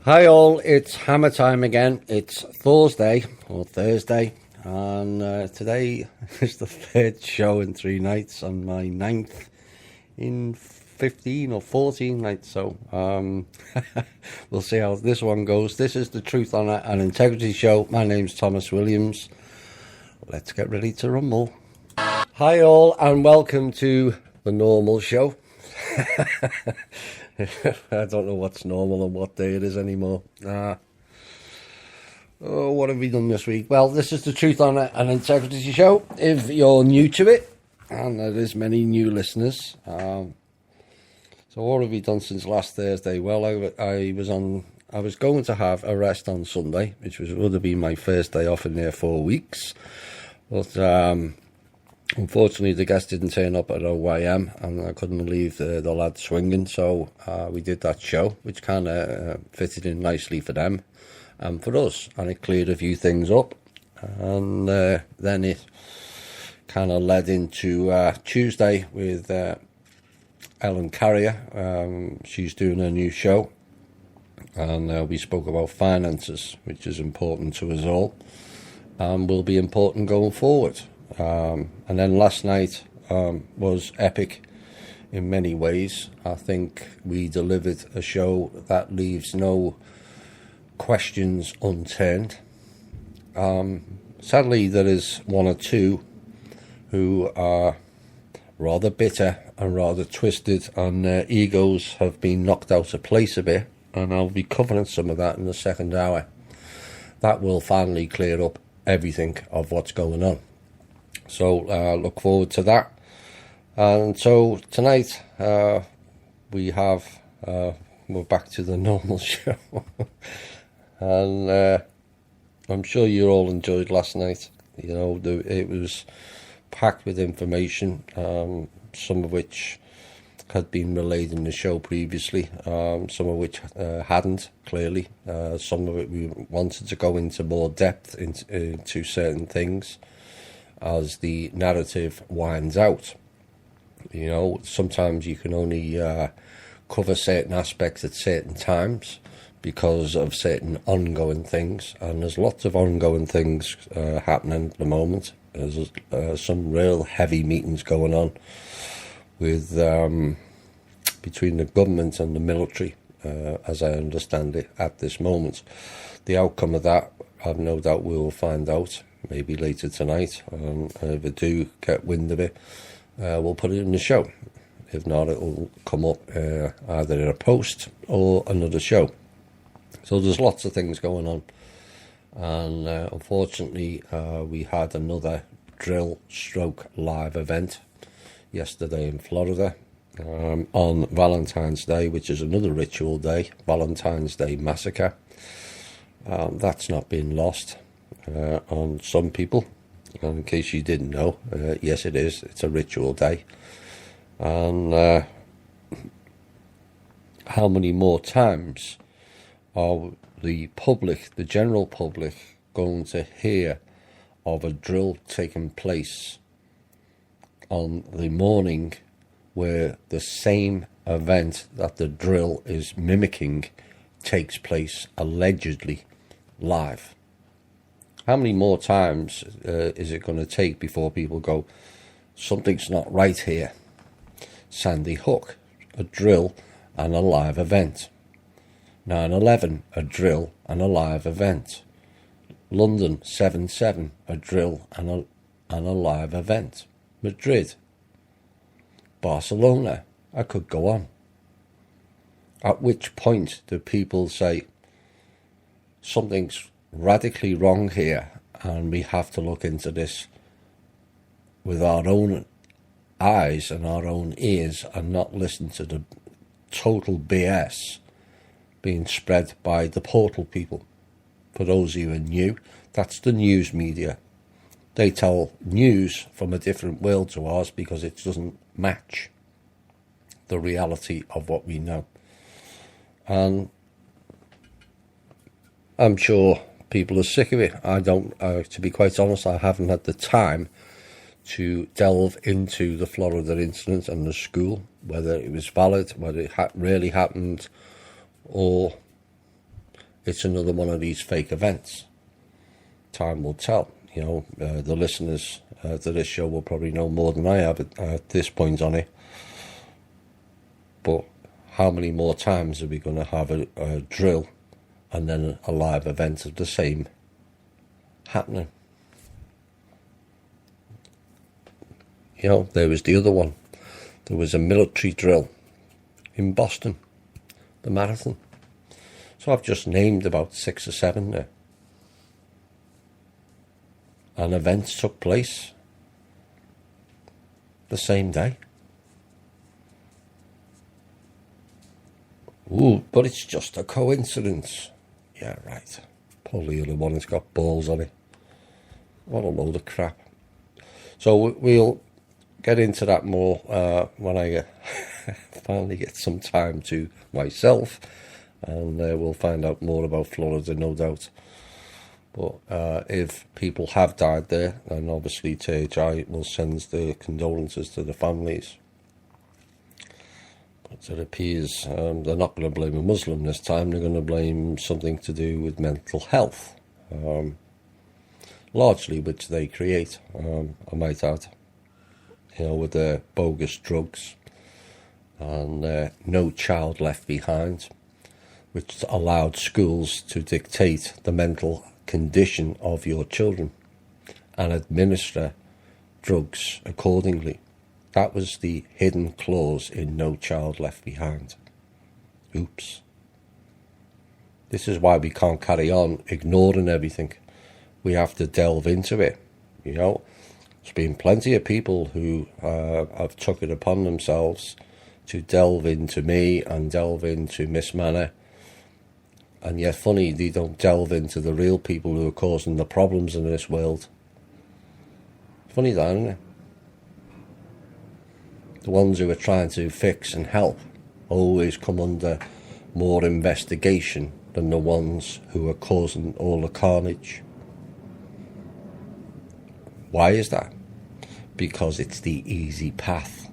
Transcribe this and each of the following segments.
Hi all, it's hammer time again. It's Thursday, and today is the third show in 3 nights and my 9th in 15 or 14 nights, so we'll see how this one goes. This is the Truth, Honour and Integrity Show. My name's Thomas Williams. Let's get ready to rumble. Hi all, and welcome to the normal show. I don't know what's normal and what day it is anymore. What have we done this week? Well, this is the Truth, Honour and Integrity Show. If you're new to it, and there is many new listeners, so what have we done since last Thursday? Well, I was going to have a rest on Sunday, which would have been my first day off in there 4 weeks, but unfortunately, the guest didn't turn up at OYM, and I couldn't leave the lads swinging, so we did that show, which kind of fitted in nicely for them and for us, and it cleared a few things up, and then it kind of led into Tuesday with Ellen Carrier. She's doing a new show, and we spoke about finances, which is important to us all, and will be important going forward. And then last night was epic in many ways. I think we delivered a show that leaves no questions unturned. Sadly, there is one or two who are rather bitter and rather twisted, and their egos have been knocked out of place a bit, and I'll be covering some of that in the second hour. That will finally clear up everything of what's going on. So look forward to that. And so tonight we're back to the normal show. And I'm sure you all enjoyed last night. You know, it was packed with information, some of which had been relayed in the show previously, some of which hadn't, clearly. Some of it we wanted to go into more depth into certain things as the narrative winds out. You know, sometimes you can only cover certain aspects at certain times because of certain ongoing things, and there's lots of ongoing things happening at the moment. There's some real heavy meetings going on with between the government and the military, as I understand it at this moment. The outcome of that, I've no doubt we will find out maybe later tonight. If I do get wind of it, we'll put it in the show. If not, it will come up either in a post or another show. So there's lots of things going on, and unfortunately we had another drill stroke live event yesterday in Florida on Valentine's Day, which is another ritual day, Valentine's Day Massacre. That's not been lost on some people. And in case you didn't know, yes, it is. It's a ritual day. And how many more times are the public, the general public, going to hear of a drill taking place on the morning where the same event that the drill is mimicking takes place allegedly live? How many more times is it going to take before people go, something's not right here? Sandy Hook, a drill and a live event. 9/11, a drill and a live event. London 7/7, a drill and a live event. Madrid, Barcelona, I could go on. At which point do people say, something's radically wrong here, and we have to look into this with our own eyes and our own ears, and not listen to the total BS being spread by the portal people? For those of you who are new, that's the news media. They tell news from a different world to ours because it doesn't match the reality of what we know. And I'm sure people are sick of it. I don't, to be quite honest, I haven't had the time to delve into the Florida incident and the school, whether it was valid, whether it really happened, or it's another one of these fake events. Time will tell. The listeners to this show will probably know more than I have at this point on it. But how many more times are we going to have a drill and then a live event of the same happening? There was the other one. There was a military drill in Boston, the marathon. So I've just named about 6 or 7 there. And events took place the same day. Ooh, but it's just a coincidence. Yeah, right. Probably the other one has got balls on it. What a load of crap. So we'll get into that more when I finally get some time to myself, and we'll find out more about Florida, no doubt. But if people have died there, then obviously THI will send their condolences to the families. But it appears they're not going to blame a Muslim this time. They're going to blame something to do with mental health, largely which they create, I might add. With their bogus drugs and No Child Left Behind, which allowed schools to dictate the mental condition of your children and administer drugs accordingly. That was the hidden clause in No Child Left Behind. Oops. This is why we can't carry on ignoring everything. We have to delve into it, There's been plenty of people who have took it upon themselves to delve into me and delve into Miss Manor. And yet, funny, they don't delve into the real people who are causing the problems in this world. Funny that, isn't it? The ones who are trying to fix and help always come under more investigation than the ones who are causing all the carnage. Why is that? Because it's the easy path.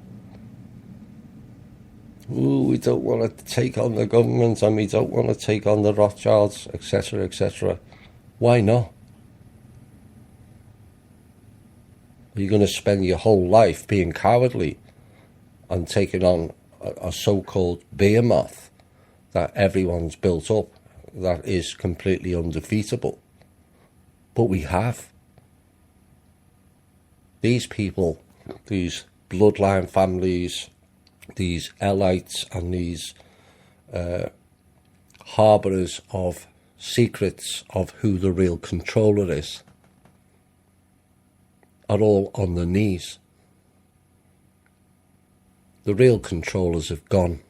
Ooh, we don't want to take on the government and we don't want to take on the Rothschilds, etc., etc. Why not? Are you going to spend your whole life being cowardly and taking on a so-called behemoth that everyone's built up that is completely undefeatable? But we have. These people, these bloodline families, these elites and these harbourers of secrets of who the real controller is, are all on their knees. The real controllers have gone,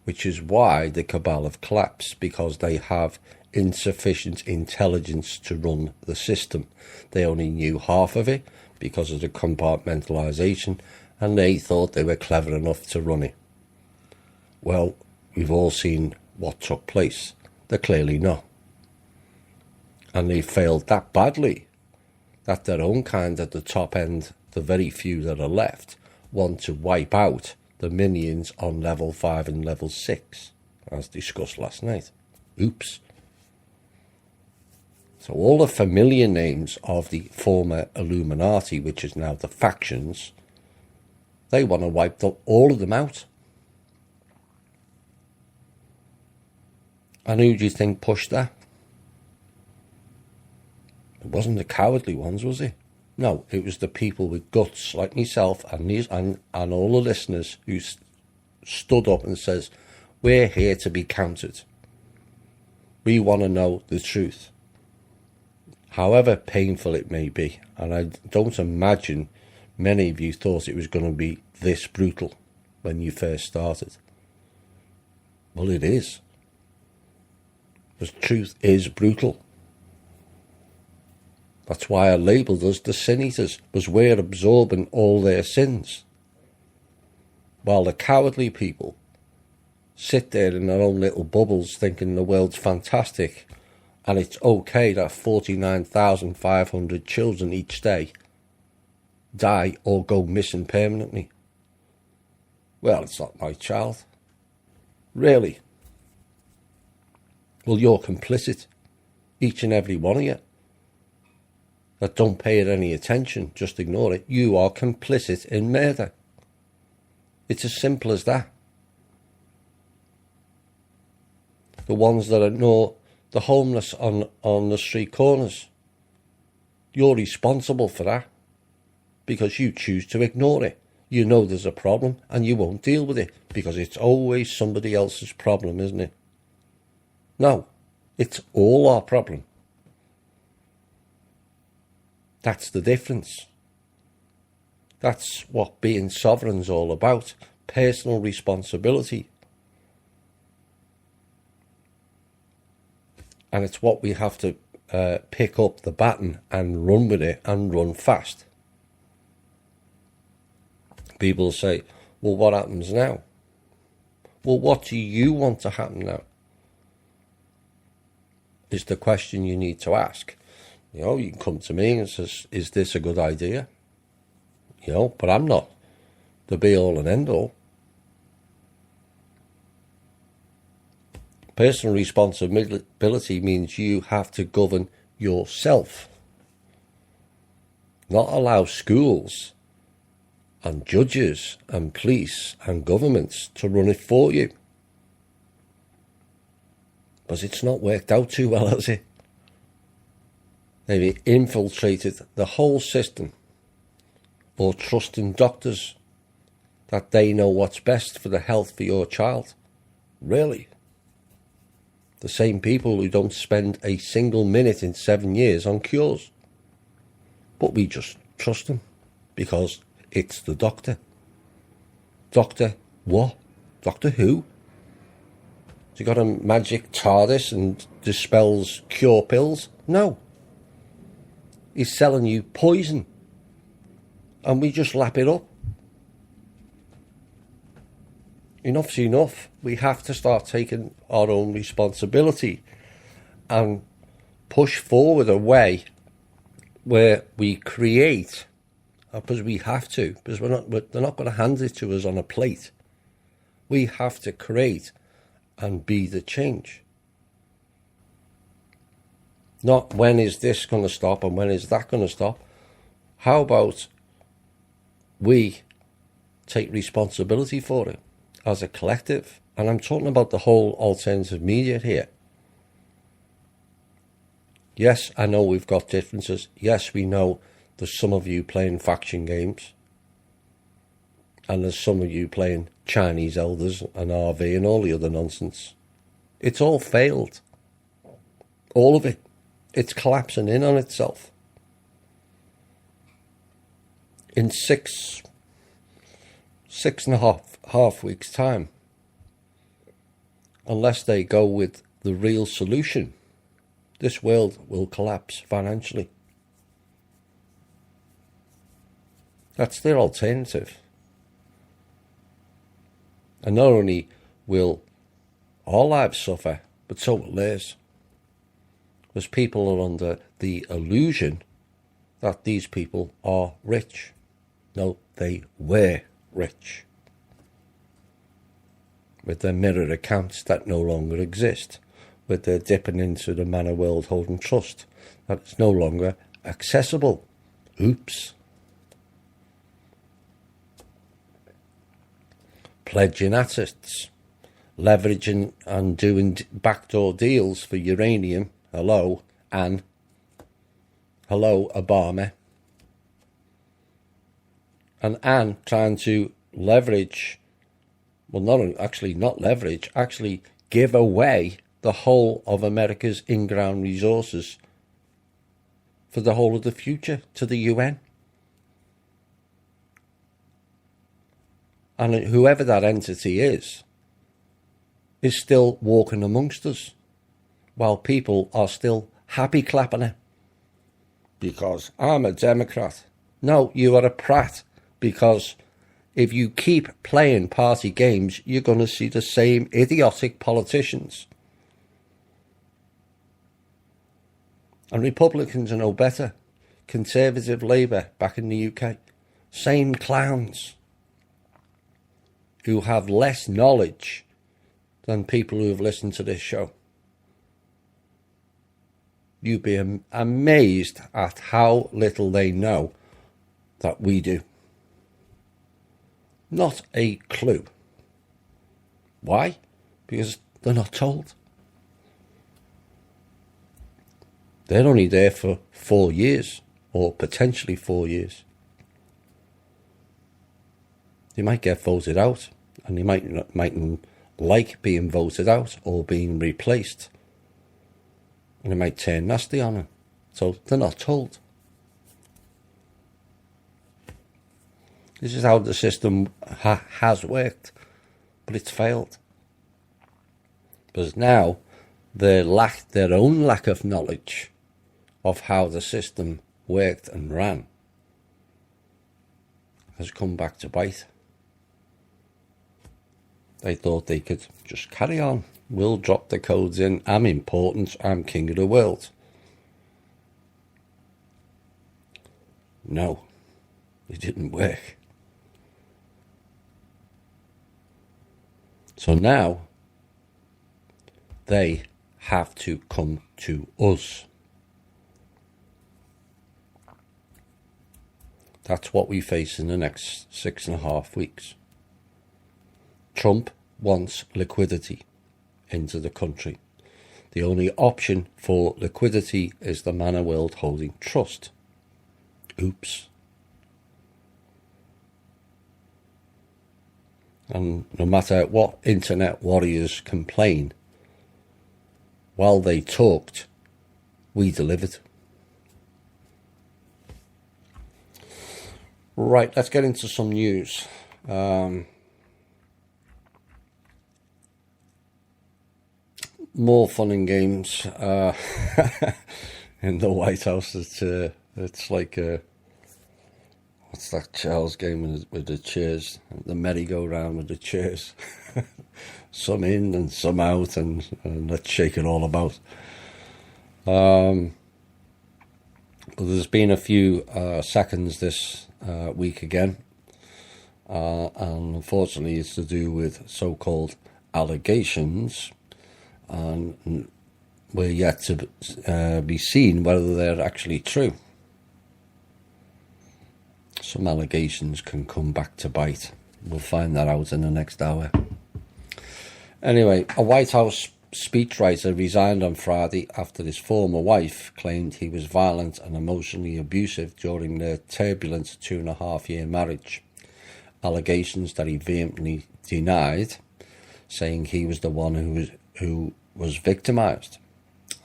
which is why the cabal have collapsed, because they have insufficient intelligence to run the system. They only knew half of it because of the compartmentalisation, and they thought they were clever enough to run it. Well, we've all seen what took place. They're clearly not. And they failed that badly that their own kind at the top end, the very few that are left, want to wipe out the minions on level 5 and level 6, as discussed last night. Oops. So all the familiar names of the former Illuminati, which is now the factions, they want to wipe all of them out. And who do you think pushed that? It wasn't the cowardly ones, was it? No, it was the people with guts like myself and all the listeners who stood up and says, we're here to be counted. We want to know the truth, however painful it may be. And I don't imagine many of you thought it was going to be this brutal when you first started. Well, it is. The truth is brutal. That's why I labelled us the sin eaters, because we're absorbing all their sins. While the cowardly people sit there in their own little bubbles thinking the world's fantastic and it's okay that 49,500 children each day die or go missing permanently. Well, it's not my child. Really? Well, you're complicit. each and every one of you that don't pay it any attention, just ignore it, you are complicit in murder. It's as simple as that. The ones that ignore the homeless on the street corners, you're responsible for that because you choose to ignore it. You know there's a problem and you won't deal with it because it's always somebody else's problem, isn't it? No, it's all our problem. That's the difference. That's what being sovereign's all about. Personal responsibility. And it's what we have to pick up the baton and run with it and run fast. People say, well, what happens now? Well, what do you want to happen now? Is the question you need to ask. You know, you can come to me and says, is this a good idea? You know, but I'm not the be-all and end-all. Personal responsibility means you have to govern yourself. Not allow schools and judges and police and governments to run it for you. Because it's not worked out too well, has it? They've infiltrated the whole system, or trusting doctors that they know what's best for the health for your child. Really? The same people who don't spend a single minute in 7 years on cures. But we just trust them because it's the doctor. Doctor what? Doctor who? Has he got a magic TARDIS and dispels cure pills? No. He's selling you poison. And we just lap it up. Enough's enough. We have to start taking our own responsibility and push forward a way where we create, because we have to, because they're not going to hand it to us on a plate. We have to create and be the change. Not when is this going to stop and when is that going to stop. How about we take responsibility for it as a collective? And I'm talking about the whole alternative media here. Yes, I know we've got differences. Yes, we know there's some of you playing faction games. And there's some of you playing Chinese elders and RV and all the other nonsense. It's all failed. All of it. It's collapsing in on itself. In six and a half weeks' time, unless they go with the real solution, this world will collapse financially. That's their alternative. And not only will our lives suffer, but so will theirs. Because people are under the illusion that these people are rich. No, they were rich. With their mirror accounts that no longer exist. With their dipping into the Manor World Holding Trust that is no longer accessible. Oops. Pledging assets. Leveraging and doing backdoor deals for uranium. Hello, Anne. Hello, Obama. And Anne trying to leverage, well, not leverage, actually give away the whole of America's in-ground resources for the whole of the future to the UN. And whoever that entity is still walking amongst us, while people are still happy clapping it. Because I'm a Democrat. No, you are a prat. Because if you keep playing party games, you're going to see the same idiotic politicians. And Republicans are no better. Conservative Labour back in the UK. Same clowns. Who have less knowledge than people who have listened to this show. you'd be amazed at how little they know that we do. Not a clue. Why? Because they're not told. They're only there for 4 years, or potentially 4 years. They might get voted out, and they mightn't like being voted out or being replaced. And it might turn nasty on them. So they're not told. This is how the system has worked, but it's failed. Because now their own lack of knowledge of how the system worked and ran has come back to bite. They thought they could just carry on. We'll drop the codes in. I'm important. I'm king of the world. No, it didn't work. So now they have to come to us. That's what we face in the next 6.5 weeks. Trump wants liquidity into the country. The only option for liquidity is the Manor World Holding Trust. Oops. And no matter what internet warriors complain, while they talked, we delivered. Right, let's get into some news. More fun and games in the White House. It's like what's that Charles game with the chairs, the merry-go-round with the chairs. Some in and some out, and let's shake it all about. But there's been a few seconds this week again, and unfortunately it's to do with so-called allegations, and we're yet to be seen whether they're actually true. Some allegations can come back to bite. We'll find that out in the next hour. Anyway, a White House speechwriter resigned on Friday after his former wife claimed he was violent and emotionally abusive during their turbulent 2.5-year marriage. Allegations that he vehemently denied, saying he was the one who was victimised.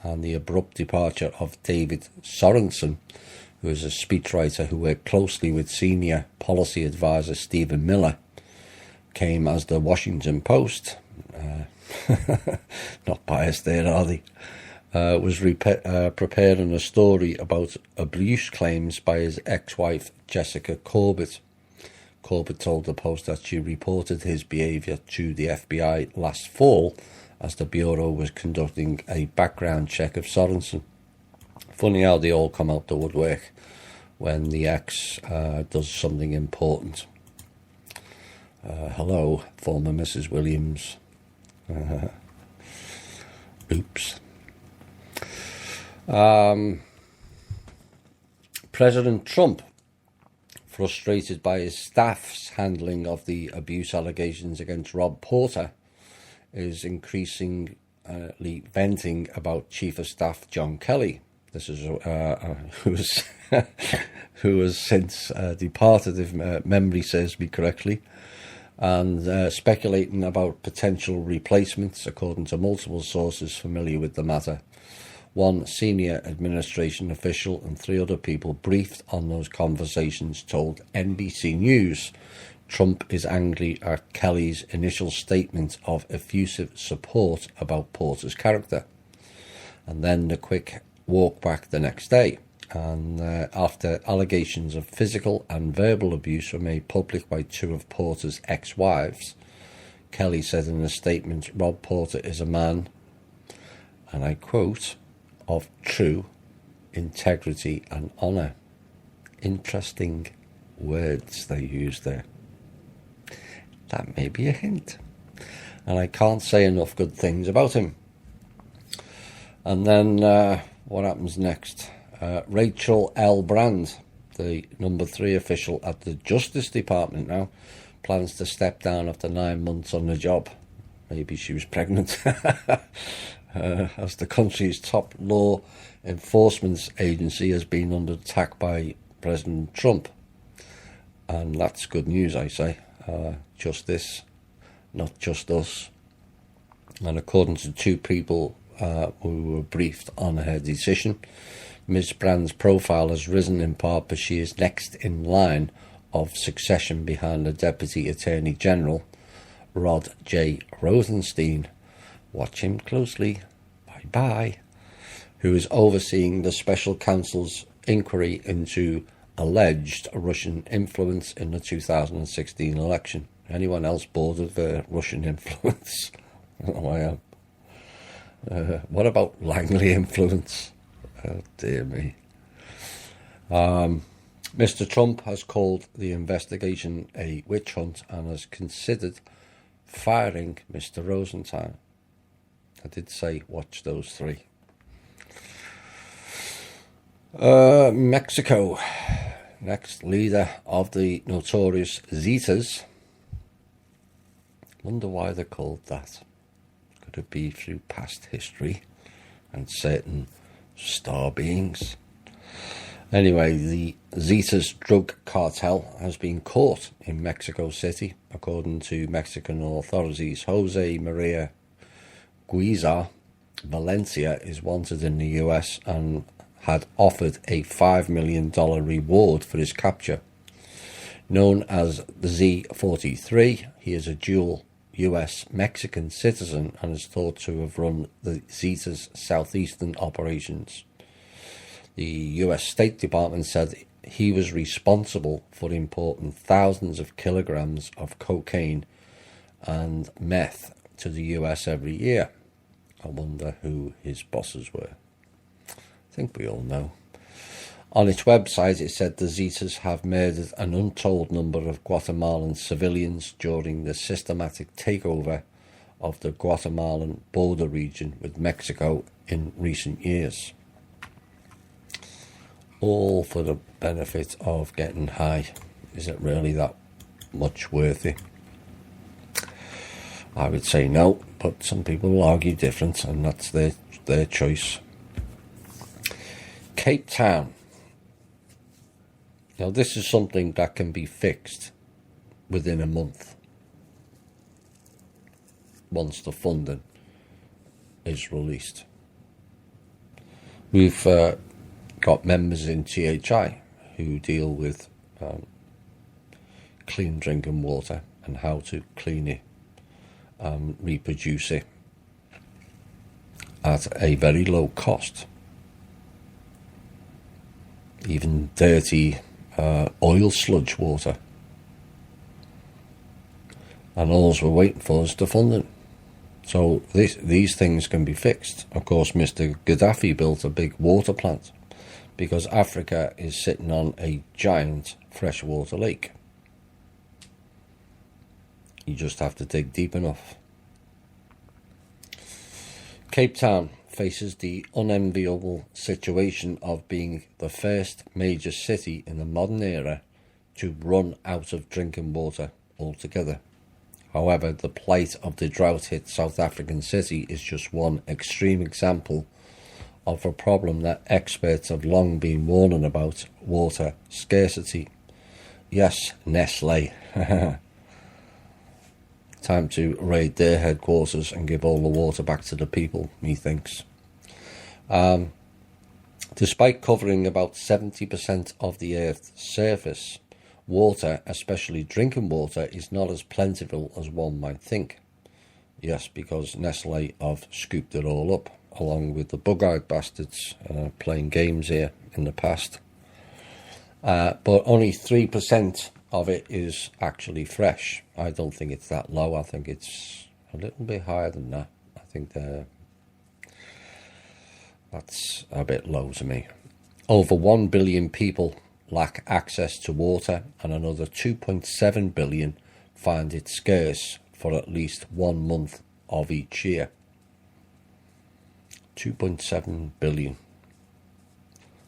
And the abrupt departure of David Sorensen, who is a speechwriter who worked closely with senior policy advisor Stephen Miller, came as the Washington Post, not biased there, are they, was preparing a story about abuse claims by his ex-wife Jessica Corbett. Corbett told the Post that she reported his behaviour to the FBI last fall as the Bureau was conducting a background check of Sorensen. Funny how they all come out the woodwork when the ex does something important. Hello, former Mrs. Williams. Oops. President Trump, frustrated by his staff's handling of the abuse allegations against Rob Porter, is increasingly venting about Chief of Staff John Kelly. This is who has since departed, if memory serves me correctly, and speculating about potential replacements, according to multiple sources familiar with the matter. One senior administration official and 3 other people briefed on those conversations told NBC News Trump is angry at Kelly's initial statement of effusive support about Porter's character, and then the quick walk back the next day. And after allegations of physical and verbal abuse were made public by 2 of Porter's ex-wives, Kelly said in a statement, Rob Porter is a man, and I quote, of true integrity and honour. Interesting words they used there. That may be a hint. And I can't say enough good things about him. And then what happens next? Rachel L. Brand, the number 3 official at the Justice Department now, plans to step down after 9 months on the job. Maybe she was pregnant. As the country's top law enforcement agency has been under attack by President Trump. And that's good news, I say. Justice, not just us. And according to 2 people who were briefed on her decision, Ms. Brand's profile has risen in part because she is next in line of succession behind the Deputy Attorney General, Rod J. Rosenstein. Watch him closely. Bye-bye. Who is overseeing the special counsel's inquiry into alleged Russian influence in the 2016 election. Anyone else bored of Russian influence? Oh, I am. What about Langley influence? Oh, dear me. Mr. Trump has called the investigation a witch hunt and has considered firing Mr. Rosenstein. I did say watch those 3. Mexico, next leader of the notorious Zetas. Wonder why they're called that. Could it be through past history and certain star beings? Anyway, the Zetas drug cartel has been caught in Mexico City. According to Mexican authorities, Jose Maria Guizar Valencia is wanted in the US and had offered a $5 million reward for his capture. Known as the Z43, he is a dual US-Mexican citizen and is thought to have run the Zetas southeastern operations. The US State Department said he was responsible for importing thousands of kilograms of cocaine and meth to the US every year. I wonder who his bosses were. I think we all know. On its website, it said the Zetas have murdered an untold number of Guatemalan civilians during the systematic takeover of the Guatemalan border region with Mexico in recent years. All for the benefit of getting high. Is it really that much worth it? I would say no, but some people will argue different, and that's their choice. Cape Town. Now, this is something that can be fixed within a month once the funding is released. We've got members in THI who deal with clean drinking water and how to clean it, reproduce it at a very low cost. Even dirty oil sludge water. And all we're waiting for is the funding. So these things can be fixed. Of course, Mr. Gaddafi built a big water plant because Africa is sitting on a giant freshwater lake. You just have to dig deep enough. Cape Town faces the unenviable situation of being the first major city in the modern era to run out of drinking water altogether. However, the plight of the drought-hit South African city is just one extreme example of a problem that experts have long been warning about: water scarcity. Yes, Nestle. Time to raid their headquarters and give all the water back to the people, methinks. Despite covering about 70% of the Earth's surface, water, especially drinking water, is not as plentiful as one might think. Yes, because Nestle have scooped it all up, along with the bug-eyed bastards playing games here in the past. But only 3% of it is actually fresh. I don't think it's that low. I think it's a little bit higher than that. I think that's a bit low to me. Over 1 billion people lack access to water, and another 2.7 billion find it scarce for at least 1 month of each year. 2.7 billion.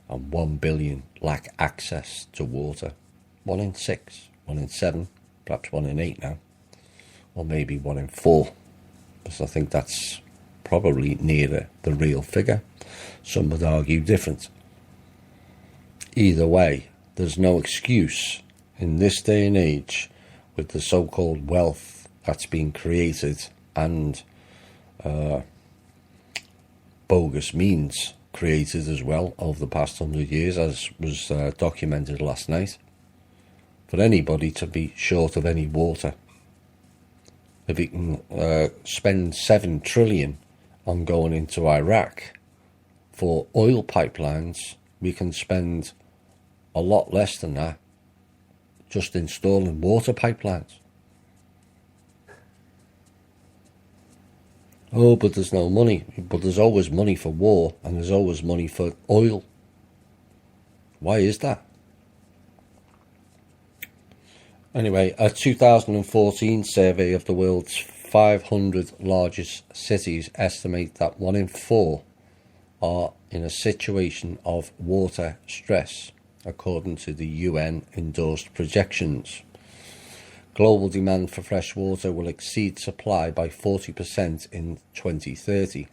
and 1 billion lack access to water. 1 in 6, 1 in 7, perhaps 1 in 8 now, or maybe 1 in 4, because I think that's probably nearer the real figure. Some would argue different. Either way, there's no excuse in this day and age with the so-called wealth that's been created and bogus means created as well over the past 100 years, as was documented last night, for anybody to be short of any water. If we can spend 7 trillion on going into Iraq for oil pipelines, we can spend a lot less than that just installing water pipelines. Oh, but there's no money. But there's always money for war, and there's always money for oil. Why is that? Anyway, a 2014 survey of the world's 500 largest cities estimate that 1 in 4 are in a situation of water stress, according to the UN-endorsed projections. Global demand for fresh water will exceed supply by 40% in 2030.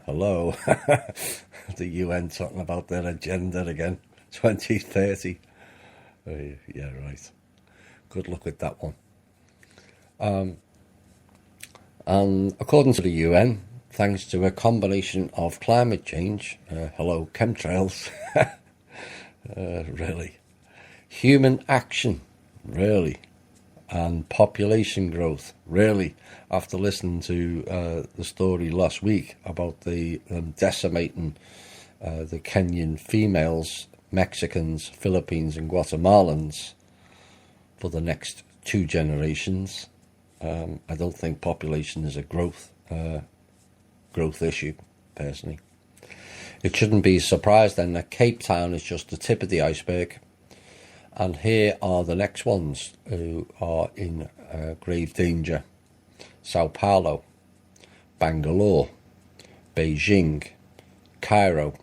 Hello, the UN talking about their agenda again. 2030. Yeah, right. Good luck with that one. And according to the UN, thanks to a combination of climate change, hello, chemtrails, really, human action, really, and population growth, really, after listening to the story last week about them decimating the Kenyan females, Mexicans, Philippines and Guatemalans for the next 2 generations. I don't think population is a growth issue, personally. It shouldn't be a surprise then that Cape Town is just the tip of the iceberg. And here are the next ones who are in grave danger. Sao Paulo, Bangalore, Beijing, Cairo,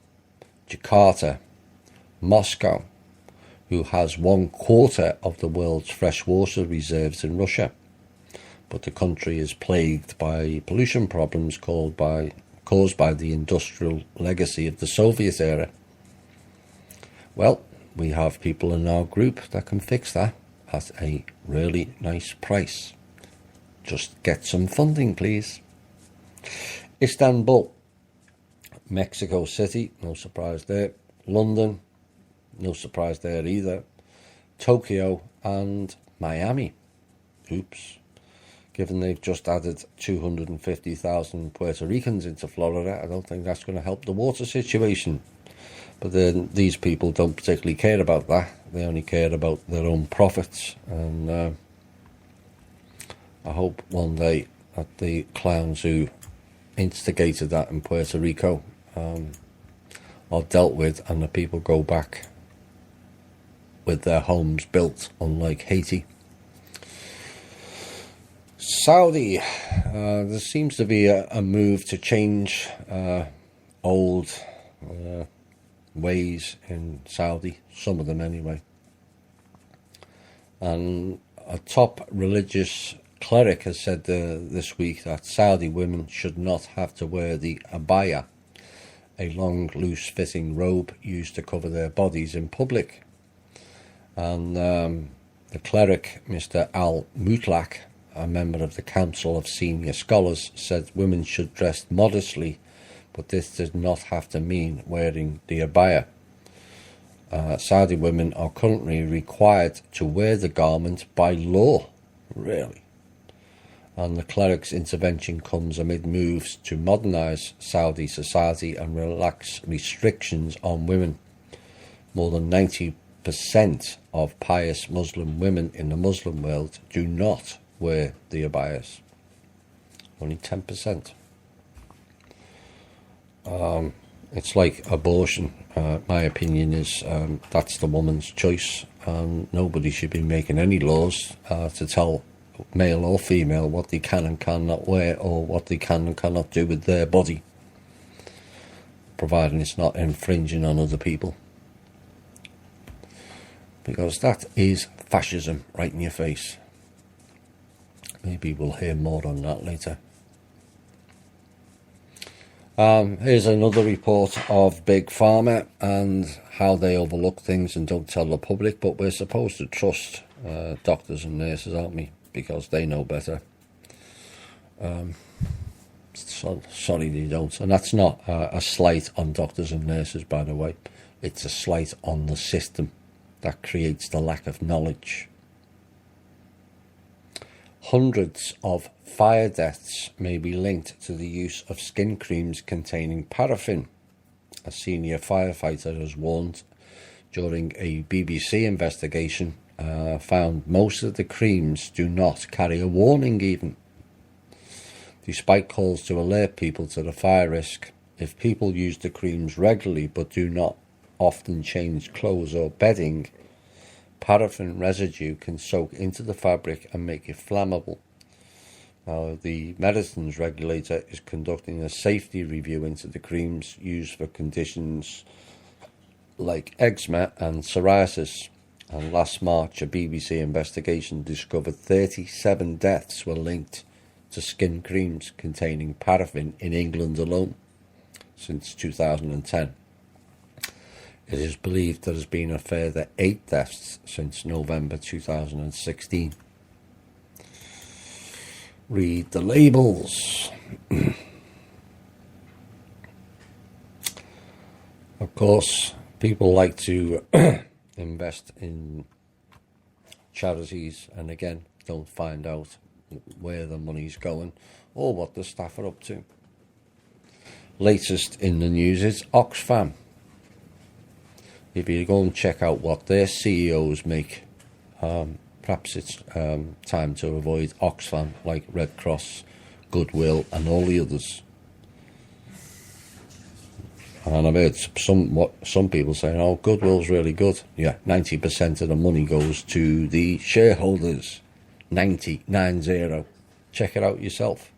Jakarta, Moscow, who has 1/4 of the world's freshwater reserves in Russia. But the country is plagued by pollution problems caused by the industrial legacy of the Soviet era. Well, we have people in our group that can fix that at a really nice price. Just get some funding, please. Istanbul, Mexico City, no surprise there. London, no surprise there either. Tokyo and Miami. Oops. Given they've just added 250,000 Puerto Ricans into Florida, I don't think that's going to help the water situation. But then these people don't particularly care about that. They only care about their own profits. And I hope one day that the clowns who instigated that in Puerto Rico are dealt with, and the people go back with their homes built, unlike Haiti. Saudi, there seems to be a move to change old ways in Saudi, some of them anyway. And a top religious cleric has said this week that Saudi women should not have to wear the abaya, a long, loose-fitting robe used to cover their bodies in public. And the cleric, Mr. Al-Mutlaq, a member of the Council of Senior Scholars, said women should dress modestly, but this does not have to mean wearing the abaya. Saudi women are currently required to wear the garment by law, really. And the cleric's intervention comes amid moves to modernise Saudi society and relax restrictions on women. More than 90% of pious Muslim women in the Muslim world do not wear the abayas. Only 10%. It's like abortion. My opinion is that's the woman's choice, and nobody should be making any laws to tell male or female what they can and cannot wear, or what they can and cannot do with their body, providing it's not infringing on other people. because that is fascism right in your face. Maybe we'll hear more on that later. Here's another report of Big Pharma and how they overlook things and don't tell the public, but we're supposed to trust doctors and nurses, aren't we? Because they know better. Sorry they don't. And that's not a slight on doctors and nurses, by the way. It's a slight on the system that creates the lack of knowledge. Hundreds of fire deaths may be linked to the use of skin creams containing paraffin. A senior firefighter has warned during a BBC investigation, found most of the creams do not carry a warning even. Despite calls to alert people to the fire risk, if people use the creams regularly but do not often change clothes or bedding, paraffin residue can soak into the fabric and make it flammable. Now, the medicines regulator is conducting a safety review into the creams used for conditions like eczema and psoriasis. And last March, a BBC investigation discovered 37 deaths were linked to skin creams containing paraffin in England alone since 2010. It is believed there has been a further 8 deaths since November 2016. Read the labels. Of course, people like to invest in charities and again don't find out where the money's going or what the staff are up to. Latest in the news is Oxfam. If you go and check out what their CEOs make, perhaps it's time to avoid Oxfam like Red Cross, Goodwill and all the others. And I've heard some people saying, oh, Goodwill's really good. Yeah, 90% of the money goes to the shareholders. 90. Check it out yourself.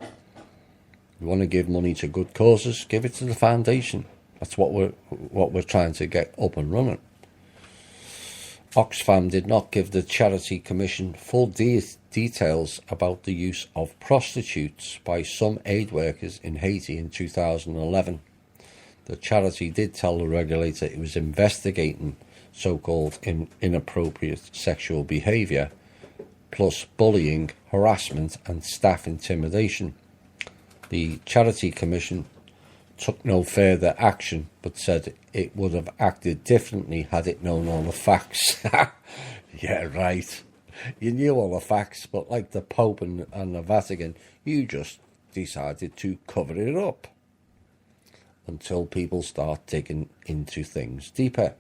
You want to give money to good causes, give it to the foundation. That's what we're trying to get up and running. Oxfam did not give the Charity Commission full details about the use of prostitutes by some aid workers in Haiti in 2011. The charity did tell the regulator it was investigating so-called inappropriate sexual behaviour, plus bullying, harassment and staff intimidation. The Charity Commission took no further action, but said it would have acted differently had it known all the facts. Yeah, right. You knew all the facts, but like the Pope and the Vatican, you just decided to cover it up until people start digging into things deeper.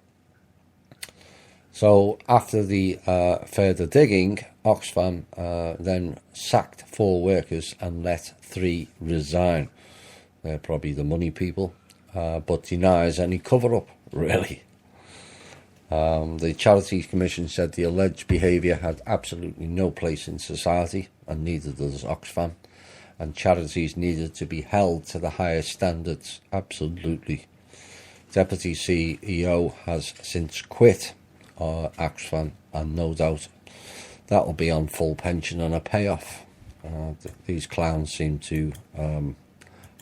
So after the further digging, Oxfam then sacked 4 workers and let 3 resign. They're probably the money people, but denies any cover-up, really. The Charity Commission said the alleged behaviour had absolutely no place in society, and neither does Oxfam, and charities needed to be held to the highest standards, absolutely. Deputy CEO has since quit Oxfam, and no doubt that will be on full pension and a payoff. These clowns seem to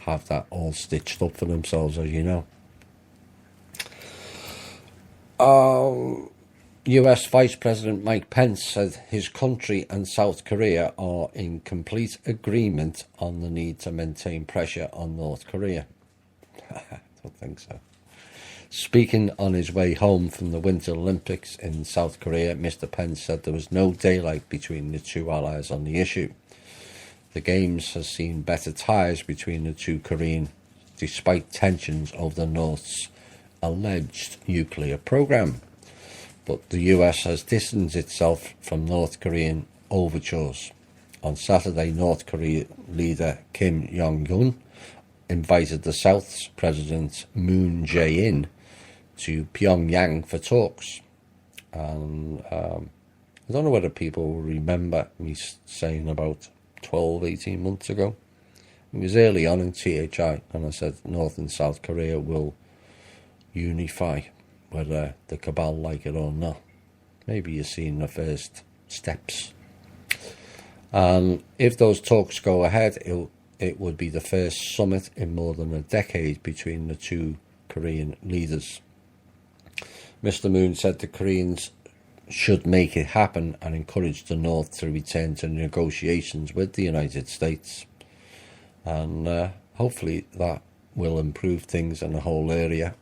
have that all stitched up for themselves, as you know. US Vice President Mike Pence said his country and South Korea are in complete agreement on the need to maintain pressure on North Korea. I don't think so. Speaking on his way home from the Winter Olympics in South Korea, Mr. Pence said there was no daylight between the two allies on the issue. The Games has seen better ties between the two Koreans, despite tensions over the North's alleged nuclear program. But the US has distanced itself from North Korean overtures. On Saturday, North Korea leader Kim Jong-un invited the South's President Moon Jae-in to Pyongyang for talks. And I don't know whether people will remember me saying about 12, 18 months ago. It was early on in THI, and I said North and South Korea will unify. whether the cabal like it or not. Maybe you're seeing the first steps. And if those talks go ahead, it would be the first summit in more than a decade between the two Korean leaders. Mr. Moon said the Koreans should make it happen and encourage the North to return to negotiations with the United States. And hopefully that will improve things in the whole area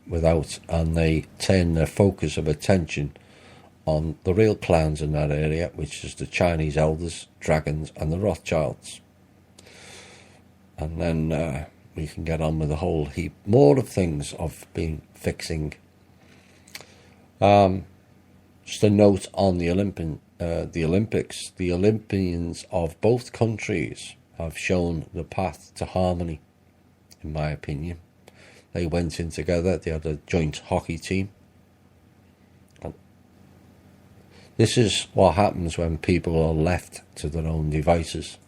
and they turn their focus of attention on the real clans in that area, which is the Chinese elders, dragons and the Rothschilds. And then we can get on with a whole heap more of things of fixing. Just a note on the Olympics. The Olympians of both countries have shown the path to harmony, in my opinion. They went in together. They had a joint hockey team. And this is what happens when people are left to their own devices.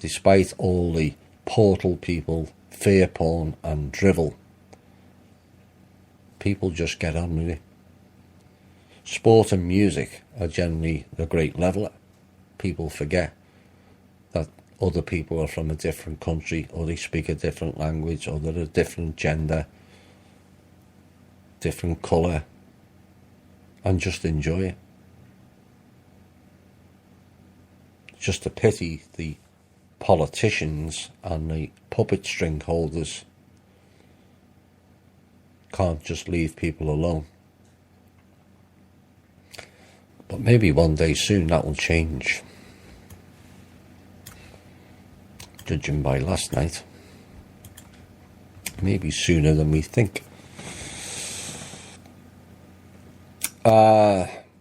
Despite all the portal people, fear porn and drivel, people just get on with it. Sport and music are generally the great leveler. People forget that other people are from a different country, or they speak a different language, or they're a different gender, different colour, and just enjoy it. It's just a pity the politicians and the puppet string holders can't just leave people alone. But maybe one day soon that will change. Judging by last night, maybe sooner than we think.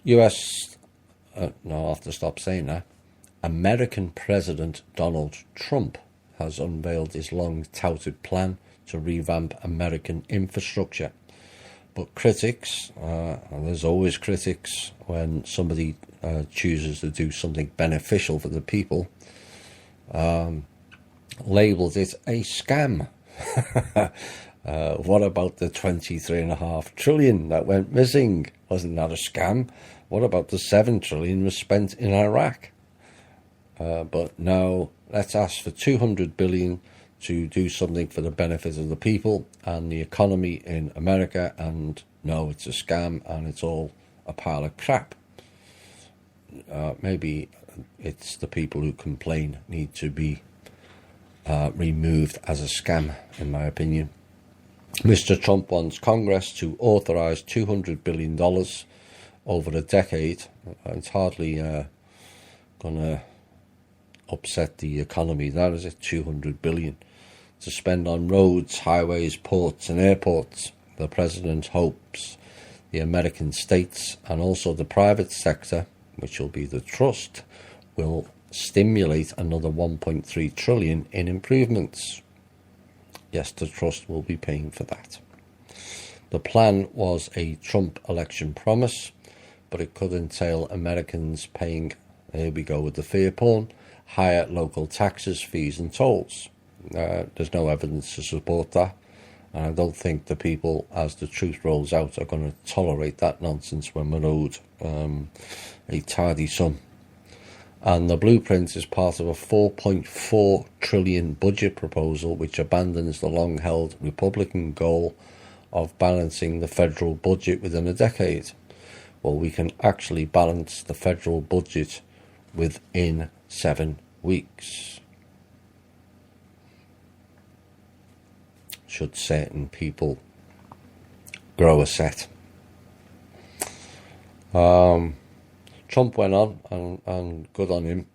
US, no, I'll have to stop saying that. American President Donald Trump has unveiled his long-touted plan to revamp American infrastructure. But critics, and there's always critics when somebody chooses to do something beneficial for the people, labelled it a scam. What about the 23.5 trillion that went missing? Wasn't that a scam? What about the 7 trillion was spent in Iraq? But no, let's ask for 200 billion to do something for the benefit of the people and the economy in America, and no, it's a scam and it's all a pile of crap. Maybe it's the people who complain need to be removed as a scam, in my opinion. Mr. Trump wants Congress to authorise $200 billion over a decade. It's hardly going to upset the economy, that is it, $200 billion to spend on roads, highways, ports and airports. The president hopes the American states and also the private sector, which will be the trust, will stimulate another 1.3 trillion in improvements. Yes, the trust will be paying for that. The plan was a Trump election promise, but it could entail Americans paying, here we go with the fear porn, higher local taxes, fees and tolls. There's no evidence to support that, and I don't think the people, as the truth rolls out, are going to tolerate that nonsense when we're owed a tidy sum. And the blueprint is part of a 4.4 trillion budget proposal which abandons the long-held Republican goal of balancing the federal budget within a decade. Well, we can actually balance the federal budget within 7 weeks. Should certain people grow a set. Trump went on, and good on him.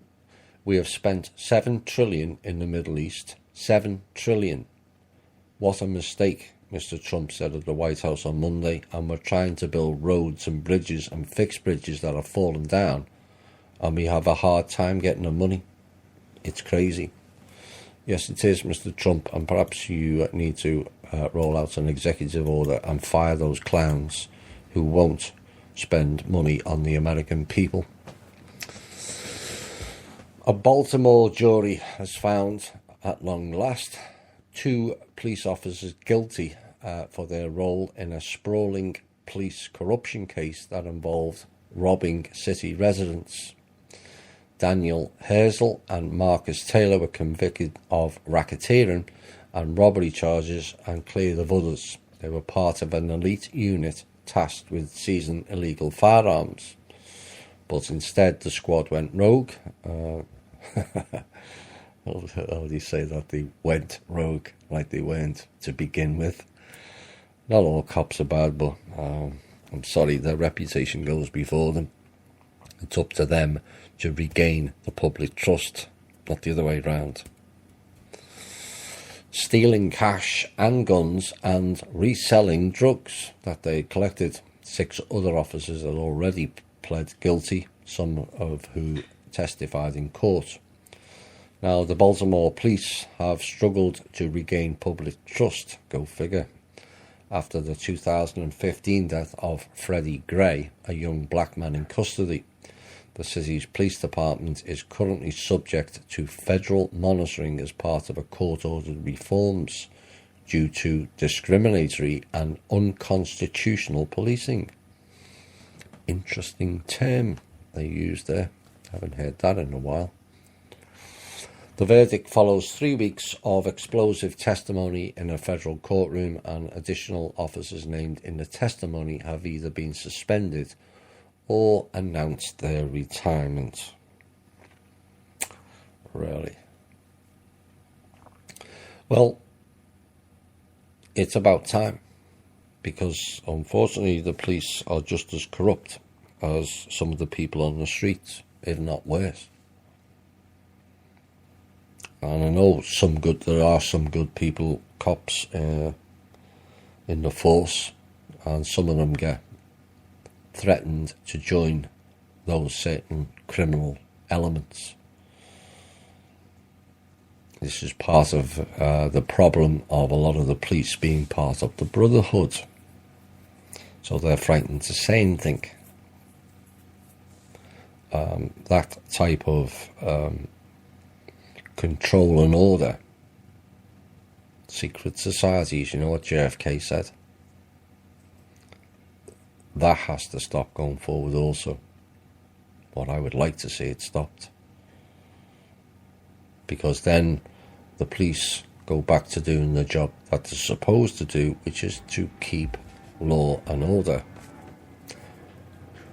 We have spent 7 trillion in the Middle East. 7 trillion. What a mistake, Mr. Trump said at the White House on Monday. And we're trying to build roads and bridges and fix bridges that have fallen down, and we have a hard time getting the money. It's crazy. Yes, it is, Mr. Trump, and perhaps you need to roll out an executive order and fire those clowns who won't spend money on the American people. A Baltimore jury has found, at long last, 2 police officers guilty for their role in a sprawling police corruption case that involved robbing city residents. Daniel Herzl and Marcus Taylor were convicted of racketeering and robbery charges and cleared of others. They were part of an elite unit tasked with seizing illegal firearms. But instead the squad went rogue. How do you say that? They went rogue, like they weren't to begin with. Not all cops are bad, but I'm sorry, their reputation goes before them. It's up to them to regain the public trust, not the other way round. Stealing cash and guns and reselling drugs that they collected. 6 other officers had already pled guilty, some of who testified in court. Now, the Baltimore police have struggled to regain public trust, go figure, after the 2015 death of Freddie Gray, a young black man in custody. The city's police department is currently subject to federal monitoring as part of a court-ordered reforms due to discriminatory and unconstitutional policing. Interesting term they used there. Haven't heard that in a while. The verdict follows 3 weeks of explosive testimony in a federal courtroom, and additional officers named in the testimony have either been suspended or announced their retirement. Really? Well, it's about time, because unfortunately the police are just as corrupt as some of the people on the streets, if not worse. And I know there are some good people, cops in the force, and some of them get threatened to join those certain criminal elements. This is part of the problem of a lot of the police being part of the Brotherhood. So they're frightened to say anything. That type of control and order, secret societies, you know what JFK said, that has to stop going forward also. But I would like to see it stopped, because then the police go back to doing the job that they're supposed to do, which is to keep law and order,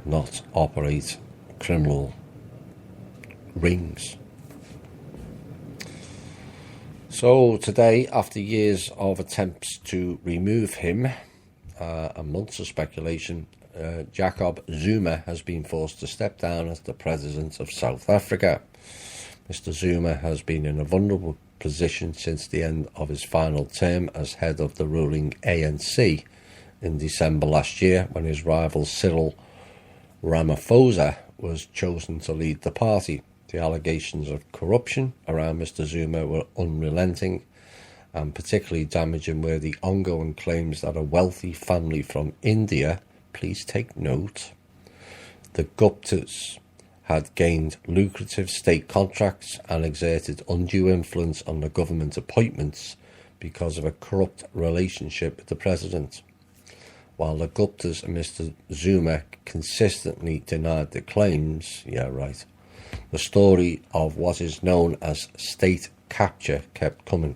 not operate criminal rings. So today, after years of attempts to remove him and months of speculation, Jacob Zuma has been forced to step down as the president of South Africa. Mr. Zuma has been in a vulnerable position since the end of his final term as head of the ruling ANC in December last year, when his rival Cyril Ramaphosa was chosen to lead the party. The allegations of corruption around Mr. Zuma were unrelenting and particularly damaging were the ongoing claims that a wealthy family from India, please take note, the Guptas, had gained lucrative state contracts and exerted undue influence on the government appointments because of a corrupt relationship with the president. While the Guptas and Mr. Zuma consistently denied the claims, the story of what is known as state capture kept coming,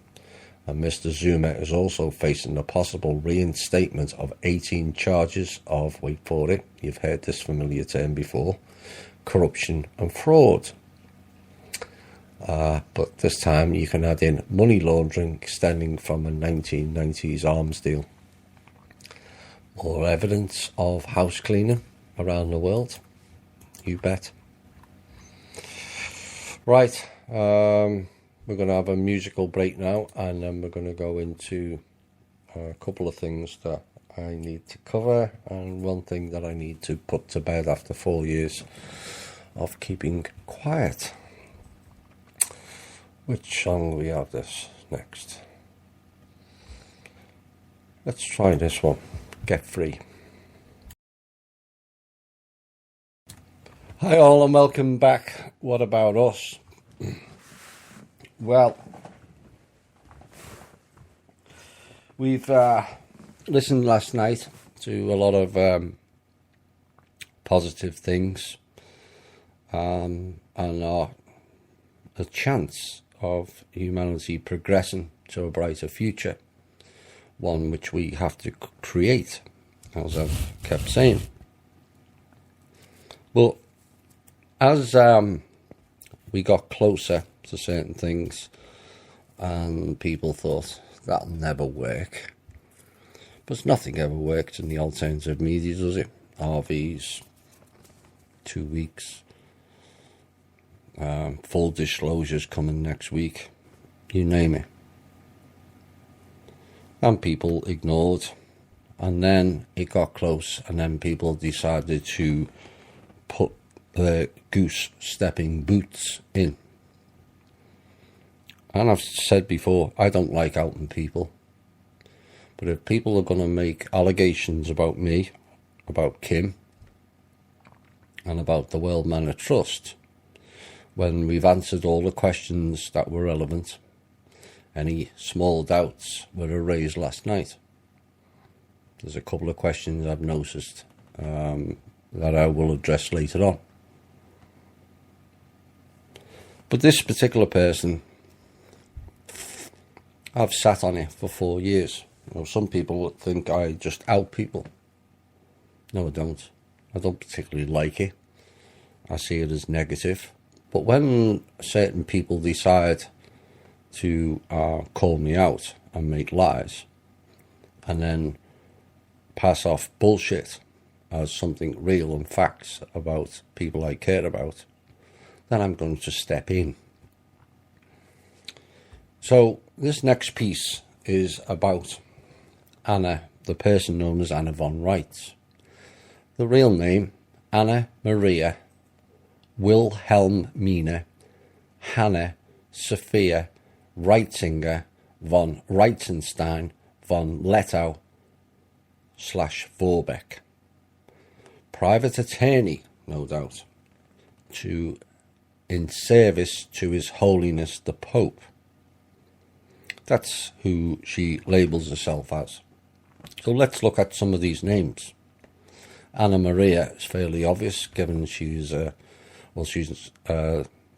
and Mr. Zuma is also facing a possible reinstatement of 18 charges of, wait for it, you've heard this familiar term before, corruption and fraud. But this time you can add in money laundering extending from a 1990s arms deal. More evidence of house cleaning around the world, you bet. Right, we're going to have a musical break now, and then we're going to go into a couple of things that I need to cover, and one thing that I need to put to bed after 4 years of keeping quiet. Which song will we have this next? Let's try this one, Get Free. Hi all and welcome back. What about us? Well, we've listened last night to a lot of positive things, and a chance of humanity progressing to a brighter future, one which we have to create, as I've kept saying. But as we got closer to certain things, and people thought, that'll never work. But nothing ever worked in the alternative media, does it? RVs, 2 weeks, full disclosures coming next week, you name it. And people ignored, and then it got close, and then people decided to put the goose-stepping boots in. And I've said before, I don't like outing people. But if people are going to make allegations about me, about Kim, and about the World Manor Trust, when we've answered all the questions that were relevant, any small doubts were raised last night. There's a couple of questions I've noticed that I will address later on. But this particular person, I've sat on it for 4 years. You know, some people think I just out people. No, I don't. I don't particularly like it. I see it as negative. But when certain people decide to call me out and make lies, and then pass off bullshit as something real and facts about people I care about, then I'm going to step in. So this next piece is about Anna, the person known as Anna von Reitz. The real name, Anna Maria Wilhelmina Hannah Sophia Reitzinger von Reitzenstein von Lettow /Vorbeck. Private attorney, no doubt, in service to His Holiness the Pope. That's who she labels herself as. So let's look at some of these names. Anna Maria is fairly obvious, given she's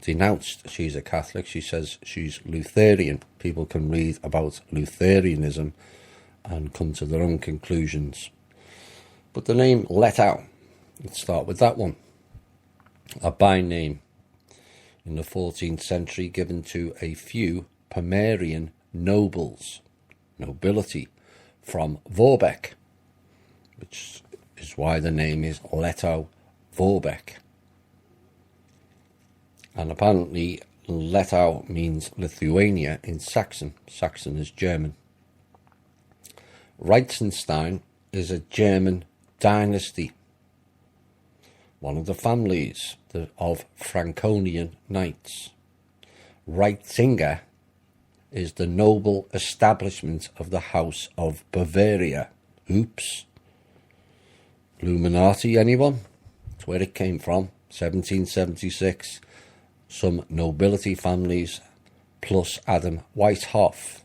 denounced she's a Catholic. She says she's Lutheran. People can read about Lutheranism and come to their own conclusions. But the name Lettow, let's start with that one. A byname in the 14th century given to a few Pomerian nobility from Vorbeck, which is why the name is Lettow Vorbeck. And apparently Lettow means Lithuania in Saxon. Saxon is German. Reitzenstein is a German dynasty, one of the families of Franconian knights. Reitzinger is the noble establishment of the House of Bavaria. Oops. Illuminati, anyone? That's where it came from. 1776. Some nobility families plus Adam Weishaupt.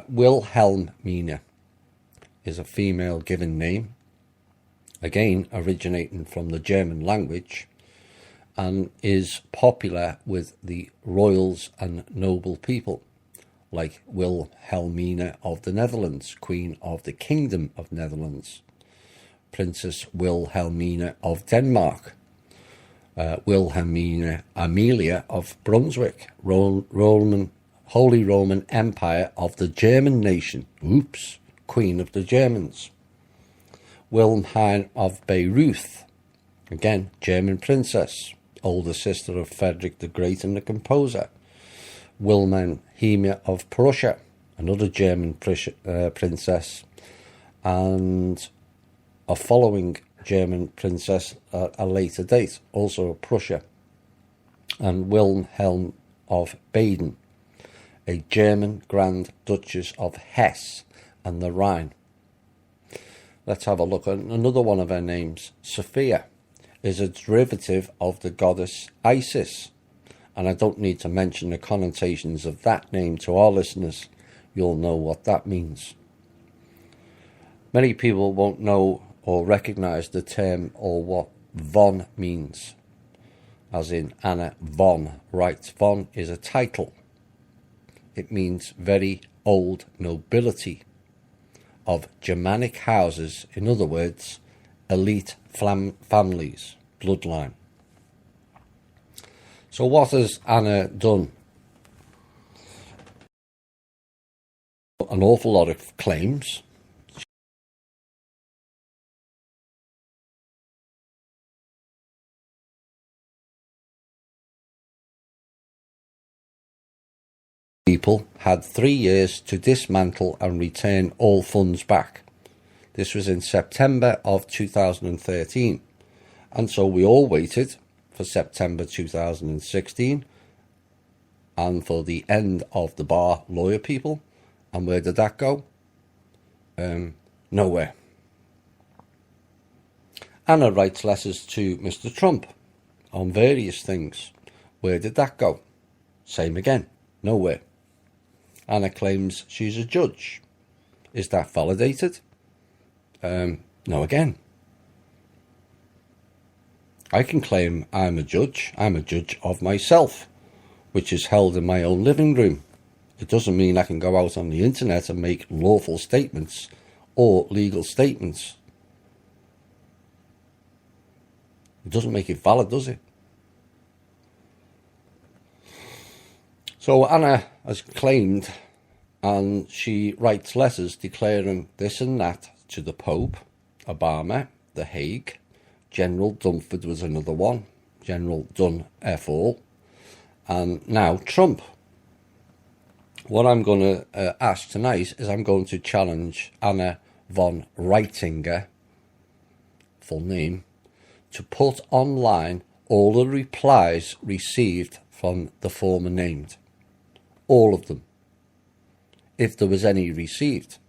Wilhelmina is a female given name, again originating from the German language, and is popular with the royals and noble people, like Wilhelmina of the Netherlands, Queen of the Kingdom of Netherlands, Princess Wilhelmina of Denmark, Wilhelmina Amelia of Brunswick, Holy Roman Empire of the German nation, oops, Queen of the Germans, Wilhelmine of Bayreuth, again, German princess, older sister of Frederick the Great and the composer, Wilhelmina of Prussia, another German princess, and a following German princess at a later date, also of Prussia, and Wilhelm of Baden, a German Grand Duchess of Hesse and the Rhine. Let's have a look at another one of her names. Sophia is a derivative of the goddess Isis, and I don't need to mention the connotations of that name to our listeners. you'll know what that means. Many people won't know or recognise the term or what Von means, as in Anna Von writes. Von is a title. It means very old nobility of Germanic houses, in other words, elite families, bloodline. So what has Anna done? An awful lot of claims. People had 3 years to dismantle and return all funds back. This was in September of 2013, and so we all waited for September 2016 and for the end of the bar lawyer people. And where did that go? Nowhere. Anna writes letters to Mr. Trump on various things. Where did that go? Same again. Nowhere. Anna claims she's a judge. Is that validated? No again. I can claim I'm a judge. I'm a judge of myself, which is held in my own living room. It doesn't mean I can go out on the internet and make lawful statements or legal statements. It doesn't make it valid, does it? So Anna has claimed, and she writes letters declaring this and that to the Pope, Obama, The Hague, General Dunford was another one, General Dunn F. all, and now Trump. What I'm going to ask tonight is I'm going to challenge Anna von Reitinger, full name, to put online all the replies received from the former named. All of them. If there was any received,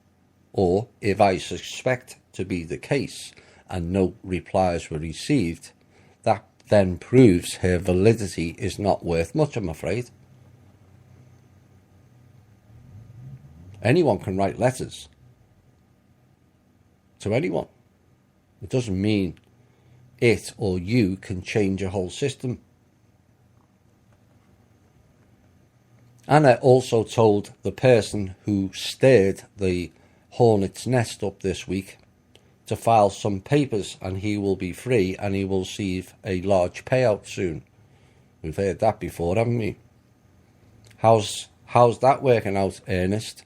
or if I suspect to be the case and no replies were received, that then proves her validity is not worth much, I'm afraid. Anyone can write letters to anyone. It doesn't mean it or you can change a whole system. Anna also told the person who stirred the hornet's nest up this week to file some papers and he will be free and he will receive a large payout soon. We've heard that before, haven't we? How's that working out, Ernest?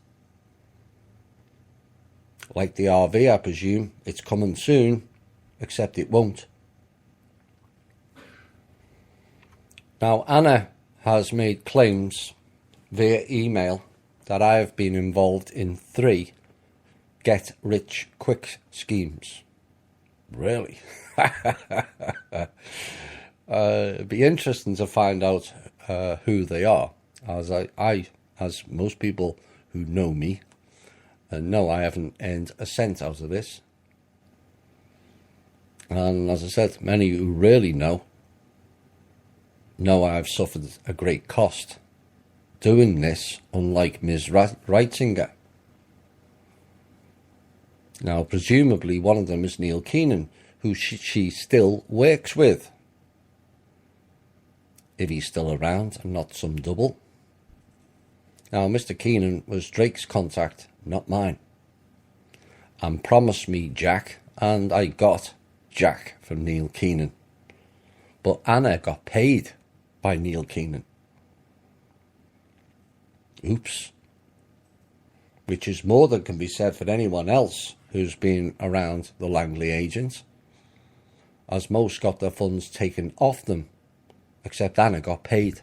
Like the RV, I presume. It's coming soon, except it won't. Now, Anna has made claims via email that I have been involved in 3 get-rich-quick schemes. Really? It'd be interesting to find out who they are, as as most people who know me, no, I haven't earned a cent out of this. And as I said, many who really know I've suffered a great cost doing this, unlike Ms. Reitinger. Now, presumably one of them is Neil Keenan, who she still works with. If he's still around and not some double. Now, Mr. Keenan was Drake's contact, not mine, and promised me Jack, and I got Jack from Neil Keenan. But Anna got paid by Neil Keenan. Oops. Which is more than can be said for anyone else who's been around the Langley agent, as most got their funds taken off them, except Anna got paid.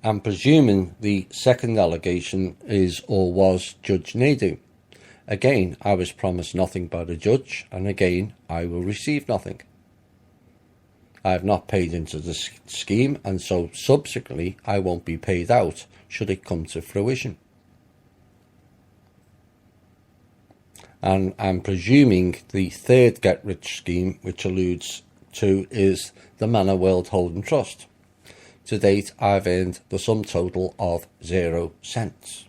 I'm presuming the second allegation is or was Judge Nadeau. Again, I was promised nothing by the judge, and again, I will receive nothing. I have not paid into the scheme, and so subsequently I won't be paid out should it come to fruition. And I'm presuming the third get-rich scheme, which alludes to, is the Manor World Holding Trust, To date, I've earned the sum total of 0 cents.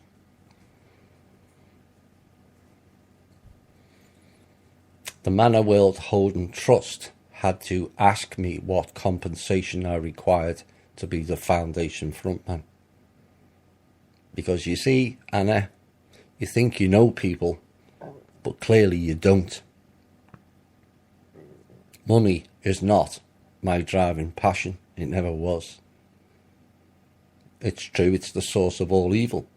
The Manor World Holding Trust had to ask me what compensation I required to be the foundation frontman. Because you see, Anna, you think you know people, but clearly you don't. Money is not my driving passion. It never was. It's true, it's the source of all evil.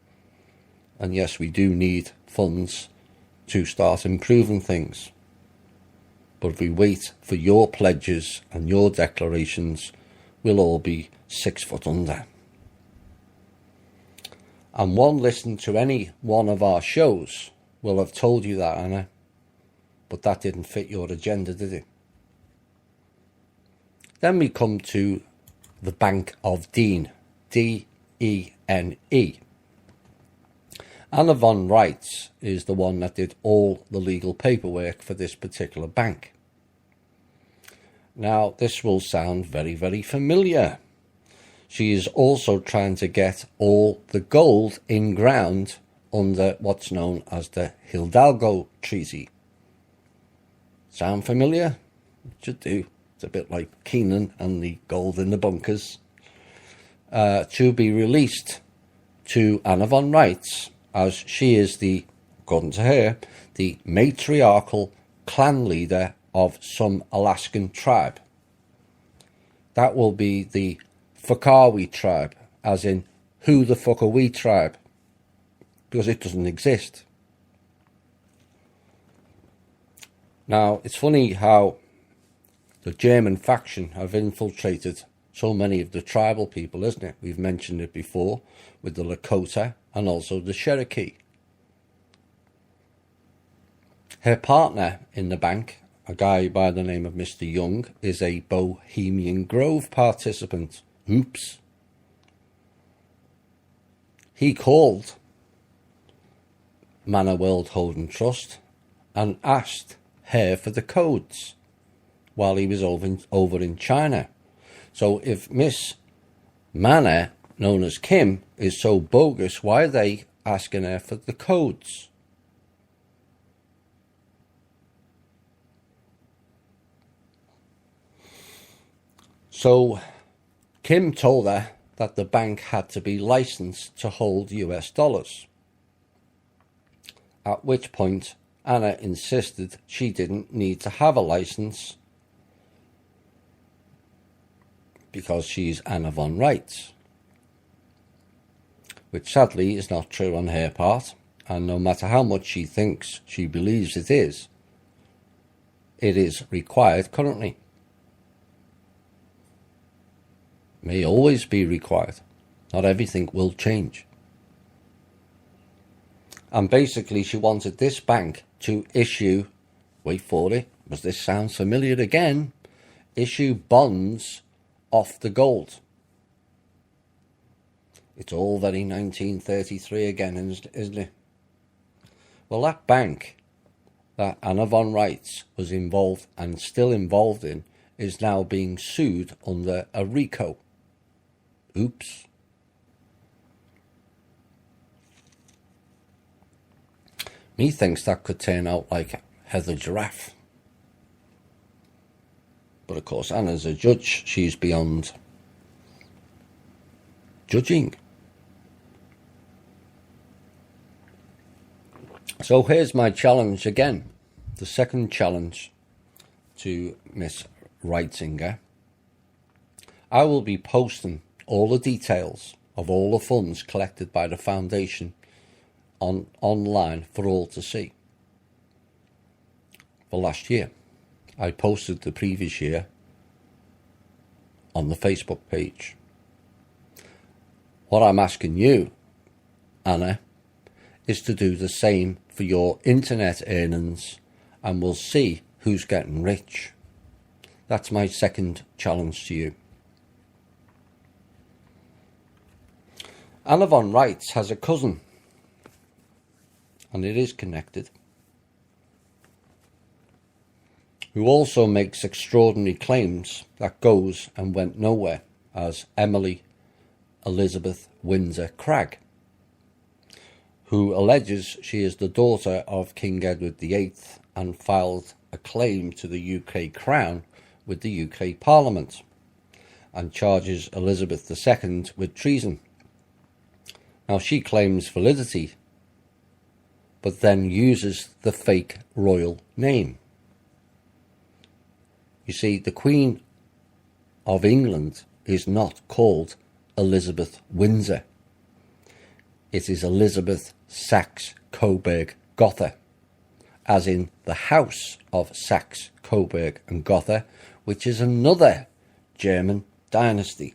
And yes, we do need funds to start improving things. But if we wait for your pledges and your declarations, we'll all be 6 foot under. And one listen to any one of our shows will have told you that, Anna. But that didn't fit your agenda, did it? Then we come to the Bank of Dean, D-E-N-E. Anna von Reitz is the one that did all the legal paperwork for this particular bank. Now, this will sound very, very familiar. She is also trying to get all the gold in ground under what's known as the Hidalgo Treaty. Sound familiar? It should do. It's a bit like Kenan and the gold in the bunkers. To be released to Anna von Reitz, as she is the, according to her, the matriarchal clan leader of some Alaskan tribe. That will be the Fakawi tribe, as in, who the fuck are we tribe? Because it doesn't exist. Now, it's funny how the German faction have infiltrated so many of the tribal people, isn't it? We've mentioned it before with the Lakota and also the Cherokee. Her partner in the bank, a guy by the name of Mr. Young, is a Bohemian Grove participant. Oops. He called Manor World Holding Trust and asked her for the codes while he was over in China. So if Miss Manor, known as Kim, is so bogus, why are they asking her for the codes? So Kim told her that the bank had to be licensed to hold US dollars. At which point Anna insisted she didn't need to have a license because she's Anna von Reitz. Which sadly is not true on her part, and no matter how much she thinks she believes it is required currently. May always be required. Not everything will change. And basically she wanted this bank to issue, wait for it, because this sounds familiar again, issue bonds off the gold. It's all very 1933 again, isn't it? Well, that bank that Anna von Reitz was involved and still involved in is now being sued under a RICO. Oops. Methinks that could turn out like Heather Giraffe. But of course, Anna's a judge. She's beyond judging. So here's my challenge again. The second challenge to Miss Reitzinger. I will be posting all the details of all the funds collected by the foundation online for all to see. For last year, I posted the previous year on the Facebook page. What I'm asking you, Anna, is to do the same for your internet earnings, and we'll see who's getting rich. That's my second challenge to you. Anna von Reitz has a cousin, and it is connected, who also makes extraordinary claims that goes and went nowhere, as Emily Elizabeth Windsor Cragg, who alleges she is the daughter of King Edward VIII and filed a claim to the UK Crown with the UK Parliament, and charges Elizabeth II with treason. Now, she claims validity, but then uses the fake royal name. You see, the Queen of England is not called Elizabeth Windsor. It is Elizabeth Saxe-Coburg-Gotha, as in the House of Saxe-Coburg and Gotha, which is another German dynasty.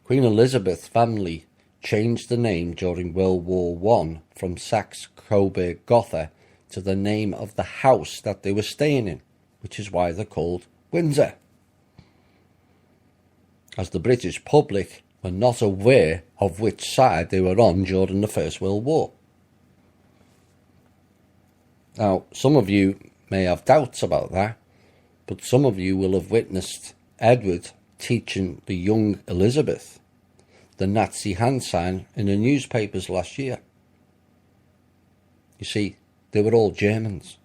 Queen Elizabeth's family changed the name during World War I from Saxe-Coburg-Gotha to the name of the house that they were staying in, which is why they're called Windsor, as the British public were not aware of which side they were on during the First World War. Now, some of you may have doubts about that, but some of you will have witnessed Edward teaching the young Elizabeth the Nazi hand sign in the newspapers last year. You see, they were all Germans.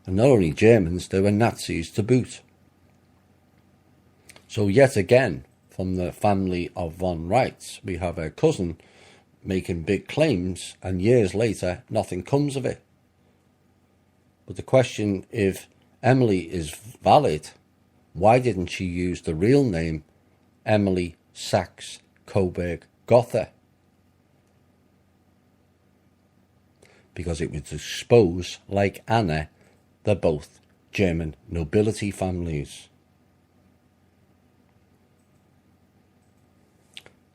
And not only Germans, they were Nazis to boot. So yet again, from the family of von Reitz, we have a cousin making big claims, and years later, nothing comes of it. But the question, if Emily is valid, why didn't she use the real name Emily Saxe-Coburg-Gotha? Because it would expose, like Anna, they're both German nobility families.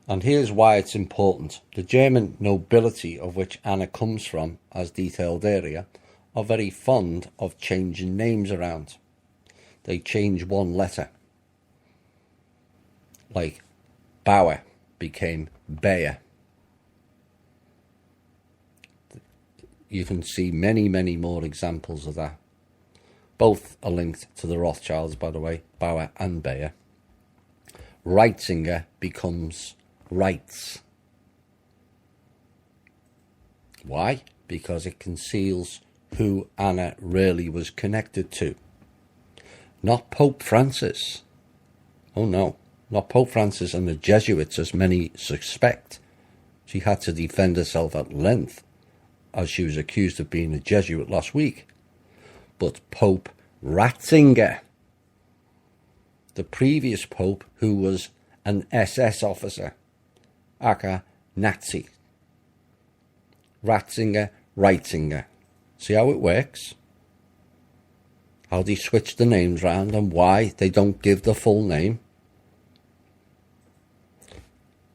And here's why it's important. The German nobility of which Anna comes from, as detailed earlier, are very fond of changing names around. They change one letter. Like Bauer became Bayer. You can see many, many more examples of that. Both are linked to the Rothschilds, by the way, Bauer and Bayer. Reitzinger becomes Reitz. Why? Because it conceals who Anna really was connected to. Not Pope Francis. Oh no, not Pope Francis and the Jesuits, as many suspect. She had to defend herself at length, as she was accused of being a Jesuit last week. But Pope Ratzinger, the previous Pope, who was an SS officer, aka Nazi. Ratzinger, Reitzinger. See how it works? How they switch the names round and why they don't give the full name.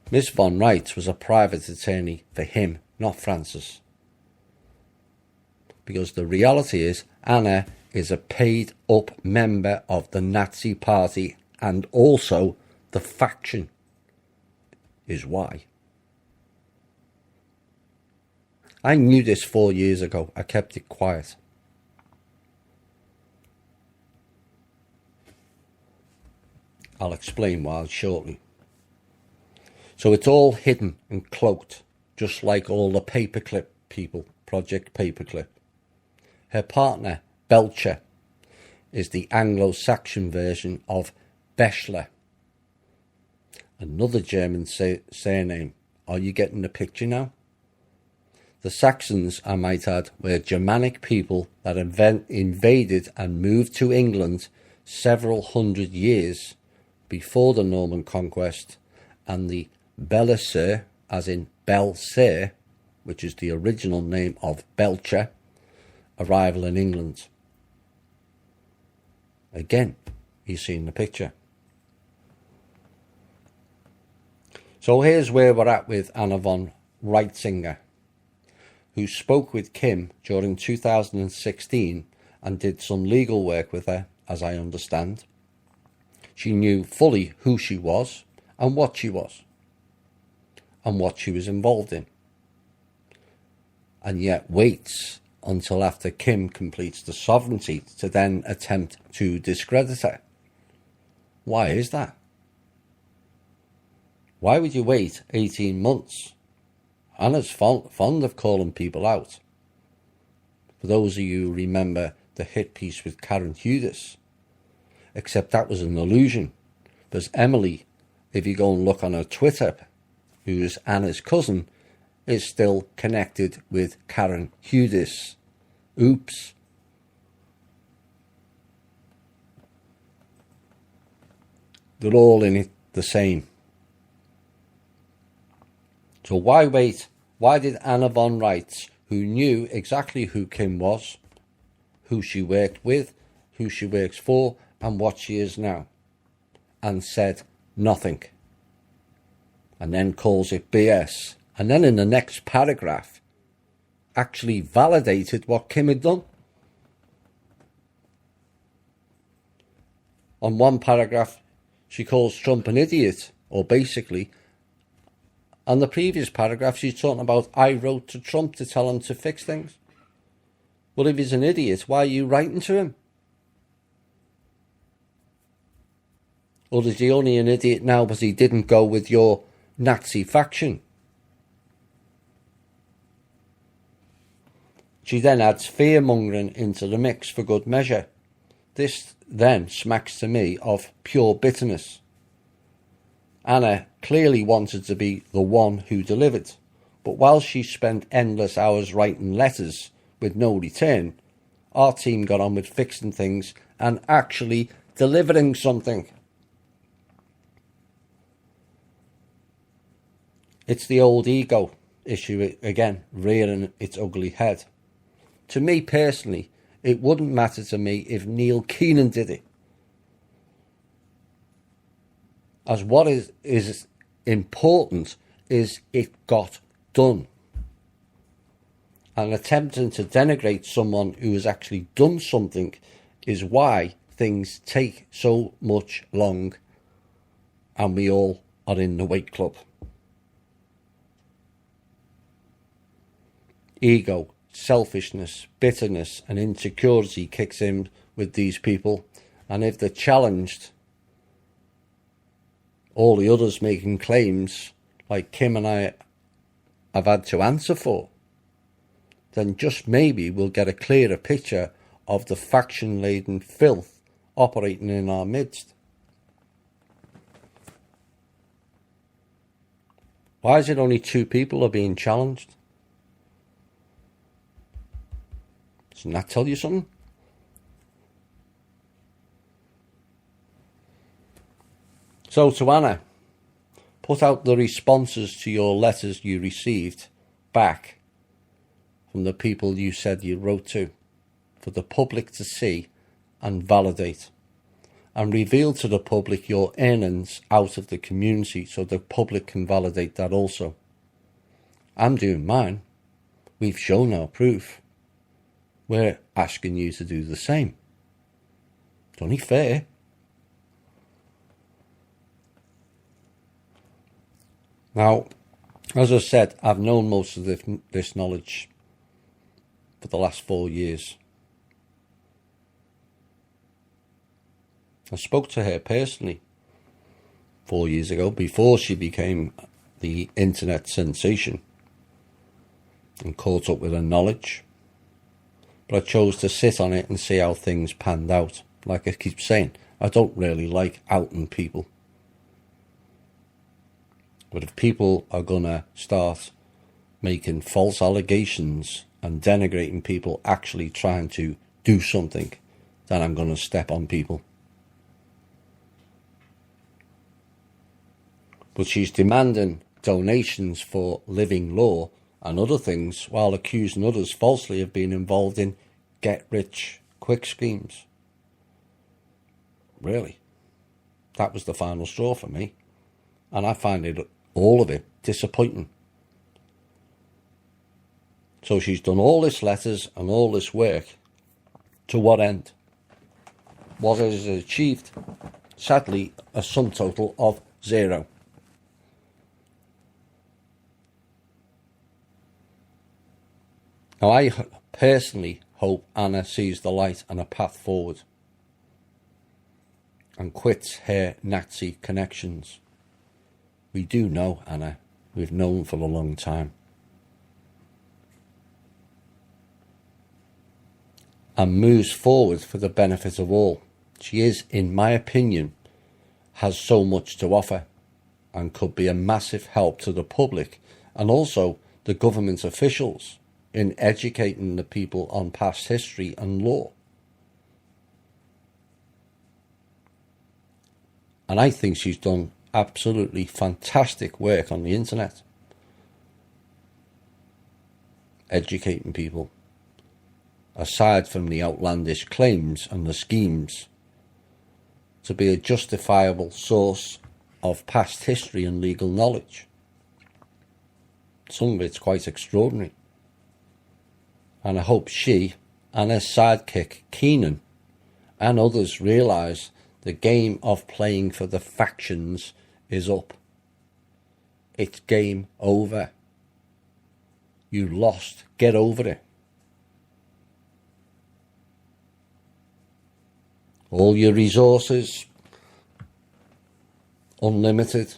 Miss von Reitz was a private attorney for him, not Francis. Because the reality is, Anna is a paid-up member of the Nazi Party, and also the faction is why. I knew this 4 years ago. I kept it quiet. I'll explain why shortly. So it's all hidden and cloaked, just like all the Paperclip people, Project Paperclip. Her partner, Belcher, is the Anglo-Saxon version of Bechler, another German surname. Are you getting the picture now? The Saxons, I might add, were Germanic people that invaded and moved to England several hundred years before the Norman conquest, and the Belisir, as in Belsir, which is the original name of Belcher, arrival in England. Again, you've seen the picture. So here's where we're at with Anna von Reitzinger, who spoke with Kim during 2016 and did some legal work with her, as I understand. She knew fully who she was and what she was and what she was involved in, and yet waits until after Kim completes the sovereignty to then attempt to discredit her. Why is that? Why would you wait 18 months? Anna's fond of calling people out. For those of you who remember the hit piece with Karen Hudas, except that was an illusion. Because Emily, if you go and look on her Twitter, who's Anna's cousin, is still connected with Karen Hudas. Oops. They're all in it the same. So why wait? Why did Anna von Reitz, who knew exactly who Kim was, who she worked with, who she works for, and what she is now, and said nothing, and then calls it BS, and then in the next paragraph actually validated what Kim had done? On one paragraph, she calls Trump an idiot, or basically. On the previous paragraph, she's talking about, I wrote to Trump to tell him to fix things. Well, if he's an idiot, why are you writing to him? Or is he only an idiot now because he didn't go with your Nazi faction? She then adds fear-mongering into the mix for good measure. This then smacks to me of pure bitterness. Anna clearly wanted to be the one who delivered, but while she spent endless hours writing letters with no return, our team got on with fixing things and actually delivering something. It's the old ego issue again, rearing its ugly head. To me personally, it wouldn't matter to me if Neil Keenan did it. As what is important is it got done. And attempting to denigrate someone who has actually done something is why things take so much long and we all are in the wait club. Ego, selfishness, bitterness and insecurity kicks in with these people, and if they're challenged, all the others making claims like Kim and I have had to answer for, then just maybe we'll get a clearer picture of the faction-laden filth operating in our midst. Why is it only 2 people are being challenged? Doesn't that tell you something? So to Anna, put out the responses to your letters you received back from the people you said you wrote to, for the public to see and validate, and reveal to the public your earnings out of the community so the public can validate that also. I'm doing mine. We've shown our proof. We're asking you to do the same. It's only fair. Now, as I said, I've known most of this knowledge for the last 4 years. I spoke to her personally 4 years ago, before she became the internet sensation, and caught up with her knowledge. But I chose to sit on it and see how things panned out. Like I keep saying, I don't really like outing people. But if people are going to start making false allegations and denigrating people actually trying to do something, then I'm going to step on people. But she's demanding donations for Living Law and other things, while accusing others falsely of being involved in get-rich-quick schemes. Really? That was the final straw for me. And I find it, all of it, disappointing. So she's done all this letters and all this work. To what end? What has it achieved? Sadly, a sum total of 0. Now, I personally hope Anna sees the light and a path forward. and quit her Nazi connections. We do know Anna. We've known for a long time. And moves forward for the benefit of all. She is, in my opinion, has so much to offer and could be a massive help to the public and also the government officials in educating the people on past history and law. And I think she's done absolutely fantastic work on the internet, educating people, aside from the outlandish claims and the schemes, to be a justifiable source of past history and legal knowledge. Some of it's quite extraordinary. And I hope she and her sidekick Keenan and others realise the game of playing for the factions is up. It's game over. You lost. Get over it. All your resources, unlimited,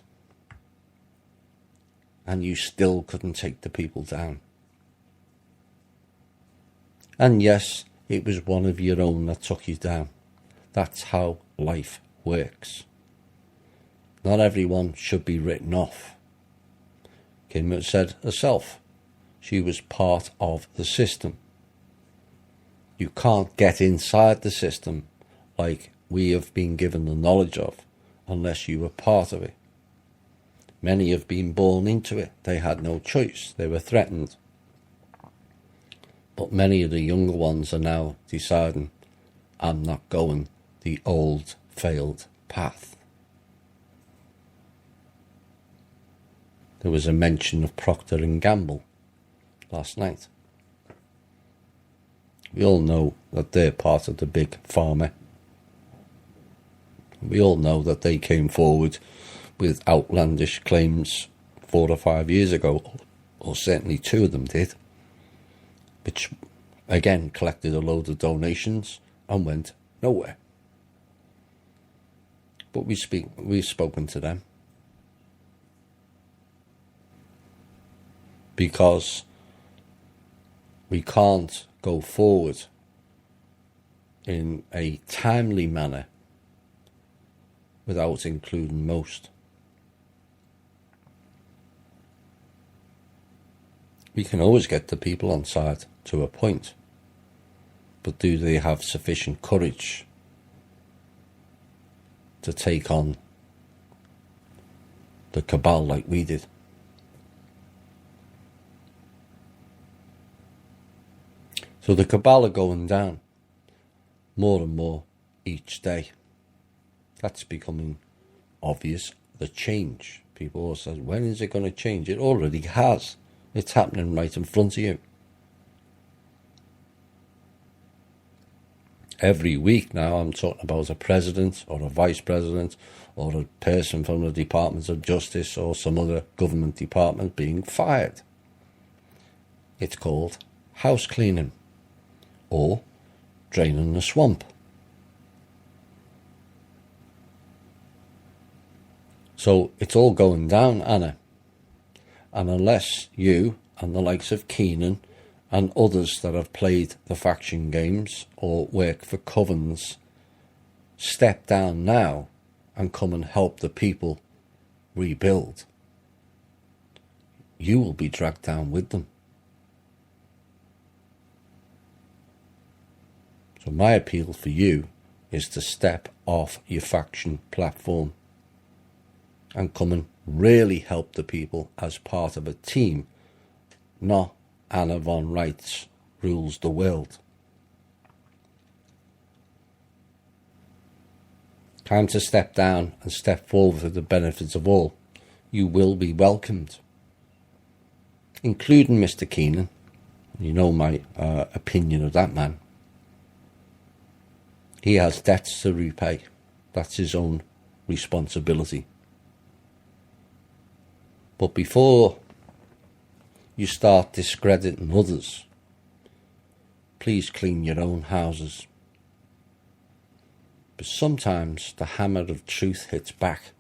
and you still couldn't take the people down. And yes, it was one of your own that took you down. That's how life works. Not everyone should be written off. Kim said herself, she was part of the system. You can't get inside the system like we have been given the knowledge of unless you were part of it. Many have been born into it. They had no choice. They were threatened. But many of the younger ones are now deciding, I'm not going the old failed path. There was a mention of Procter & Gamble last night. We all know that they're part of the big pharma. We all know that they came forward with outlandish claims 4 or 5 years ago, or certainly 2 of them did, which again collected a load of donations and went nowhere. But we've spoken to them because we can't go forward in a timely manner without including most. We can always get the people on side to a point, but do they have sufficient courage to take on the cabal like we did? So the cabal are going down more and more each day. That's becoming obvious. The change. People always say, when is it going to change? It already has. It's happening right in front of you. Every week now I'm talking about a president or a vice president or a person from the Department of Justice or some other government department being fired. It's called house cleaning or draining the swamp. So it's all going down, Anna. And unless you and the likes of Keenan and others that have played the faction games or work for covens step down now and come and help the people rebuild, you will be dragged down with them. So my appeal for you is to step off your faction platform and come and really help the people as part of a team, not Anna von Reitz rules the world. Time to step down and step forward for the benefits of all. You will be welcomed, including Mr. Keenan. You know my opinion of that man. He has debts to repay. That's his own responsibility. But before you start discrediting others, please clean your own houses. But sometimes the hammer of truth hits back,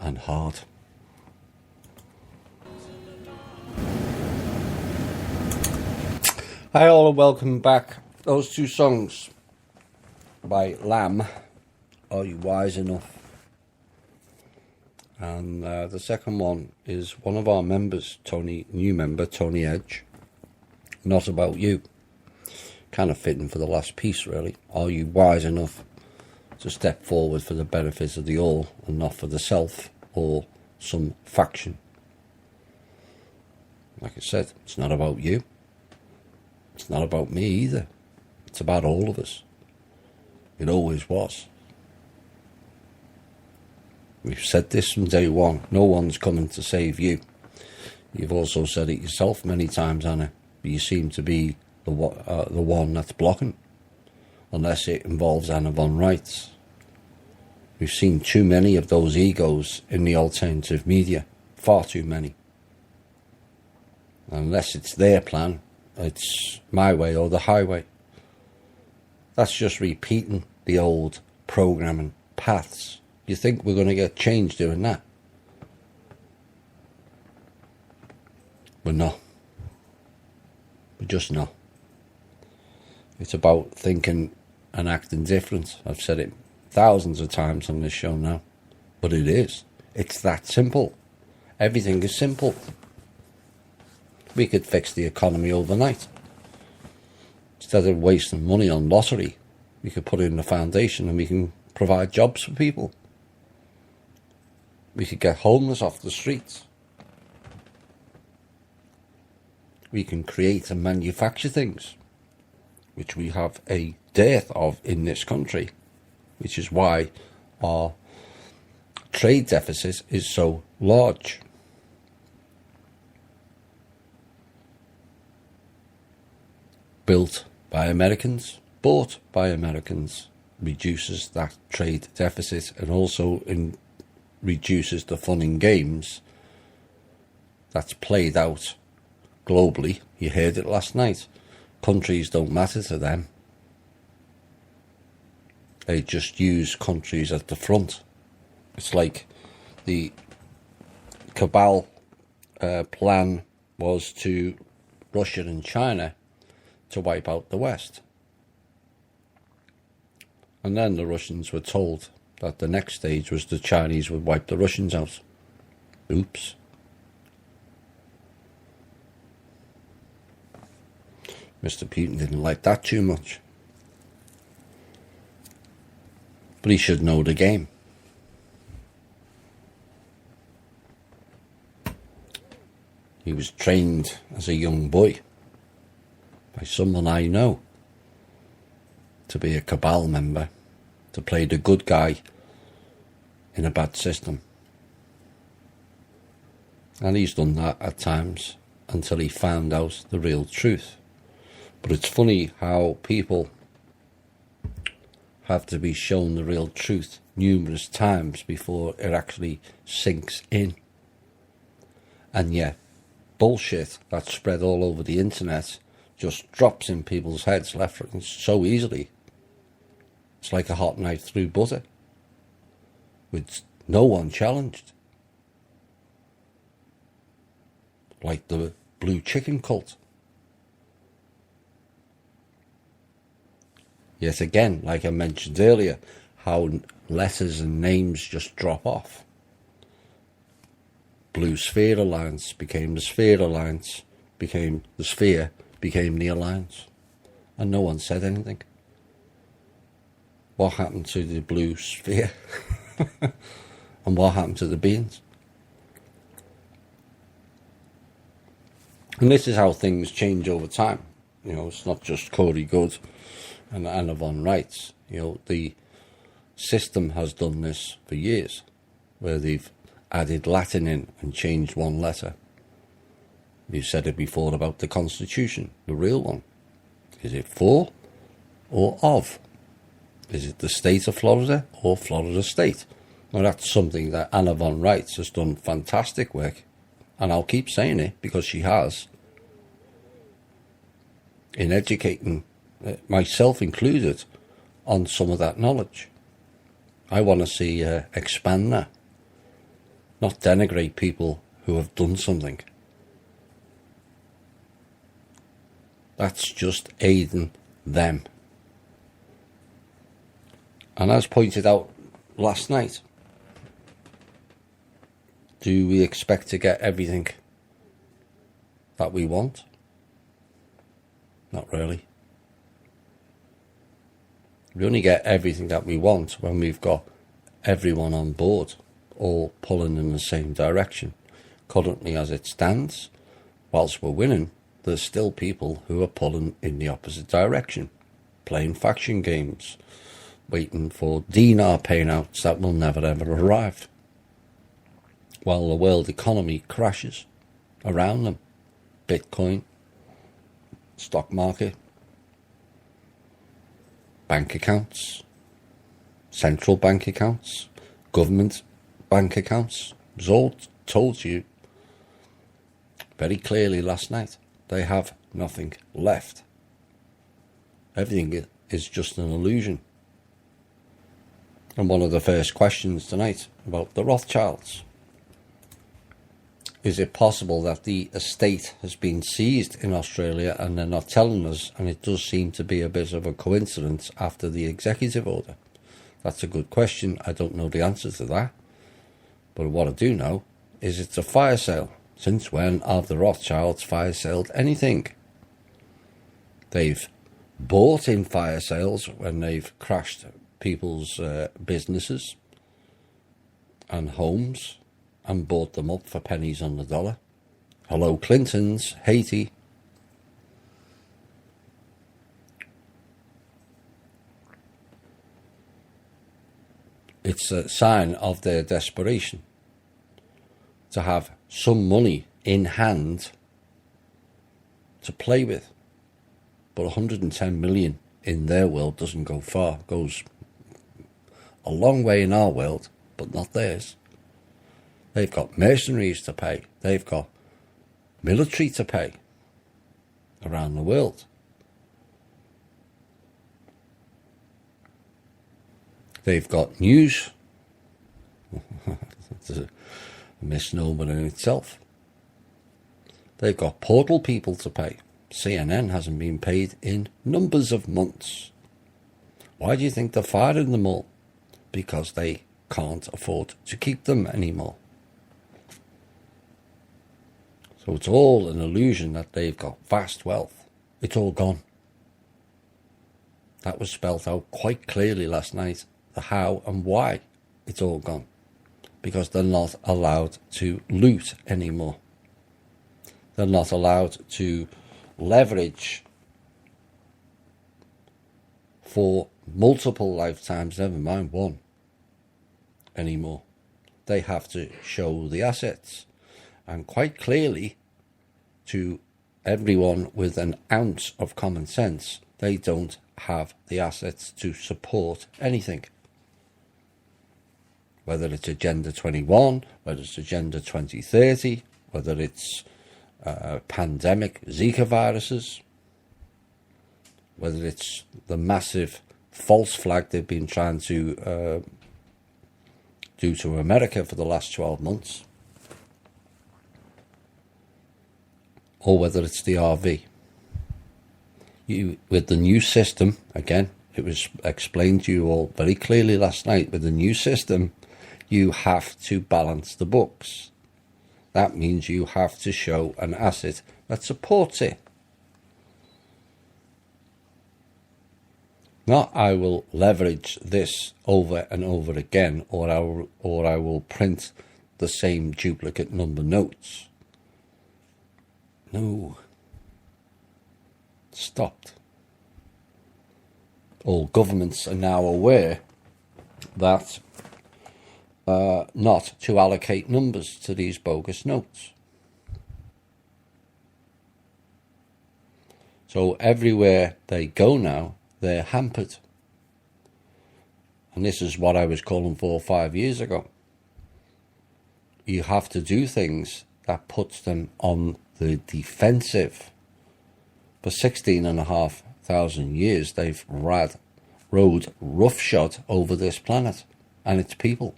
and hard. Hi all and welcome back. Those two songs by Lamb, Are You Wise Enough? And the second one is one of our members, new member Tony Edge, Not About You. Kind of fitting for the last piece, really. Are you wise enough to step forward for the benefits of the all and not for the self or some faction? Like I said, it's not about you. It's not about me either. It's about all of us. It always was. We've said this from day one. No one's coming to save you. You've also said it yourself many times, Anna. But you seem to be the one that's blocking. Unless it involves Anna von Reitz. We've seen too many of those egos in the alternative media. Far too many. Unless it's their plan, it's my way or the highway. That's just repeating the old programming paths. You think we're going to get change doing that? We're not. We're just not. It's about thinking and acting different. I've said it thousands of times on this show now. But it is. It's that simple. Everything is simple. We could fix the economy overnight. Instead of wasting money on lottery, we could put it in the foundation and we can provide jobs for people. We could get homeless off the streets. We can create and manufacture things, which we have a dearth of in this country, which is why our trade deficit is so large. Built by Americans, bought by Americans, reduces that trade deficit and also reduces the fun in games that's played out globally. You heard it last night. Countries don't matter to them. They just use countries at the front. It's like the cabal plan was to Russia and China to wipe out the West. And then the Russians were told that the next stage was the Chinese would wipe the Russians out. Oops. Mr. Putin didn't like that too much. But he should know the game. He was trained as a young boy by someone I know to be a cabal member, to play the good guy in a bad system. And he's done that at times until he found out the real truth. But it's funny how people have to be shown the real truth numerous times before it actually sinks in. And yet, bullshit that's spread all over the internet just drops in people's heads left and so easily. It's like a hot knife through butter, with no one challenged. Like the blue chicken cult. Yet again, like I mentioned earlier, how letters and names just drop off. Blue Sphere Alliance became the Sphere Alliance, became the Sphere, became the Alliance. And no one said anything. What happened to the blue sphere? And what happened to the beans? And this is how things change over time. You know, it's not just Corey Good and Anna von Reitz. You know, the system has done this for years, where they've added Latin in and changed one letter. You said it before about the Constitution, the real one. Is it for or of? Is it the state of Florida or Florida State? Well, that's something that Anna von Reitz has done fantastic work, and I'll keep saying it because she has, in educating myself included on some of that knowledge. I want to see expand that, not denigrate people who have done something. That's just aiding them. And as pointed out last night, do we expect to get everything that we want? Not really. We only get everything that we want when we've got everyone on board, all pulling in the same direction. Currently, as it stands, whilst we're winning, there's still people who are pulling in the opposite direction, playing faction games, waiting for dinar payouts that will never ever arrive, while the world economy crashes around them. Bitcoin, stock market, bank accounts, central bank accounts, government bank accounts. It was all told you very clearly last night. They have nothing left. Everything is just an illusion. And one of the first questions tonight about the Rothschilds. Is it possible that the estate has been seized in Australia and they're not telling us? And it does seem to be a bit of a coincidence after the executive order. That's a good question. I don't know the answer to that. But what I do know is it's a fire sale. Since when have the Rothschilds fire saled anything? They've bought in fire sales when they've crashed people's businesses and homes and bought them up for pennies on the dollar. Hello, Clintons, Haiti. It's a sign of their desperation to have some money in hand to play with. But 110 million in their world doesn't go far. Goes a long way in our world, but not theirs. They've got mercenaries to pay. They've got military to pay around the world. They've got news. It's a misnomer in itself. They've got portal people to pay. CNN hasn't been paid in numbers of months. Why do you think they're firing them all? Because they can't afford to keep them anymore. So it's all an illusion that they've got vast wealth. It's all gone. That was spelt out quite clearly last night, the how and why it's all gone. Because they're not allowed to loot anymore. They're not allowed to leverage for multiple lifetimes, never mind one, anymore. They have to show the assets. And quite clearly, to everyone with an ounce of common sense, they don't have the assets to support anything. Whether it's Agenda 21, whether it's Agenda 2030, whether it's pandemic Zika viruses, whether it's the massive false flag they've been trying to do to America for the last 12 months, or whether it's the RV. With the new system, again, it was explained to you all very clearly last night, with the new system, you have to balance the books. That means you have to show an asset that supports it. Not I will leverage this over and over again, or I will print the same duplicate number notes. No. Stopped. All governments are now aware that not to allocate numbers to these bogus notes. So everywhere they go now, they're hampered. And this is what I was calling for 5 years ago. You have to do things that puts them on the defensive. For 16,500 years, they've rode roughshod over this planet and its people,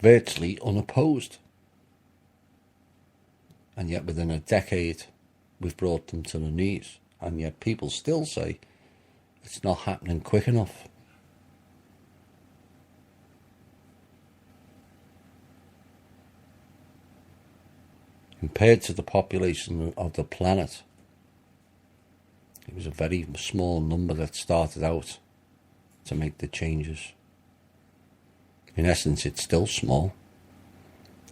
virtually unopposed. And yet within a decade, we've brought them to the knees. And yet people still say it's not happening quick enough. Compared to the population of the planet, it was a very small number that started out to make the changes. In essence, it's still small,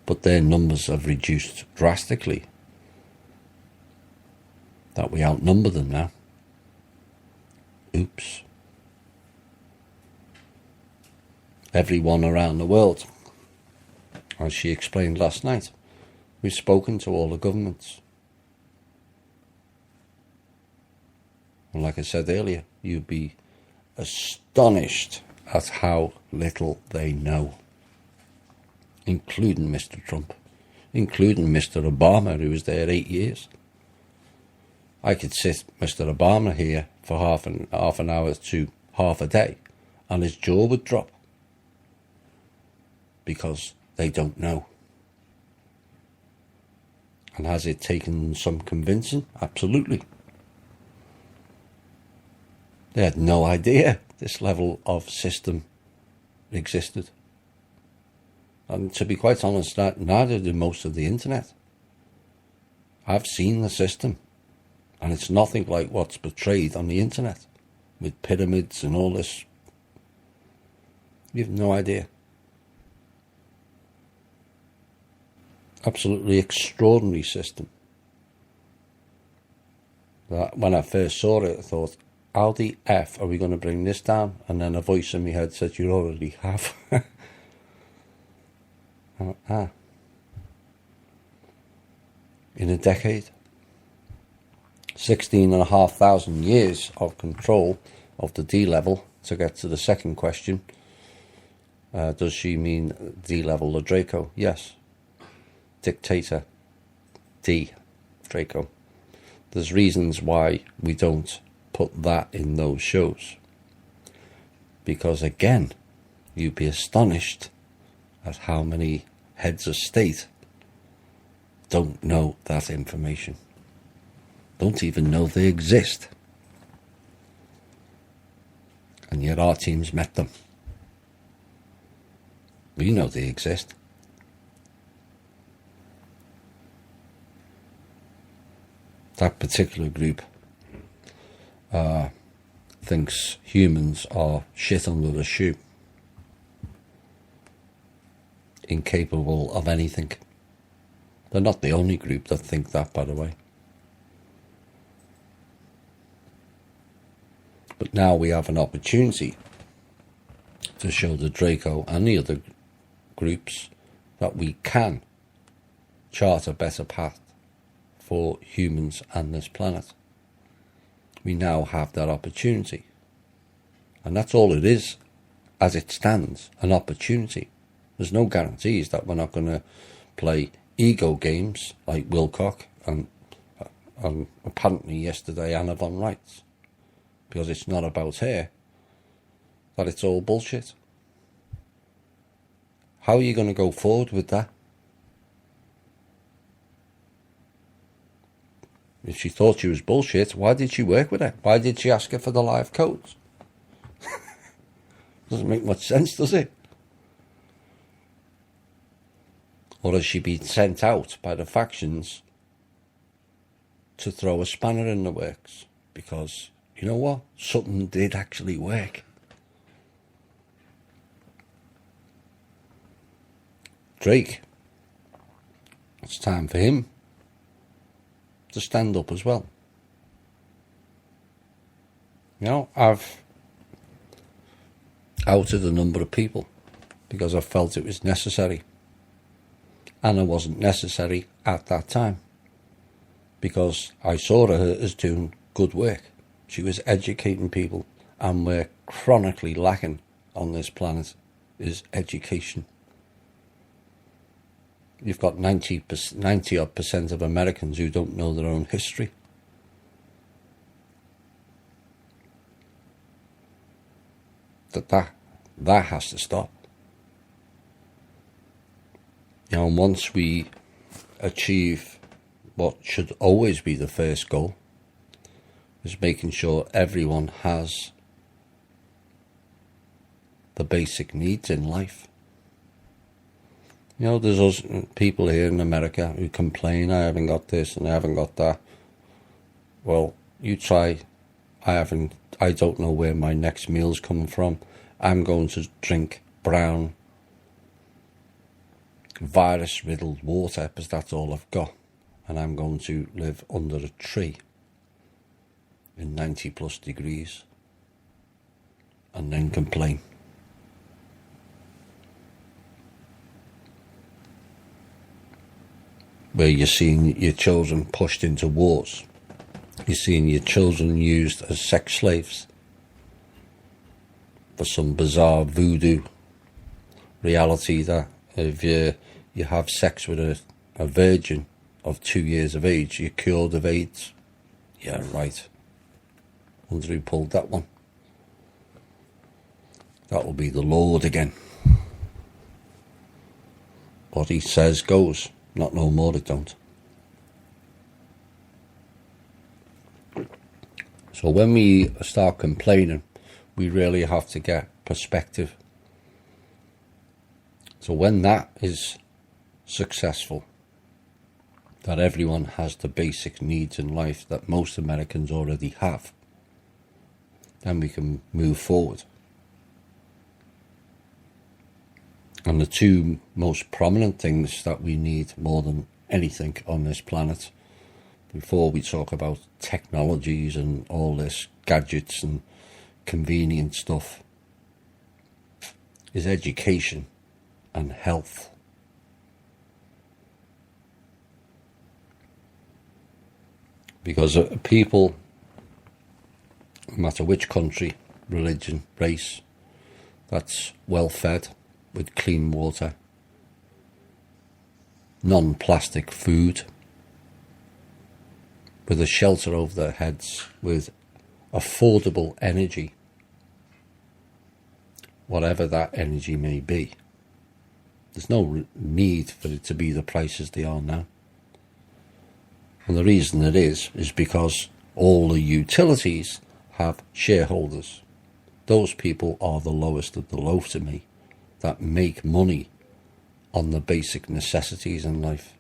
but their numbers have reduced drastically, that we outnumber them now. Oops. Everyone around the world, as she explained last night, we've spoken to all the governments. And like I said earlier, you'd be astonished at how little they know, including Mr. Trump, including Mr. Obama, who was there 8 years. I could sit Mr. Obama here for half an hour to half a day, and his jaw would drop, because they don't know. And has it taken some convincing? Absolutely. They had no idea this level of system existed. And to be quite honest, neither did most of the internet. I've seen the system, and it's nothing like what's portrayed on the internet, with pyramids and all this. You have no idea. Absolutely extraordinary system. That when I first saw it, I thought, how the F are we going to bring this down? And then a voice in my head said, you already have. In a decade, 16,500 years of control of the D level. To get to the second question, does she mean D level or Draco? Yes. Dictator D, Draco. There's reasons why we don't put that in those shows, because again, you'd be astonished at how many heads of state don't know that information, don't even know they exist, and yet our team's met them. We know they exist. That particular group thinks humans are shit under the shoe, incapable of anything. They're not the only group that think that, by the way. But now we have an opportunity to show the Draco and the other groups that we can chart a better path for humans and this planet. We now have that opportunity. And that's all it is, as it stands, an opportunity. There's no guarantees that we're not going to play ego games like Wilcock and apparently yesterday Anna von Reitz, because it's not about her, that it's all bullshit. How are you going to go forward with that? If she thought she was bullshit, why did she work with her? Why did she ask her for the live codes? Doesn't make much sense, does it? Or has she been sent out by the factions to throw a spanner in the works? Because, you know what? Something did actually work. Drake, it's time for him to stand up as well. You know, I've outed a number of people because I felt it was necessary, and it wasn't necessary at that time because I saw her as doing good work. She was educating people, and we're chronically lacking on this planet is education. You've got 90% of Americans who don't know their own history. That has to stop. And once we achieve what should always be the first goal, is making sure everyone has the basic needs in life. There's us people here in America who complain, I haven't got this and I haven't got that. Well, you try. I don't know where my next meal's coming from. I'm going to drink brown, virus-riddled water because that's all I've got. And I'm going to live under a tree in 90 plus degrees and then complain. Where you're seeing your children pushed into wars. You're seeing your children used as sex slaves for some bizarre voodoo reality that if you have sex with a virgin of 2 years of age, you're cured of AIDS. Yeah, right. Wonder who pulled that one. That will be the Lord again. What he says goes. Not no more it don't. So when we start complaining, we really have to get perspective. So when that is successful, that everyone has the basic needs in life that most Americans already have, then we can move forward. And the two most prominent things that we need more than anything on this planet, before we talk about technologies and all this gadgets and convenient stuff, is education and health. Because people, no matter which country, religion, race, that's well fed with clean water, non-plastic food, with a shelter over their heads, with affordable energy, whatever that energy may be. There's no need for it to be the prices they are now. And the reason it is because all the utilities have shareholders. Those people are the lowest of the low to me, that make money on the basic necessities in life.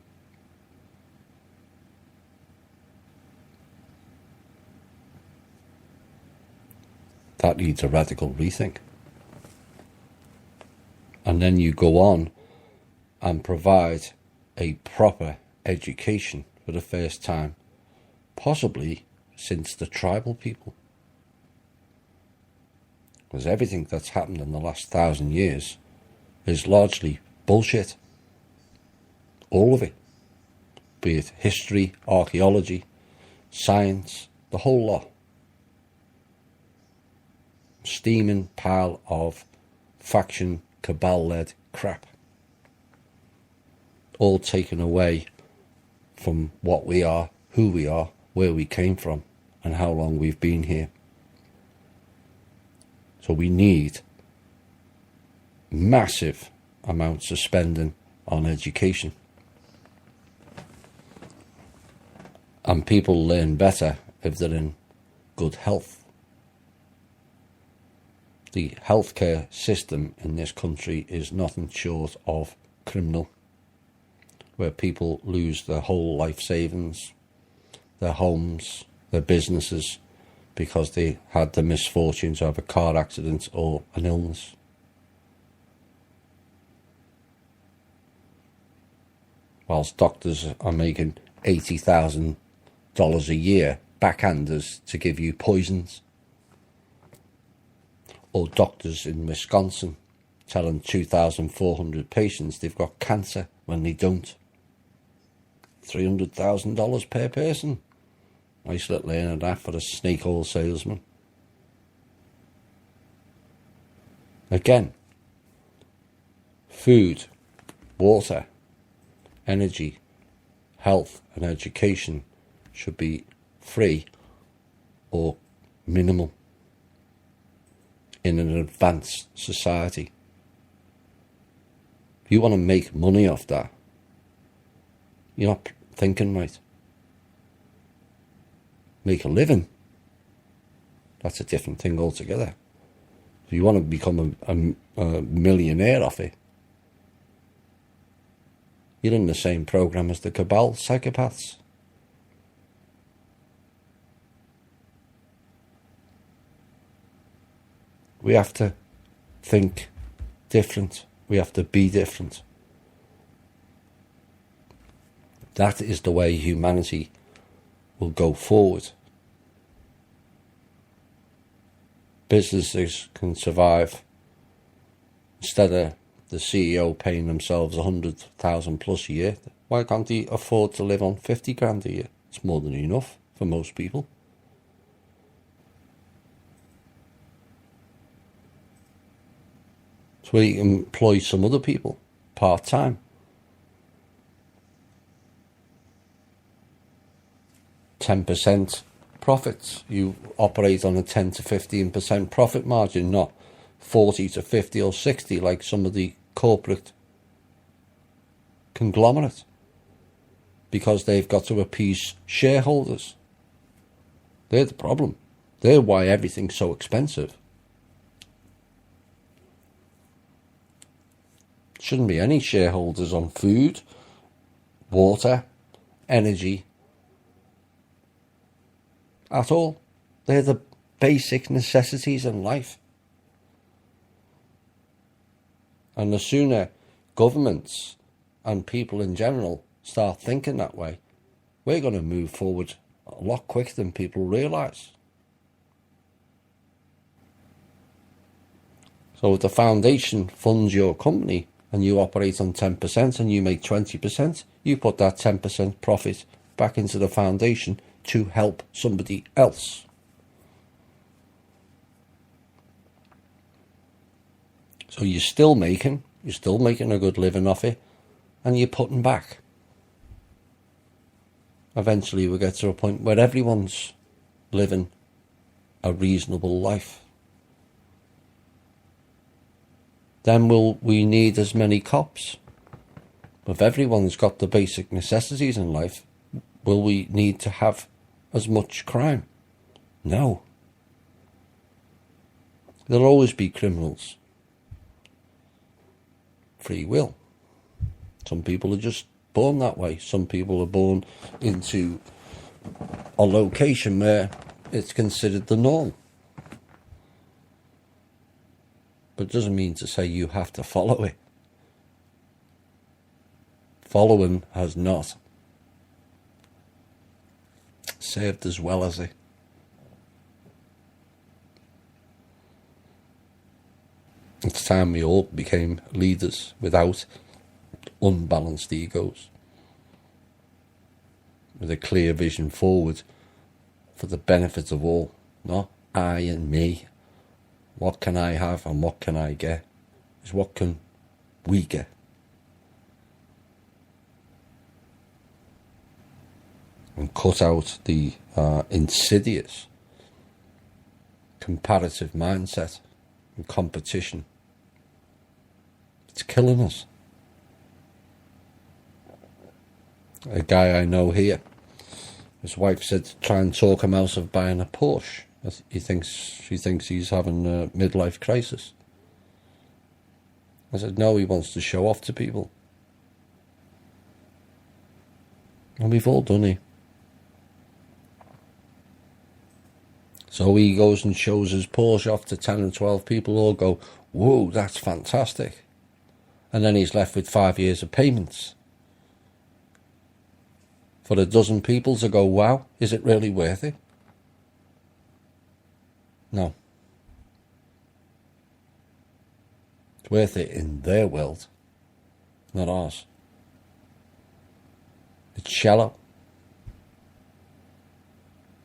That needs a radical rethink. And then you go on and provide a proper education for the first time, possibly since the tribal people. Because everything that's happened in the last 1,000 years is largely bullshit. All of it. Be it history, archaeology, science, the whole lot. Steaming pile of faction, cabal-led crap. All taken away from what we are, who we are, where we came from, and how long we've been here. So we need massive amounts of spending on education. And people learn better if they're in good health. The healthcare system in this country is nothing short of criminal, where people lose their whole life savings, their homes, their businesses, because they had the misfortune to have a car accident or an illness. Whilst doctors are making $80,000 a year, backhanders to give you poisons. Or doctors in Wisconsin telling 2,400 patients they've got cancer when they don't. $300,000 per person. Nice little earn of that for a snake oil salesman. Again, food, water, energy, health and education should be free or minimal in an advanced society. If you want to make money off that, you're not thinking right. Make a living, that's a different thing altogether. If you want to become a millionaire off it, you're in the same program as the cabal psychopaths. We have to think different. We have to be different. That is the way humanity will go forward. Businesses can survive. Instead of the CEO paying themselves 100,000 plus a year, why can't he afford to live on 50 grand a year? It's more than enough for most people. So he can employ some other people part-time. 10% profits. You operate on a 10 to 15% profit margin, not 40 to 50 or 60 like some of the corporate conglomerates, because they've got to appease shareholders. They're the problem. They're why everything's so expensive. Shouldn't be any shareholders on food, water, energy at all. They're the basic necessities in life. And the sooner governments and people in general start thinking that way, we're going to move forward a lot quicker than people realise. So if the foundation funds your company and you operate on 10% and you make 20%, you put that 10% profit back into the foundation to help somebody else. So you're still making a good living off it, and you're putting back. Eventually we'll get to a point where everyone's living a reasonable life. Then will we need as many cops? If everyone's got the basic necessities in life, will we need to have as much crime? No. There'll always be criminals. Free will. Some people are just born that way. Some people are born into a location where it's considered the norm. But it doesn't mean to say you have to follow it. Following has not served as well as it. It's time we all became leaders without unbalanced egos, with a clear vision forward for the benefit of all, not I and me. What can I have and what can I get? Is what can we get? And cut out the insidious comparative mindset and competition. It's killing us. A guy I know here, his wife said to try and talk him out of buying a Porsche. She thinks he's having a midlife crisis. I said, no, he wants to show off to people. And we've all done it. So he goes and shows his Porsche off to 10 and 12 people, all go, whoa, that's fantastic. And then he's left with 5 years of payments. For a dozen people to go, wow, is it really worth it? No. It's worth it in their world, not ours. It's shallow.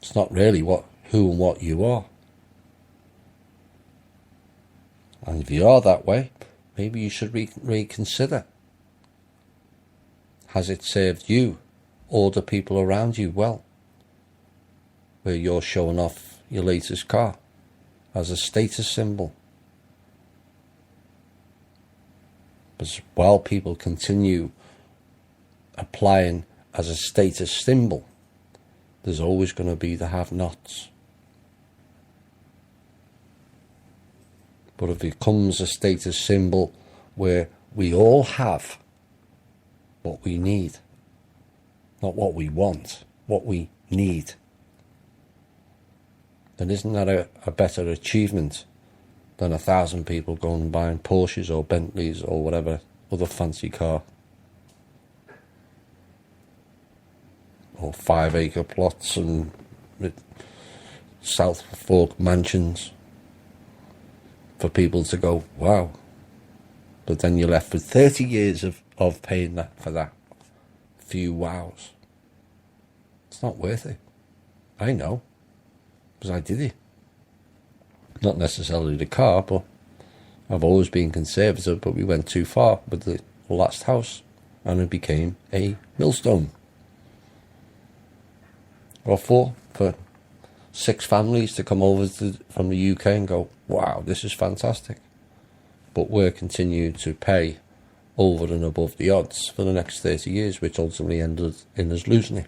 It's not really who and what you are. And if you are that way, maybe you should reconsider. Has it served you or the people around you well? Where you're showing off your latest car as a status symbol, Because while people continue applying as a status symbol, there's always going to be the have-nots. But if it becomes a status symbol where we all have what we need, not what we want, what we need, then isn't that a better achievement than 1,000 people going and buying Porsches or Bentleys or whatever other fancy car? Or 5-acre plots and with South Fork mansions for people to go, wow. But then you're left with 30 years of paying that for that few wows. It's not worth it. I know, because I did it. Not necessarily the car, but I've always been conservative, but we went too far with the last house and it became a millstone. Or for 6 families to come over from the UK and go, wow, this is fantastic. But we're continuing to pay over and above the odds for the next 30 years, which ultimately ended in us losing it.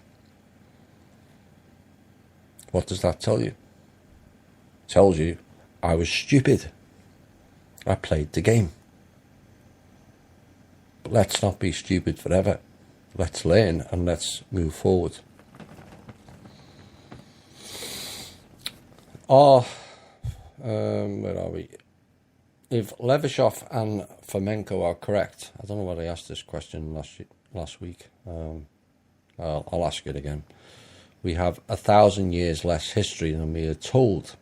What does that tell you? It tells you I was stupid. I played the game. But let's not be stupid forever. Let's learn and let's move forward. Where are we? If Levashov and Fomenko are correct, I don't know whether I asked this question last week. I'll ask it again. We have 1,000 years less history than we are told.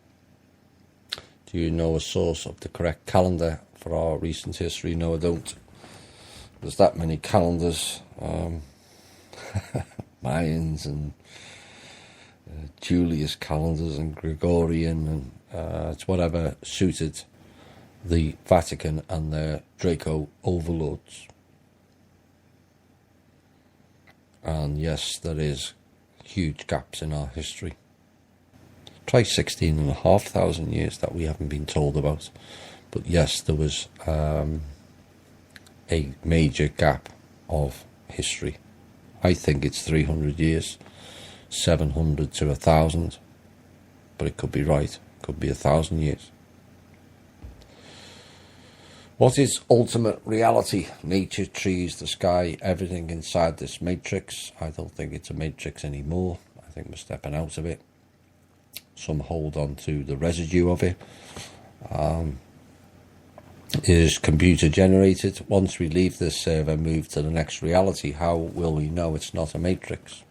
Do you know a source of the correct calendar for our recent history? No, I don't. There's that many calendars, Mayans and Julius calendars and Gregorian, and it's whatever suited the Vatican and their Draco overlords. And yes, there is huge gaps in our history. Try 16,500 years that we haven't been told about. But yes, there was a major gap of history. I think it's 300 years, 700 to 1,000, but it could be right. It could be 1,000 years. What is ultimate reality? Nature, trees, the sky, everything inside this matrix. I don't think it's a matrix anymore. I think we're stepping out of it. Some hold on to the residue of it. It is computer generated. Once we leave this server, move to the next reality, how will we know it's not a matrix?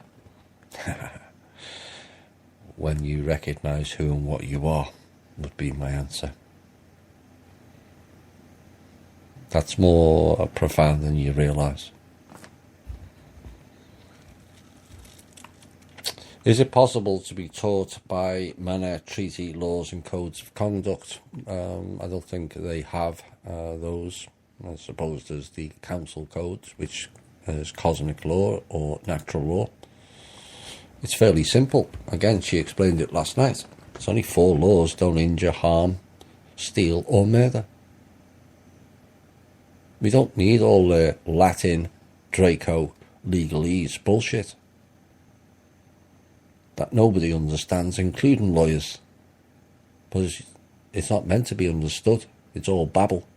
When you recognize who and what you are, would be my answer. That's more profound than you realize. Is it possible to be taught by manner, treaty, laws and codes of conduct? I don't think they have those. I suppose there's the council codes, which is cosmic law or natural law. It's fairly simple. Again, she explained it last night. It's only 4 laws: don't injure, harm, steal or murder. We don't need all the Latin, Draco, legalese bullshit that nobody understands, including lawyers. But it's not meant to be understood. It's all babble.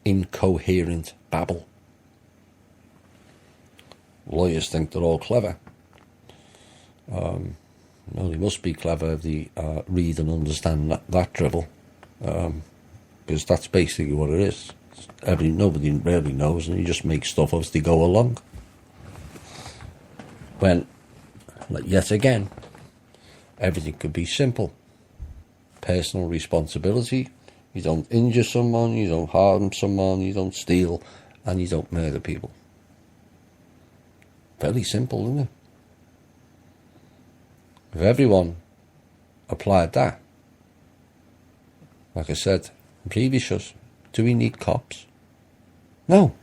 Incoherent babble. Lawyers think they're all clever. No, they must be clever if they read and understand that drivel. Because that's basically what it is. Nobody really knows, and you just make stuff as they go along. When, yet again, everything could be simple. Personal responsibility. You don't injure someone, you don't harm someone, you don't steal, and you don't murder people. Very simple, isn't it? If everyone applied that, like I said in previous shows, do we need cops? No.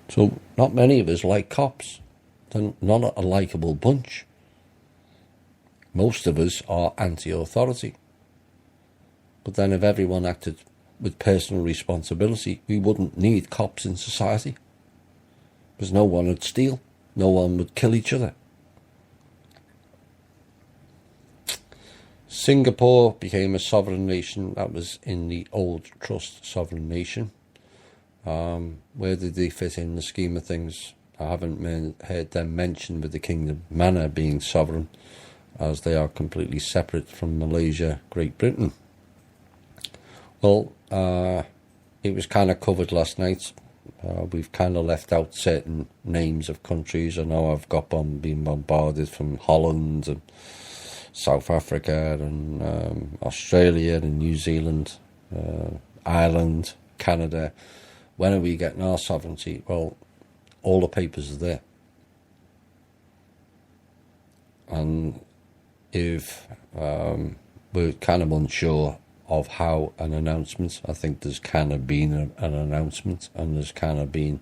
So not many of us like cops. They're not a likeable bunch. Most of us are anti-authority. But then if everyone acted with personal responsibility, we wouldn't need cops in society. Because no one would steal. No one would kill each other. Singapore became a sovereign nation. That was in the old trust sovereign nation. Where did they fit in the scheme of things? I haven't heard them mentioned with the Kingdom Manor being sovereign, as they are completely separate from Malaysia, Great Britain. Well, it was kind of covered last night. We've kind of left out certain names of countries. I know I've been bombarded from Holland and South Africa and Australia and New Zealand, Ireland, Canada. When are we getting our sovereignty? Well, all the papers are there. And if we're kind of unsure of how an announcement, I think there's kind of been an announcement, and there's kind of been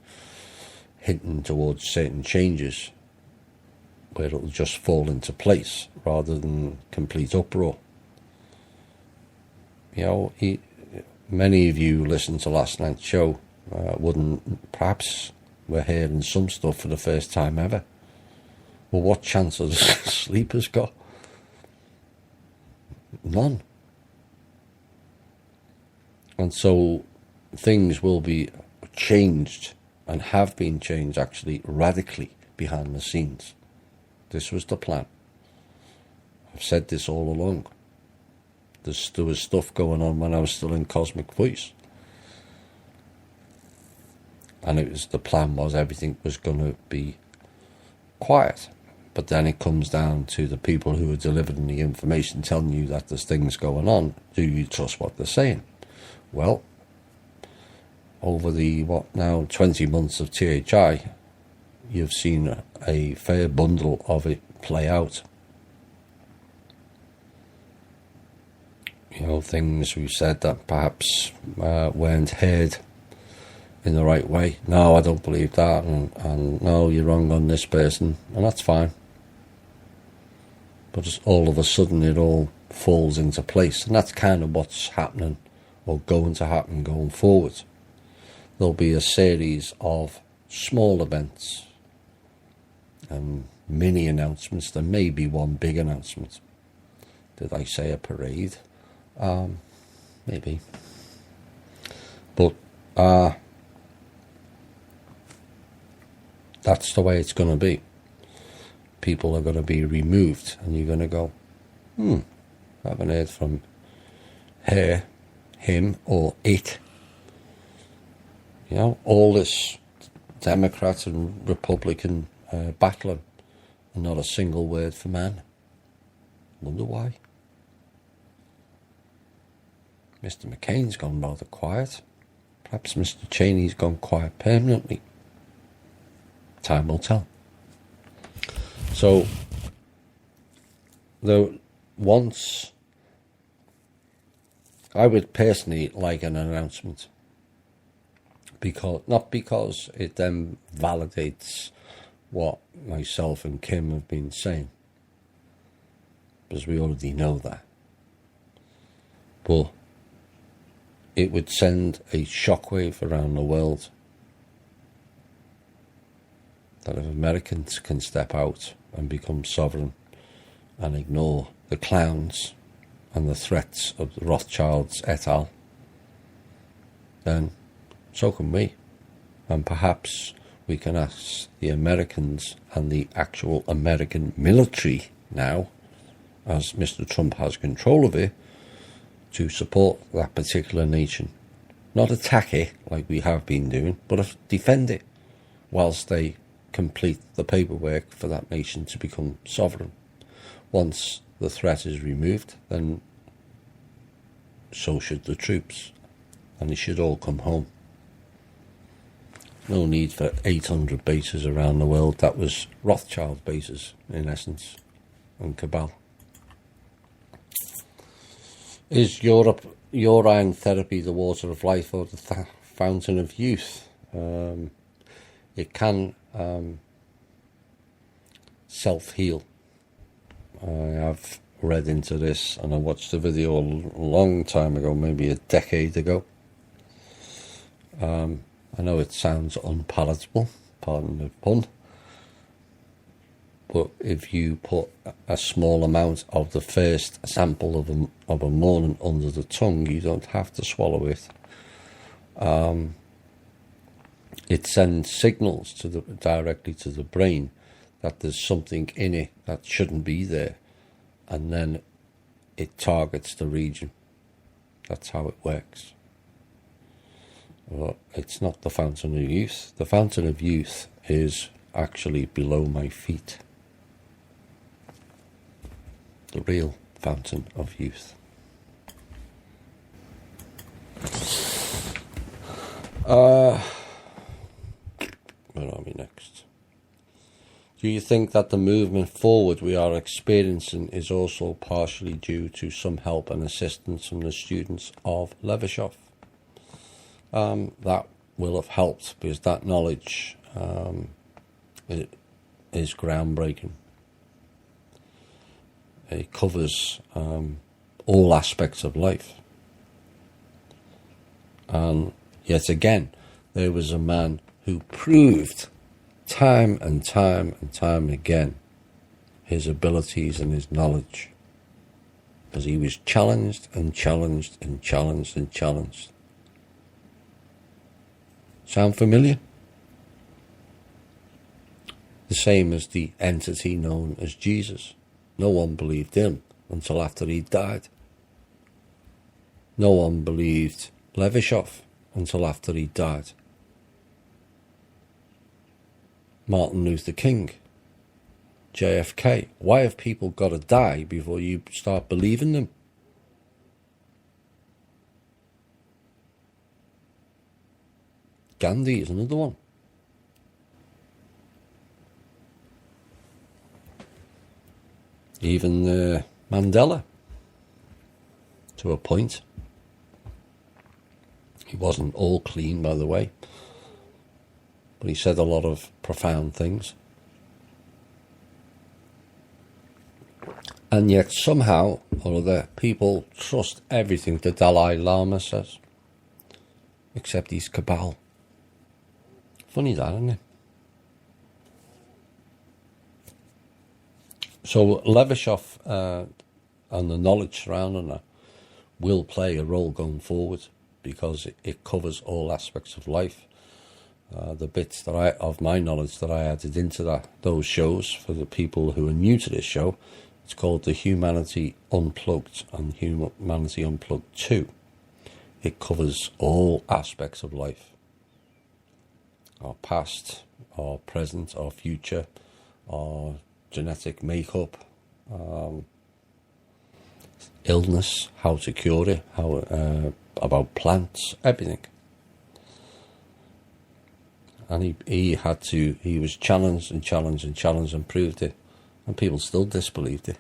hinting towards certain changes where it'll just fall into place rather than complete uproar. You know, many of you listened to last night's show perhaps we're hearing some stuff for the first time ever. Well, what chance has Sleepers got? None. And so things will be changed, and have been changed actually radically behind the scenes. This was the plan. I've said this all along. There was stuff going on when I was still in Cosmic Voice. And the plan was everything was going to be quiet. But then it comes down to the people who are delivering the information telling you that there's things going on. Do you trust what they're saying? Well, over the 20 months of THI, you've seen a fair bundle of it play out. You know, things we said that perhaps weren't heard in the right way. No, I don't believe that, and no, you're wrong on this person, and that's fine. But all of a sudden it all falls into place, and that's kind of what's happening, or going to happen going forward. There'll be a series of small events and mini announcements. There may be one big announcement. Did I say a parade? Maybe. But that's the way it's going to be. People are going to be removed, and you're going to go, I haven't heard from her, him, or it. You know, all this Democrat and Republican battling, and not a single word for man. Wonder why. Mr. McCain's gone rather quiet. Perhaps Mr. Cheney's gone quiet permanently. Time will tell. So, once I would personally like an announcement, not because it then validates what myself and Kim have been saying, because we already know that, but it would send a shockwave around the world that if Americans can step out and become sovereign and ignore the clowns and the threats of the Rothschilds et al., then so can we. And perhaps we can ask the Americans and the actual American military now, as Mr. Trump has control of it, to support that particular nation. Not attack it like we have been doing, but defend it whilst they complete the paperwork for that nation to become sovereign. Once the threat is removed, then so should the troops, and they should all come home. No need for 800 bases around the world. That was Rothschild bases, in essence, and cabal. Is Europe, urine therapy, the water of life, or the fountain of youth? It can self-heal. I have read into this, and I watched the video a long time ago, maybe a decade ago. I know it sounds unpalatable, pardon the pun, but if you put a small amount of the first sample of a morning under the tongue, you don't have to swallow it. It sends signals directly to the brain that there's something in it that shouldn't be there, and then it targets the region. That's how it works. Well, it's not the fountain of youth. The fountain of youth is actually below my feet. The real fountain of youth. Where are we next? Do you think that the movement forward we are experiencing is also partially due to some help and assistance from the students of Levashov? That will have helped, because that knowledge is groundbreaking. It covers all aspects of life. And yet again, there was a man who proved time and time and time again his abilities and his knowledge, because he was challenged and challenged and challenged and challenged. Sound familiar? The same as the entity known as Jesus. No one believed him until after he died. No one believed Levashov until after he died. Martin Luther King, JFK. Why have people got to die before you start believing them? Gandhi is another one. Even Mandela, to a point. He wasn't all clean, by the way, but he said a lot of profound things. And yet somehow or other people trust everything the Dalai Lama says, except his cabal. Funny that, isn't it? So Levashov and the knowledge surrounding her will play a role going forward, because it covers all aspects of life. The bits of my knowledge that I added into those shows, for the people who are new to this show, it's called the Humanity Unplugged and Humanity Unplugged 2. It covers all aspects of life. Our past, our present, our future, our genetic makeup, illness, how to cure it, about plants, everything. And he was challenged and challenged and challenged and proved it, and people still disbelieved it.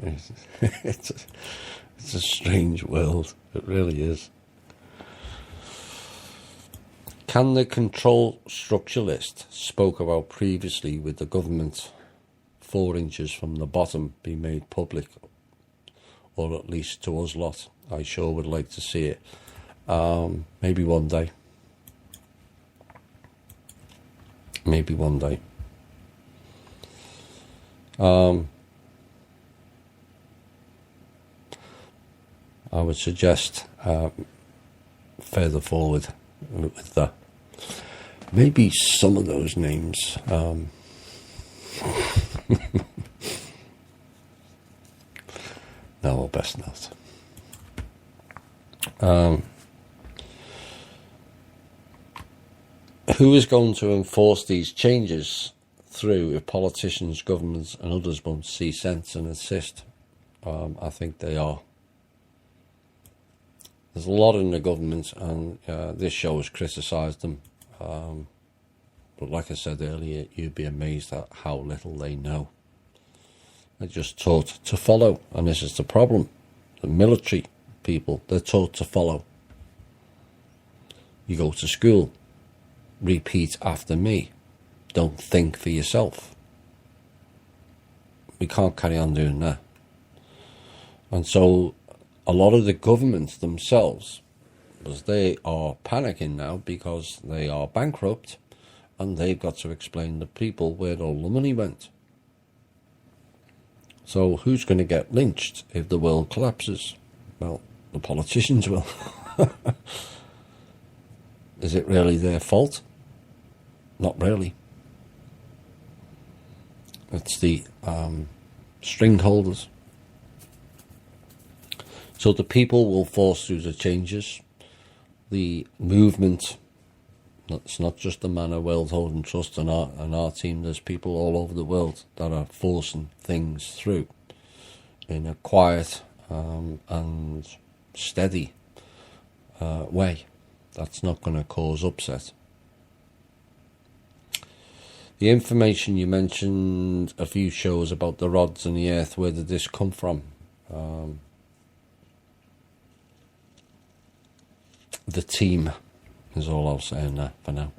It's a strange world, it really is. Can the control structure list spoke about previously with the government 4 inches from the bottom be made public, or at least to us lot? I sure would like to see it. Maybe one day. Maybe one day. I would suggest further forward with that. Maybe some of those names. No, best not. Who is going to enforce these changes through if politicians, governments and others won't see sense and assist? I think they are. There's a lot in the government, and this show has criticised them. But like I said earlier, you'd be amazed at how little they know. They're just taught to follow, and this is the problem. The military people, they're taught to follow. You go to school, repeat after me. Don't think for yourself. We can't carry on doing that. And so a lot of the governments themselves, as they are panicking now because they are bankrupt and they've got to explain to people where all the money went. So who's going to get lynched if the world collapses? Well, the politicians will. Is it really their fault? Not really. It's the string holders. So the people will force through the changes. The movement, it's not just the Manor World Holding Trust and our team, there's people all over the world that are forcing things through in a quiet and steady way. That's not going to cause upset. The information you mentioned a few shows about the rods in the earth, where did this come from? The team is all I'll say on that for now.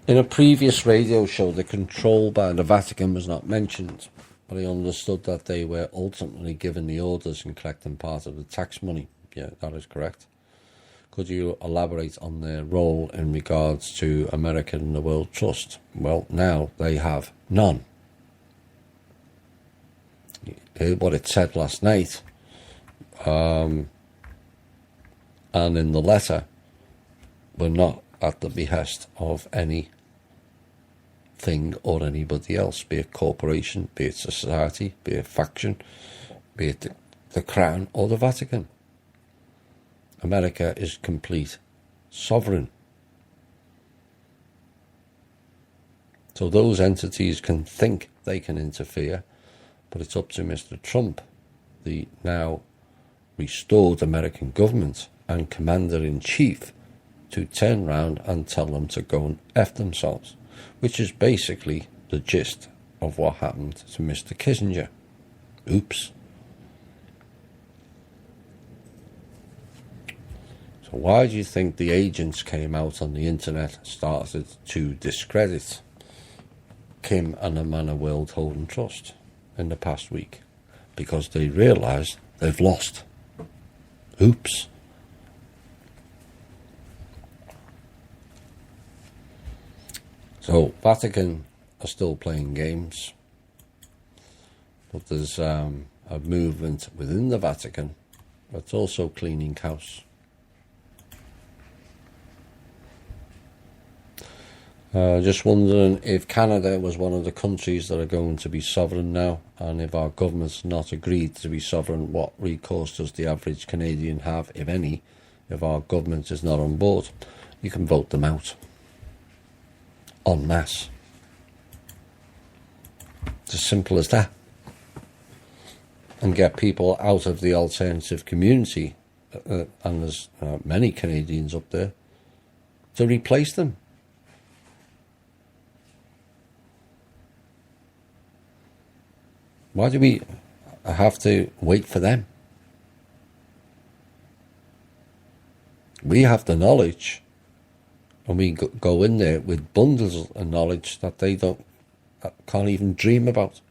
In a previous radio show, the control by the Vatican was not mentioned, but I understood that they were ultimately given the orders and collecting part of the tax money. Yeah, that is correct. Could you elaborate on their role in regards to America and the World Trust? Well, now they have none. You heard what it said last night. And in the letter, we're not at the behest of any thing or anybody else, be it corporation, be it society, be it faction, be it the Crown or the Vatican. America is complete sovereign. So those entities can think they can interfere, but it's up to Mr. Trump, the now restored American government and commander-in-chief, to turn round and tell them to go and F themselves, which is basically the gist of what happened to Mr. Kissinger. Oops. So why do you think the agents came out on the internet and started to discredit Kim and the Manor World Holding Trust in the past week? Because they realised they've lost. Oops. So Vatican are still playing games, but there's a movement within the Vatican that's also cleaning house. Just wondering if Canada was one of the countries that are going to be sovereign now, and if our government's not agreed to be sovereign, what recourse does the average Canadian have, if any, if our government is not on board? You can vote them out. En masse. It's as simple as that. And get people out of the alternative community, and there's many Canadians up there, to replace them. Why do we have to wait for them? We have the knowledge, and we go in there with bundles of knowledge that they can't even dream about.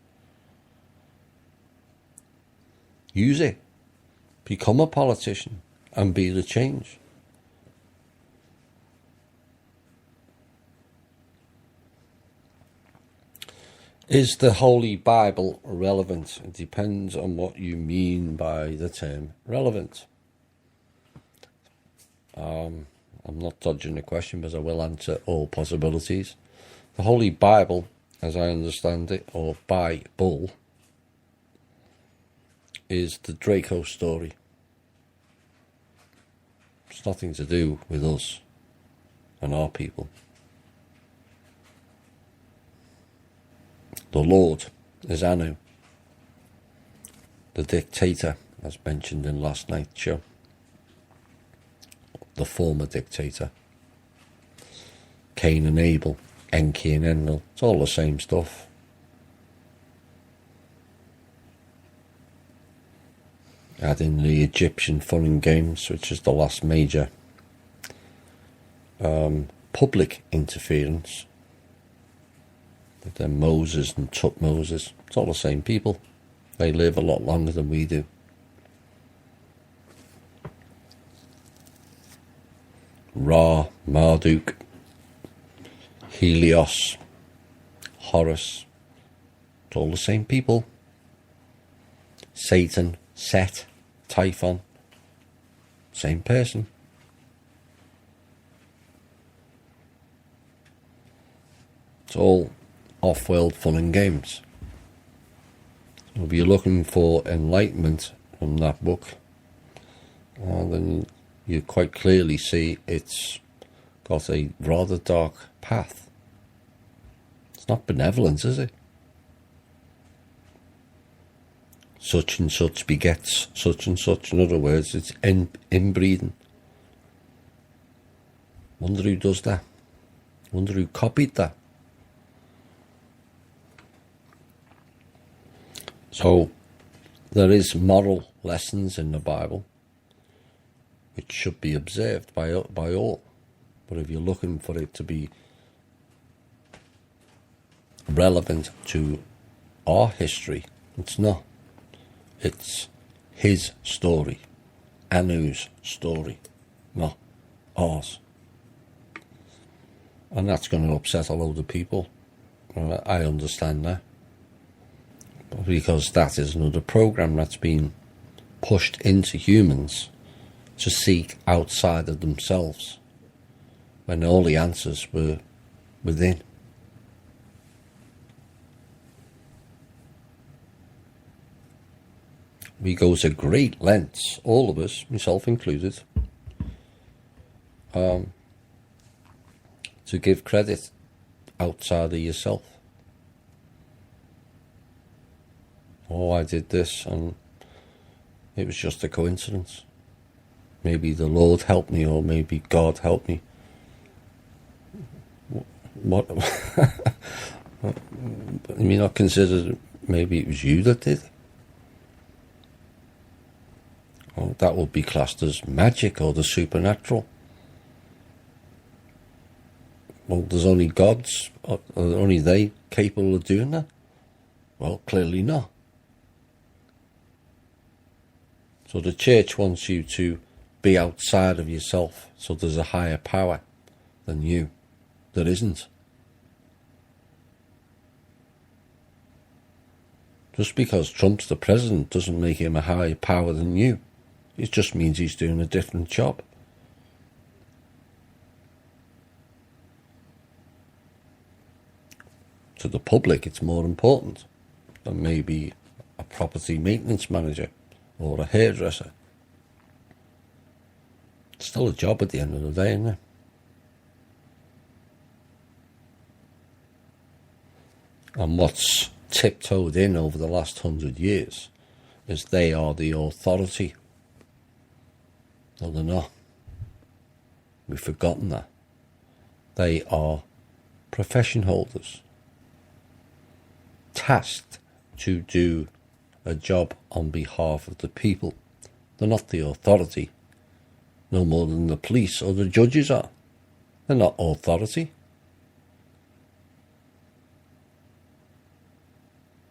Use it. Become a politician and be the change. Is the Holy Bible relevant? It depends on what you mean by the term relevant. I'm not dodging the question, but I will answer all possibilities. The Holy Bible, as I understand it, or Bible, is the Draco story. It's nothing to do with us and our people. The Lord is Anu, the dictator, as mentioned in last night's show. The former dictator. Cain and Abel, Enki and Enlil, it's all the same stuff. Add in the Egyptian Fun and Games, which is the last major public interference. But then Moses and Tutmosis, it's all the same people. They live a lot longer than we do. Ra, Marduk, Helios, Horus, it's all the same people. Satan, Set, Typhon, same person. It's all off-world fun and games. So if you're looking for enlightenment from that book, then you quite clearly see it's got a rather dark path. It's not benevolence, is it? Such and such begets such and such. In other words, it's inbreeding. Wonder who does that. Wonder who copied that. So there is moral lessons in the Bible which should be observed by all. But if you're looking for it to be relevant to our history, it's not. It's his story, Anu's story, not ours. And that's going to upset a load of people. I understand that. Because that is another program that's been pushed into humans to seek outside of themselves, when all the answers were within. We go to great lengths, all of us, myself included, to give credit outside of yourself. Oh, I did this and it was just a coincidence. Maybe the Lord helped me, or maybe God helped me. What? You may not consider maybe it was you that did? Well, that would be classed as magic or the supernatural. Well, there's only gods, are only they capable of doing that? Well, clearly not. So the church wants you to be outside of yourself, so there's a higher power than you. There isn't. Just because Trump's the president doesn't make him a higher power than you. It just means he's doing a different job. To the public, it's more important than maybe a property maintenance manager or a hairdresser. It's still a job at the end of the day, isn't it? And what's tiptoed in over the last 100 years is they are the authority. No, they're not. We've forgotten that. They are profession holders, tasked to do a job on behalf of the people. They're not the authority, no more than the police or the judges are. They're not authority.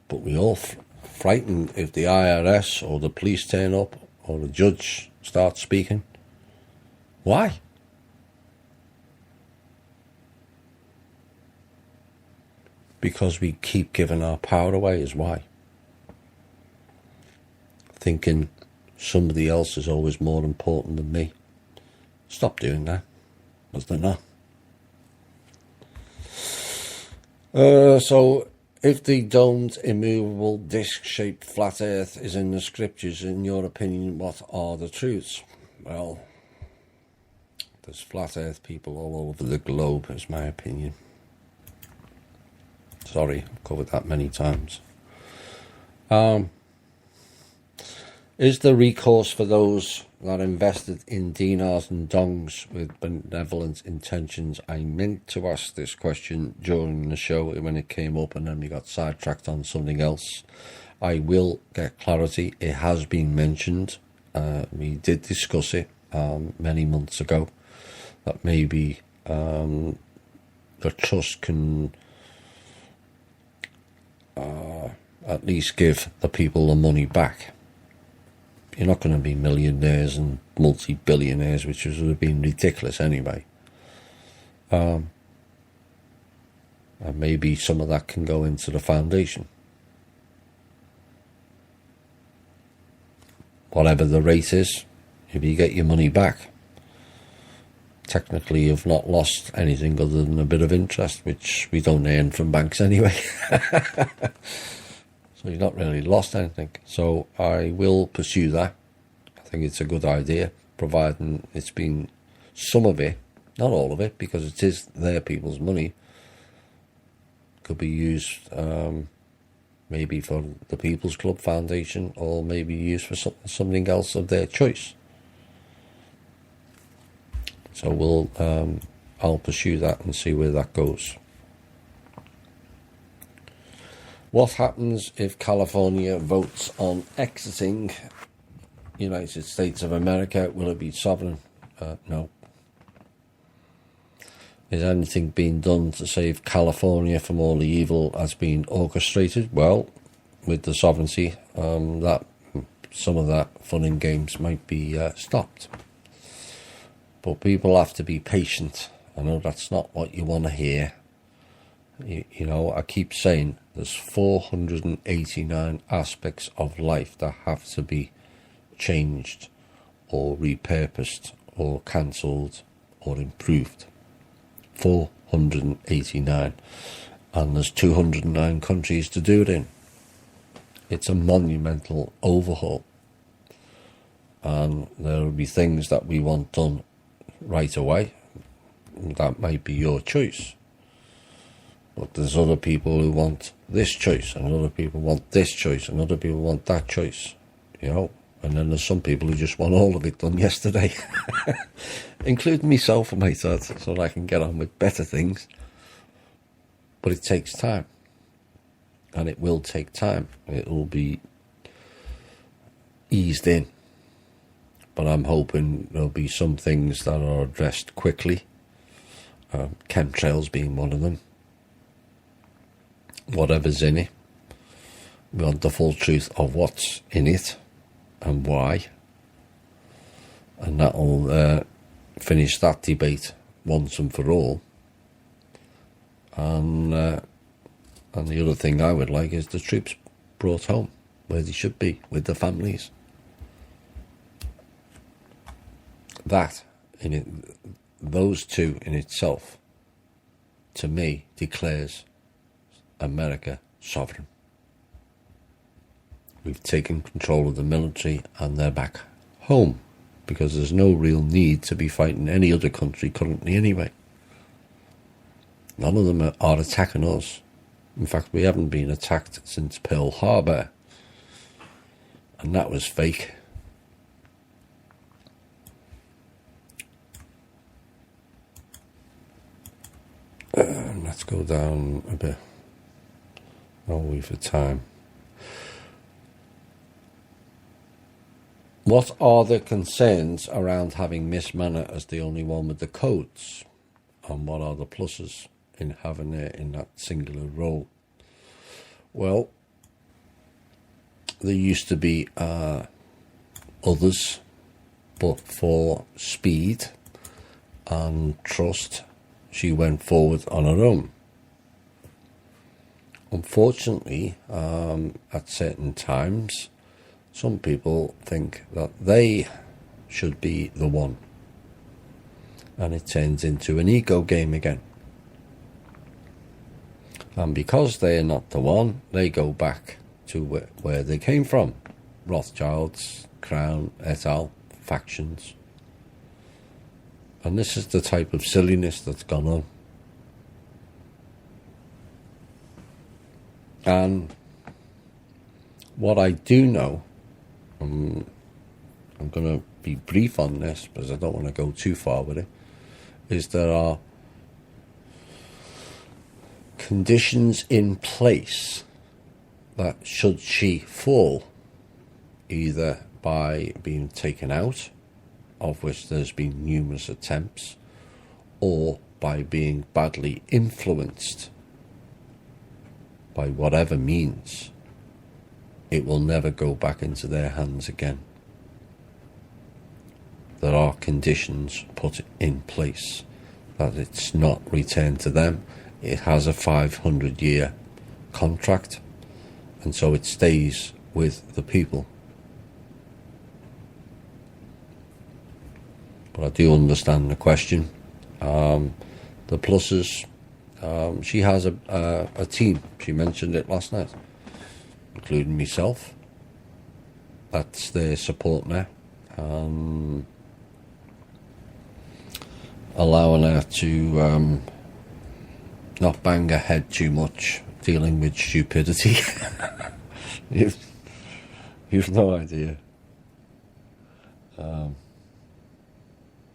But we all frightened if the IRS or the police turn up or the judge starts speaking. Why? Because we keep giving our power away is why. Thinking somebody else is always more important than me. Stop doing that, because they're not. So, if the domed, immovable, disc-shaped flat earth is in the scriptures, in your opinion, what are the truths? Well, there's flat earth people all over the globe, is my opinion. Sorry, I've covered that many times. Is there recourse for those that invested in dinars and dongs with benevolent intentions? I meant to ask this question during the show when it came up, and then we got sidetracked on something else. I will get clarity. It has been mentioned. We did discuss it many months ago, that maybe the trust can at least give the people the money back. You're not going to be millionaires and multi-billionaires, which would have been ridiculous anyway. And maybe some of that can go into the foundation. Whatever the rate is, if you get your money back, technically you've not lost anything other than a bit of interest, which we don't earn from banks anyway. So you've not really lost anything. So I will pursue that. I think it's a good idea, providing it's been some of it, not all of it, because it is their people's money. Could be used maybe for the People's Club Foundation, or maybe used for something else of their choice. So I'll pursue that and see where that goes. What happens if California votes on exiting United States of America? Will it be sovereign? No. Is anything being done to save California from all the evil that's been orchestrated? Well, with the sovereignty, that some of that fun and games might be stopped. But people have to be patient. I know that's not what you want to hear. You know, I keep saying there's 489 aspects of life that have to be changed or repurposed or cancelled or improved. 489. And there's 209 countries to do it in. It's a monumental overhaul. And there will be things that we want done right away. That might be your choice. But there's other people who want this choice, and other people want this choice, and other people want that choice, you know. And then there's some people who just want all of it done yesterday, including myself, I might add, so that I can get on with better things. But it takes time, and it will take time. It will be eased in, but I'm hoping there'll be some things that are addressed quickly, chemtrails being one of them. Whatever's in it, we want the full truth of what's in it and why, and that'll finish that debate once and for all. And the other thing I would like is the troops brought home where they should be, with the families. That in it, those two in itself, to me, declares America sovereign. We've taken control of the military and they're back home, because there's no real need to be fighting any other country currently anyway. None of them are attacking us. In fact, we haven't been attacked since Pearl Harbor, and that was fake. Let's go down a bit. Are we for time? What are the concerns around having Miss Manor as the only one with the codes? And what are the pluses in having her in that singular role? Well, there used to be others, but for speed and trust, she went forward on her own. Unfortunately, at certain times, some people think that they should be the one, and it turns into an ego game again. And because they're not the one, they go back to where they came from. Rothschilds, Crown, et al., factions. And this is the type of silliness that's gone on. And what I do know I'm going to be brief on this because I don't want to go too far with it, is there are conditions in place that should she fall, either by being taken out, of which there's been numerous attempts, or by being badly influenced by whatever means, it will never go back into their hands again. There are conditions put in place that it's not returned to them. It has a 500-year contract, and so it stays with the people. But I do understand the question. The pluses, she has a team. She mentioned it last night, including myself. That's their support now. Allowing her to not bang her head too much, dealing with stupidity. You've no idea.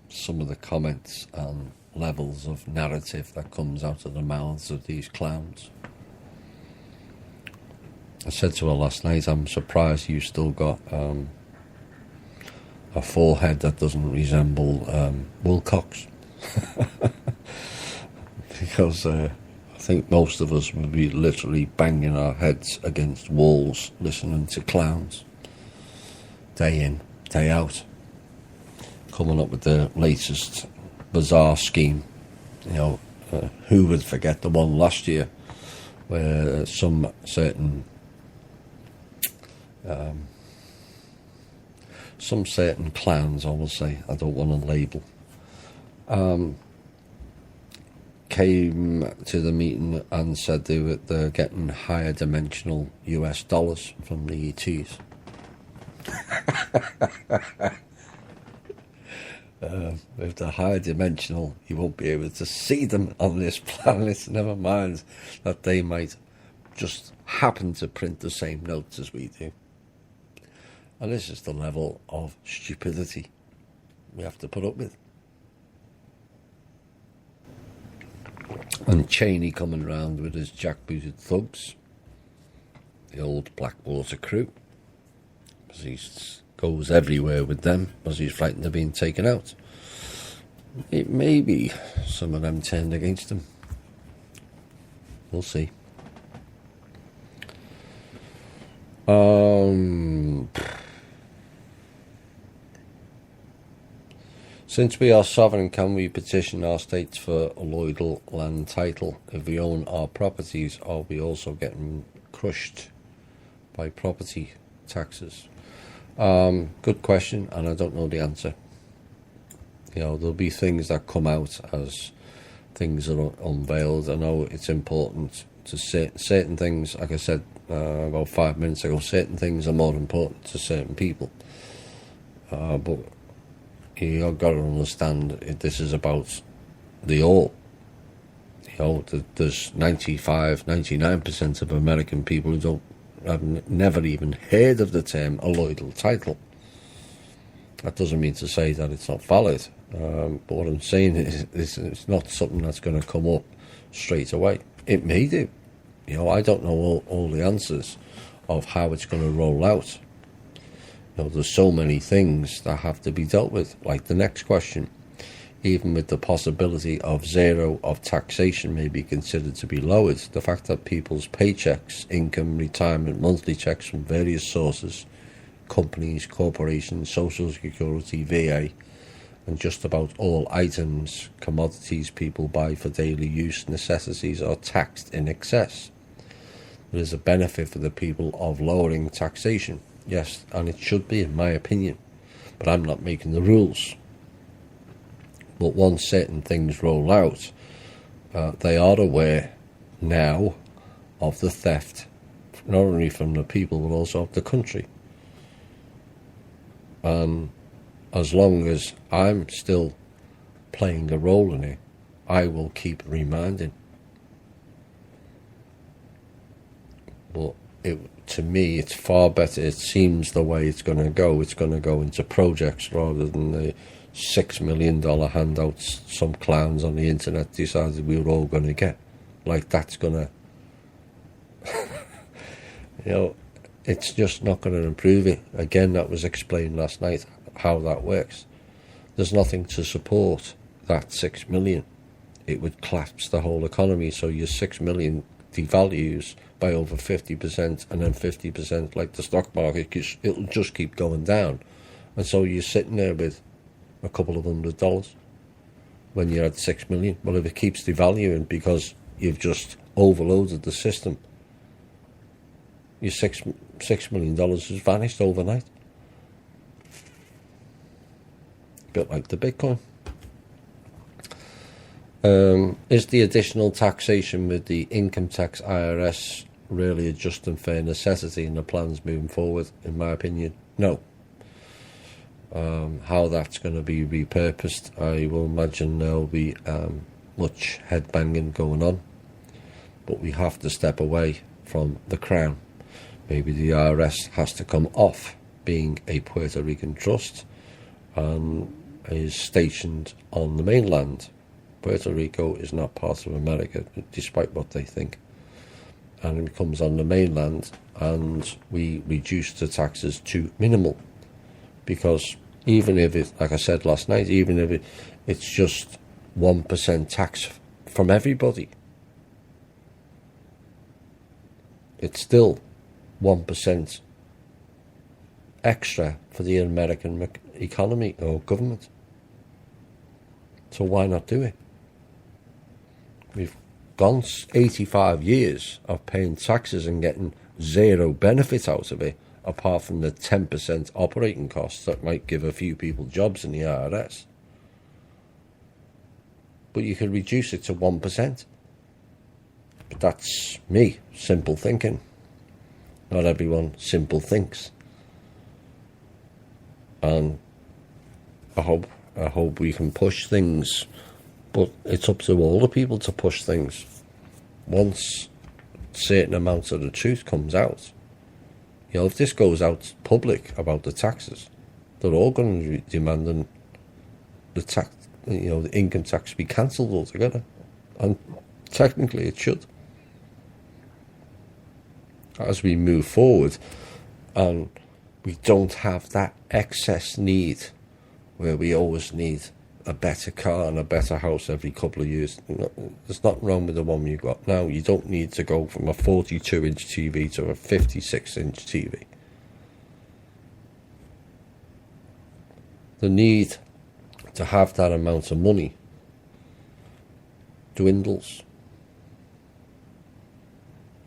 Some of the comments and levels of narrative that comes out of the mouths of these clowns. I said to her last night, I'm surprised you still got a forehead that doesn't resemble Wilcox. Because I think most of us would be literally banging our heads against walls listening to clowns day in, day out, coming up with the latest bizarre scheme. You know, who would forget the one last year where some certain clowns, I will say, I don't want to label, came to the meeting and said they're getting higher dimensional US dollars from the ETs. If they're higher dimensional, you won't be able to see them on this planet, never mind that they might just happen to print the same notes as we do. And this is the level of stupidity we have to put up with. And Cheney coming round with his jackbooted thugs, the old Blackwater crew, because he goes everywhere with them, because he's frightened of being taken out. It may be some of them turned against him. We'll see. Since we are sovereign, can we petition our states for alloidal land title? If we own our properties, are we also getting crushed by property taxes? Good question, and I don't know the answer. You know, there'll be things that come out as things are unveiled. I know it's important to say certain things, like I said about 5 minutes ago, certain things are more important to certain people. But you've got to understand this is about the all. You know, there's 99% of American people who have never even heard of the term alloidal title. That doesn't mean to say that it's not valid. But what I'm saying is it's not something that's going to come up straight away. It may do. You know, I don't know all the answers of how it's going to roll out. You know, there's so many things that have to be dealt with. Like the next question, even with the possibility of zero of taxation may be considered to be lowered, the fact that people's paychecks, income, retirement, monthly checks from various sources, companies, corporations, social security, VA, and just about all items, commodities people buy for daily use, necessities are taxed in excess. There is a benefit for the people of lowering taxation. Yes, and it should be, in my opinion. But I'm not making the rules. But once certain things roll out, they are aware now of the theft, not only from the people, but also of the country. And as long as I'm still playing a role in it, I will keep reminding. But to me, it's far better. It seems the way it's going to go. It's going to go into projects rather than the $6 million handouts some clowns on the internet decided we were all going to get. Like, that's going to, it's just not going to improve it. Again, that was explained last night, how that works. There's nothing to support that 6 million. It would collapse the whole economy, so your 6 million devalues by over 50%, and then 50%, like the stock market, it'll just keep going down. And so you're sitting there with a couple of $100 when you're at 6 million. Well, if it keeps devaluing because you've just overloaded the system, your $6 million has vanished overnight. A bit like the Bitcoin. Is the additional taxation with the income tax IRS really a just and fair necessity in the plans moving forward? In my opinion, no. How that's going to be repurposed, I will imagine there'll be much headbanging going on, but we have to step away from the Crown. Maybe the IRS has to come off being a Puerto Rican trust and is stationed on the mainland. Puerto Rico is not part of America, despite what they think. And it becomes on the mainland, and we reduce the taxes to minimal. Because even if it, like I said last night, even if it's just 1% tax from everybody, it's still 1% extra for the American economy or government. So why not do it? We've gone 85 years of paying taxes and getting zero benefit out of it, apart from the 10% operating costs that might give a few people jobs in the IRS. But you could reduce it to 1%. But that's me, simple thinking. Not everyone simple thinks. And I hope we can push things, but it's up to all the people to push things. Once certain amounts of the truth comes out, if this goes out public about the taxes, they're all going to be demanding the tax, the income tax be cancelled altogether, and technically it should. As we move forward, and we don't have that excess need where we always need a better car and a better house every couple of years. There's nothing wrong with the one you got now. You don't need to go from a 42-inch TV to a 56-inch TV. The need to have that amount of money dwindles,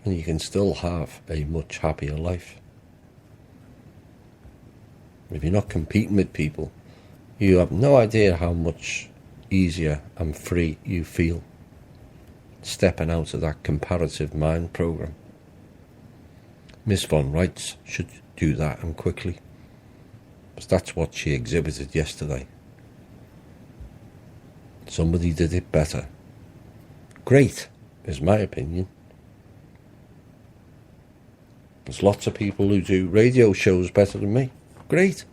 and you can still have a much happier life. If you're not competing with people, you have no idea how much easier and free you feel stepping out of that comparative mind program. Miss Von Reitz should do that, and quickly, because that's what she exhibited yesterday. Somebody did it better. Great, is my opinion. There's lots of people who do radio shows better than me. Great.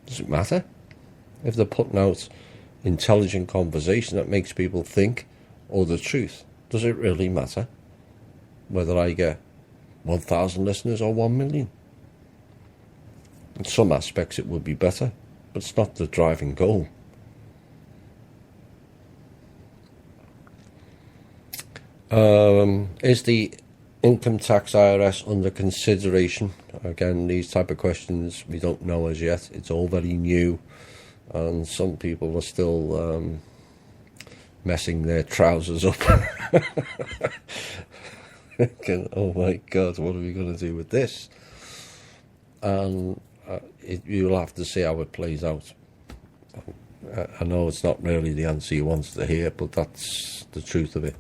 Does it matter? If they're putting out intelligent conversation that makes people think, or the truth, does it really matter whether I get 1,000 listeners or 1 million? In some aspects it would be better, but it's not the driving goal. Is the income tax IRS under consideration? Again, these type of questions we don't know as yet. It's all very new, and some people are still messing their trousers up. Thinking, oh my God, what are we going to do with this? And you'll have to see how it plays out. I know it's not really the answer you wanted to hear, but that's the truth of it.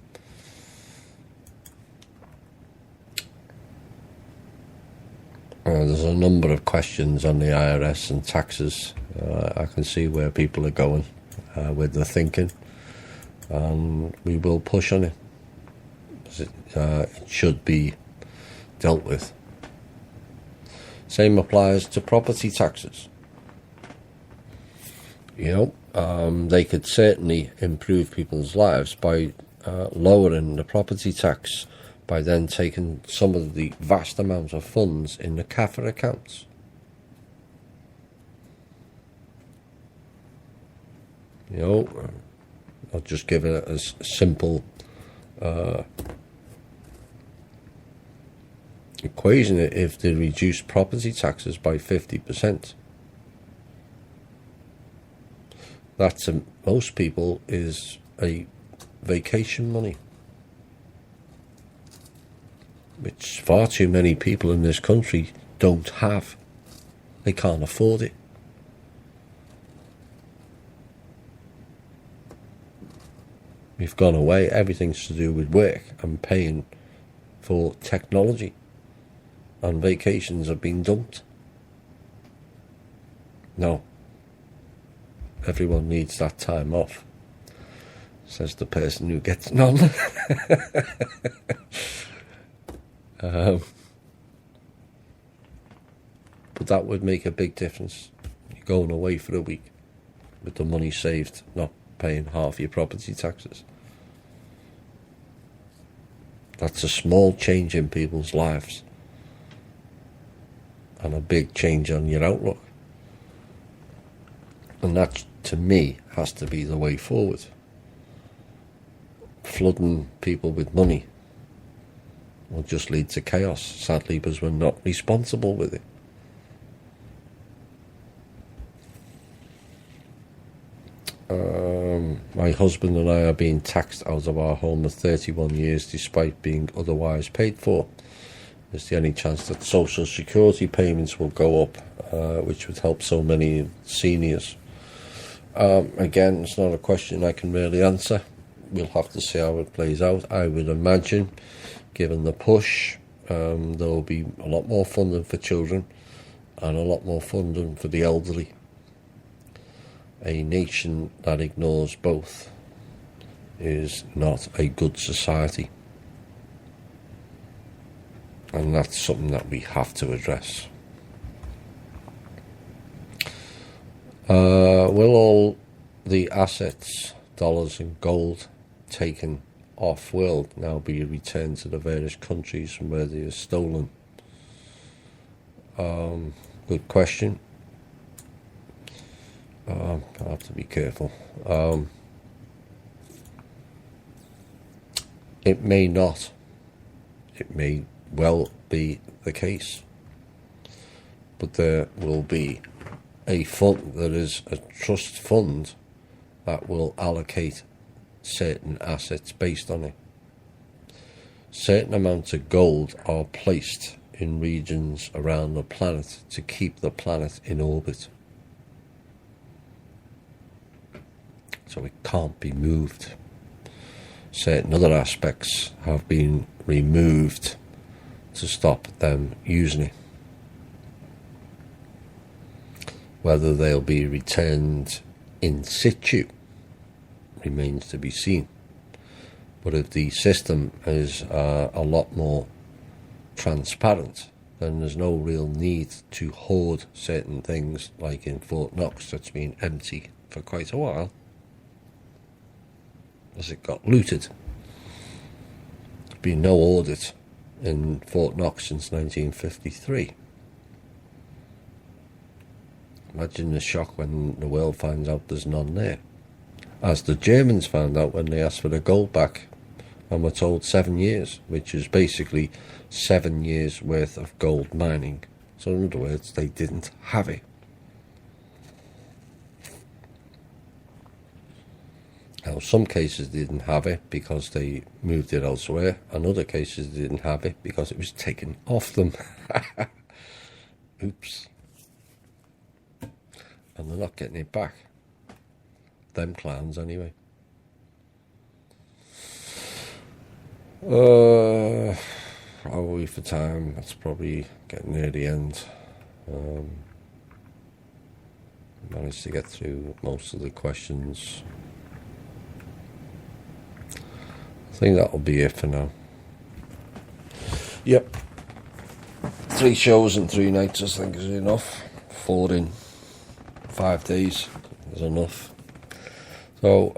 There's a number of questions on the IRS and taxes. I can see where people are going with their thinking, and we will push on it. It should be dealt with. Same applies to property taxes. They could certainly improve people's lives by lowering the property tax, by then taking some of the vast amounts of funds in the CAFA accounts. I'll just give it a simple equation. If they reduce property taxes by 50%, that to most people is a vacation money, which far too many people in this country don't have. They can't afford it. We've gone away. Everything's to do with work and paying for technology, and vacations have been dumped. No. Everyone needs that time off, says the person who gets none. But that would make a big difference. You're going away for a week with the money saved, not paying half your property taxes. That's a small change in people's lives, and a big change on your outlook. And that, to me, has to be the way forward. Flooding people with money will just lead to chaos, sadly, because we're not responsible with it. My husband and I are being taxed out of our home for 31 years despite being otherwise paid for. Is there any chance that social security payments will go up, which would help so many seniors? Again, it's not a question I can really answer. We'll have to see how it plays out. I would imagine, given the push, there will be a lot more funding for children and a lot more funding for the elderly. A nation that ignores both is not a good society. And that's something that we have to address. Will all the assets, dollars and gold, taken off will now be returned to the various countries from where they are stolen? Good question. I have to be careful. It may not. It may well be the case. But there will be a fund that is a trust fund that will allocate certain assets based on it. Certain amounts of gold are placed in regions around the planet to keep the planet in orbit. So it can't be moved. Certain other aspects have been removed to stop them using it. Whether they'll be returned in situ remains to be seen. But if the system is a lot more transparent, then there's no real need to hoard certain things, like in Fort Knox that's been empty for quite a while as it got looted. There's been no audit in Fort Knox since 1953. Imagine the shock when the world finds out there's none there. As the Germans found out when they asked for the gold back and were told 7 years, which is basically 7 years worth of gold mining. So in other words, they didn't have it. Now, some cases they didn't have it because they moved it elsewhere, and other cases they didn't have it because it was taken off them. Oops. And they're not getting it back. Them clowns, anyway. How are we for time? That's probably getting near the end. Managed to get through most of the questions. I think that'll be it for now. Yep. 3 shows and 3 nights, I think, is enough. 4 in 5 days is enough. So,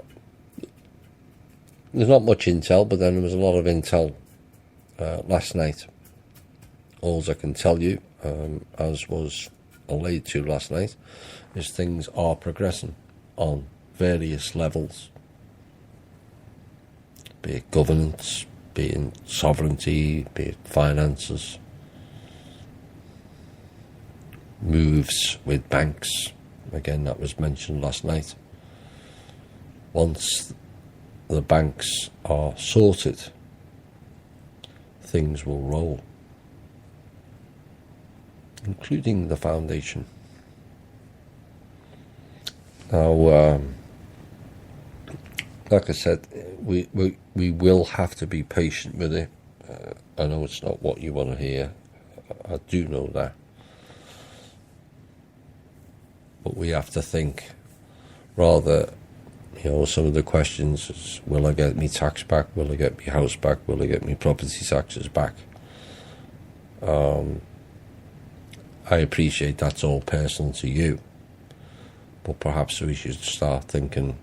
there's not much intel, but then there was a lot of intel last night. All I can tell you, as was allayed to last night, is things are progressing on various levels. Be it governance, be it sovereignty, be it finances, moves with banks. Again, that was mentioned last night. Once the banks are sorted, things will roll, including the foundation. Now, like I said, we will have to be patient with it. I know it's not what you want to hear. I do know that. But we have to think rather, some of the questions is, will I get me tax back? Will I get me house back? Will I get me property taxes back? I appreciate that's all personal to you. But perhaps we should start thinking,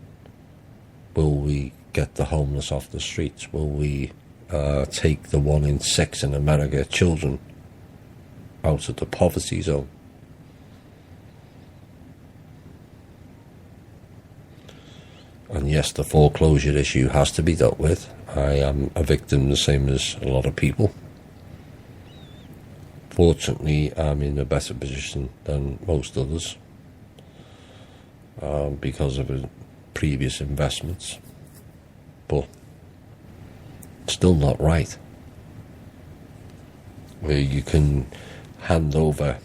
will we get the homeless off the streets? Will we take the 1 in 6 in America children out of the poverty zone? And yes, the foreclosure issue has to be dealt with. I am a victim the same as a lot of people. Fortunately, I'm in a better position than most others because of previous investments. But still not right. Where you can hand over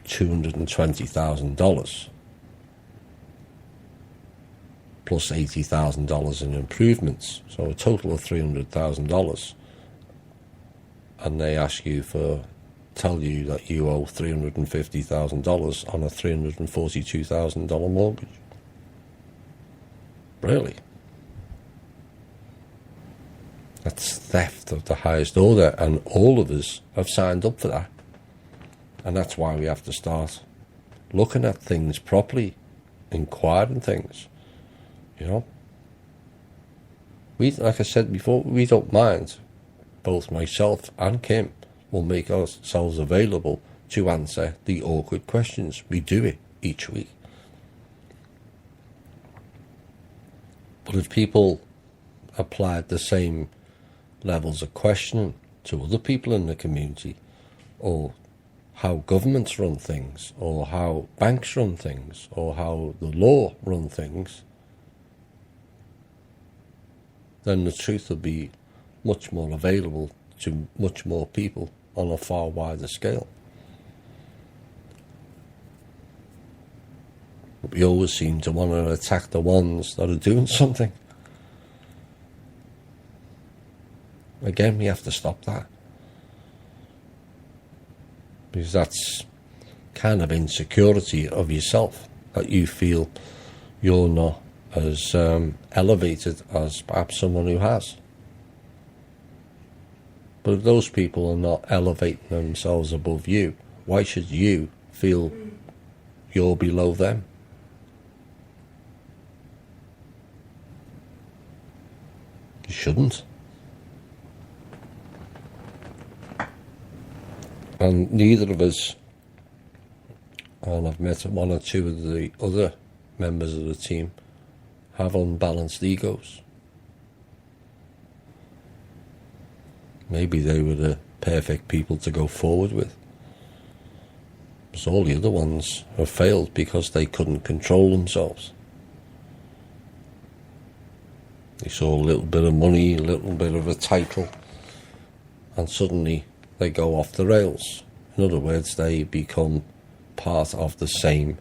$220,000 plus $80,000 in improvements, so a total of $300,000, and they tell you that you owe $350,000 on a $342,000 mortgage. Really? That's theft of the highest order, and all of us have signed up for that. And that's why we have to start looking at things properly, inquiring things. Like I said before, we don't mind. Both myself and Kim will make ourselves available to answer the awkward questions. We do it each week. But if people applied the same levels of questioning to other people in the community, or how governments run things, or how banks run things, or how the law run things, then the truth will be much more available to much more people on a far wider scale. But we always seem to want to attack the ones that are doing something. Again, we have to stop that. Because that's kind of insecurity of yourself, that you feel you're not as elevated as perhaps someone who has. But if those people are not elevating themselves above you, why should you feel you're below them? You shouldn't. And neither of us, and I've met 1 or 2 of the other members of the team, have unbalanced egos. Maybe they were the perfect people to go forward with. Because all the other ones have failed because they couldn't control themselves. They saw a little bit of money, a little bit of a title, and suddenly they go off the rails. In other words, they become part of the same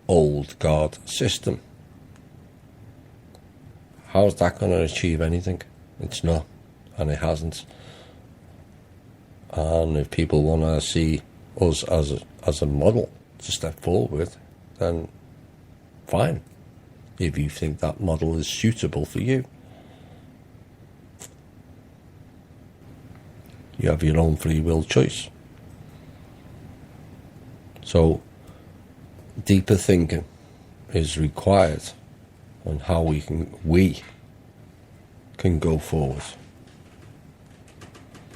old guard system. How's that going to achieve anything? It's not, and it hasn't. And if people want to see us as a model to step forward with, then fine, if you think that model is suitable for you. You have your own free will choice. So, deeper thinking is required on how we can go forward.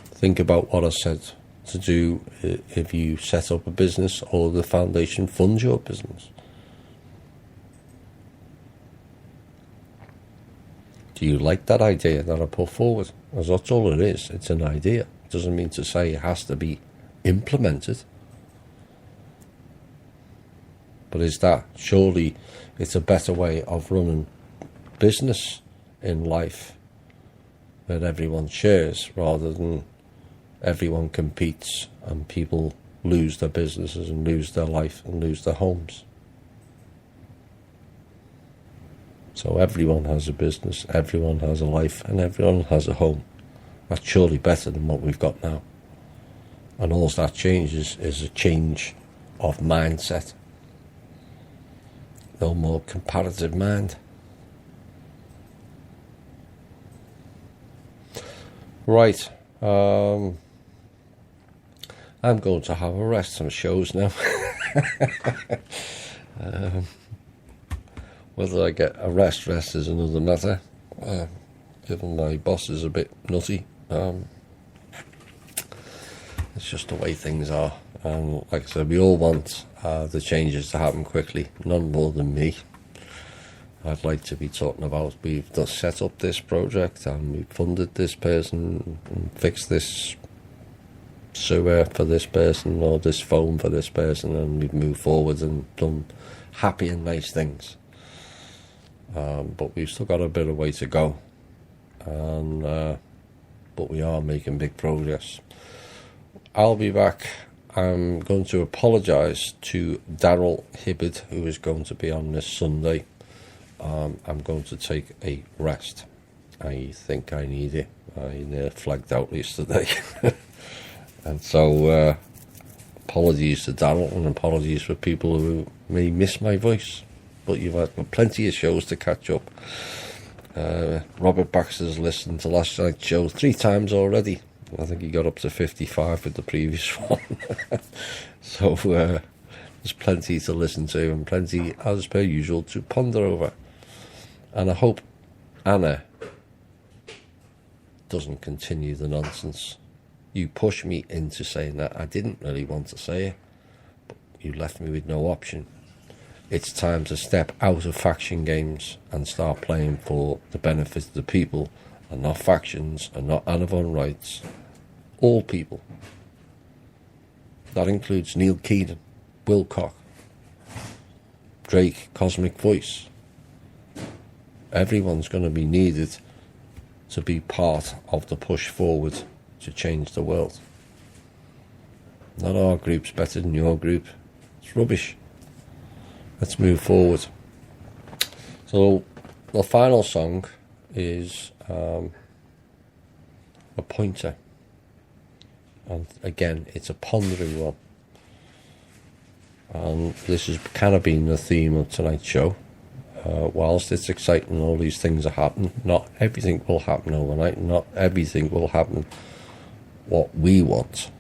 Think about what I said to do if you set up a business or the foundation funds your business. Do you like that idea that I put forward? Because that's all it is. It's an idea. It doesn't mean to say it has to be implemented. But is that surely it's a better way of running business in life that everyone shares rather than everyone competes and people lose their businesses and lose their life and lose their homes. So everyone has a business, everyone has a life, and everyone has a home. That's surely better than what we've got now. And all that changes is a change of mindset. No more comparative mind. Right. I'm going to have a rest some shows now. Whether I get a rest is another matter. Given my boss is a bit nutty. It's just the way things are. And like I said, we all want the changes to happen quickly, none more than me. I'd like to be talking about we've just set up this project and we've funded this person and fixed this sewer for this person or this phone for this person, and we've moved forward and done happy and nice things. But we've still got a bit of way to go, and but we are making big progress. I'll be back. I'm going to apologise to Daryl Hibbard, who is going to be on this Sunday. I'm going to take a rest. I think I need it. I flagged out yesterday. And so apologies to Daryl and apologies for people who may miss my voice. But you've had plenty of shows to catch up. Robert Baxter's listened to last night's show 3 times already. I think he got up to 55 with the previous one. So there's plenty to listen to and plenty, as per usual, to ponder over. And I hope Anna doesn't continue the nonsense. You pushed me into saying that. I didn't really want to say it, but you left me with no option. It's time to step out of faction games and start playing for the benefit of the people, and not factions and not Anna von Reitz. All people. That includes Neil Keenan, Wilcock, Drake, Cosmic Voice. Everyone's going to be needed to be part of the push forward to change the world. Not our group's better than your group. It's rubbish. Let's move forward. So the final song is a pointer. And again, it's a pondering one. And this has kind of been the theme of tonight's show. Whilst it's exciting, all these things are happening. Not everything will happen overnight. Not everything will happen what we want.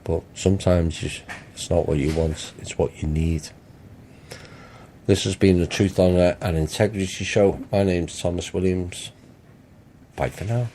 But sometimes it's not what you want, it's what you need. This has been the Truth, Honour and Integrity Show. My name's Thomas Williams. Bye for now.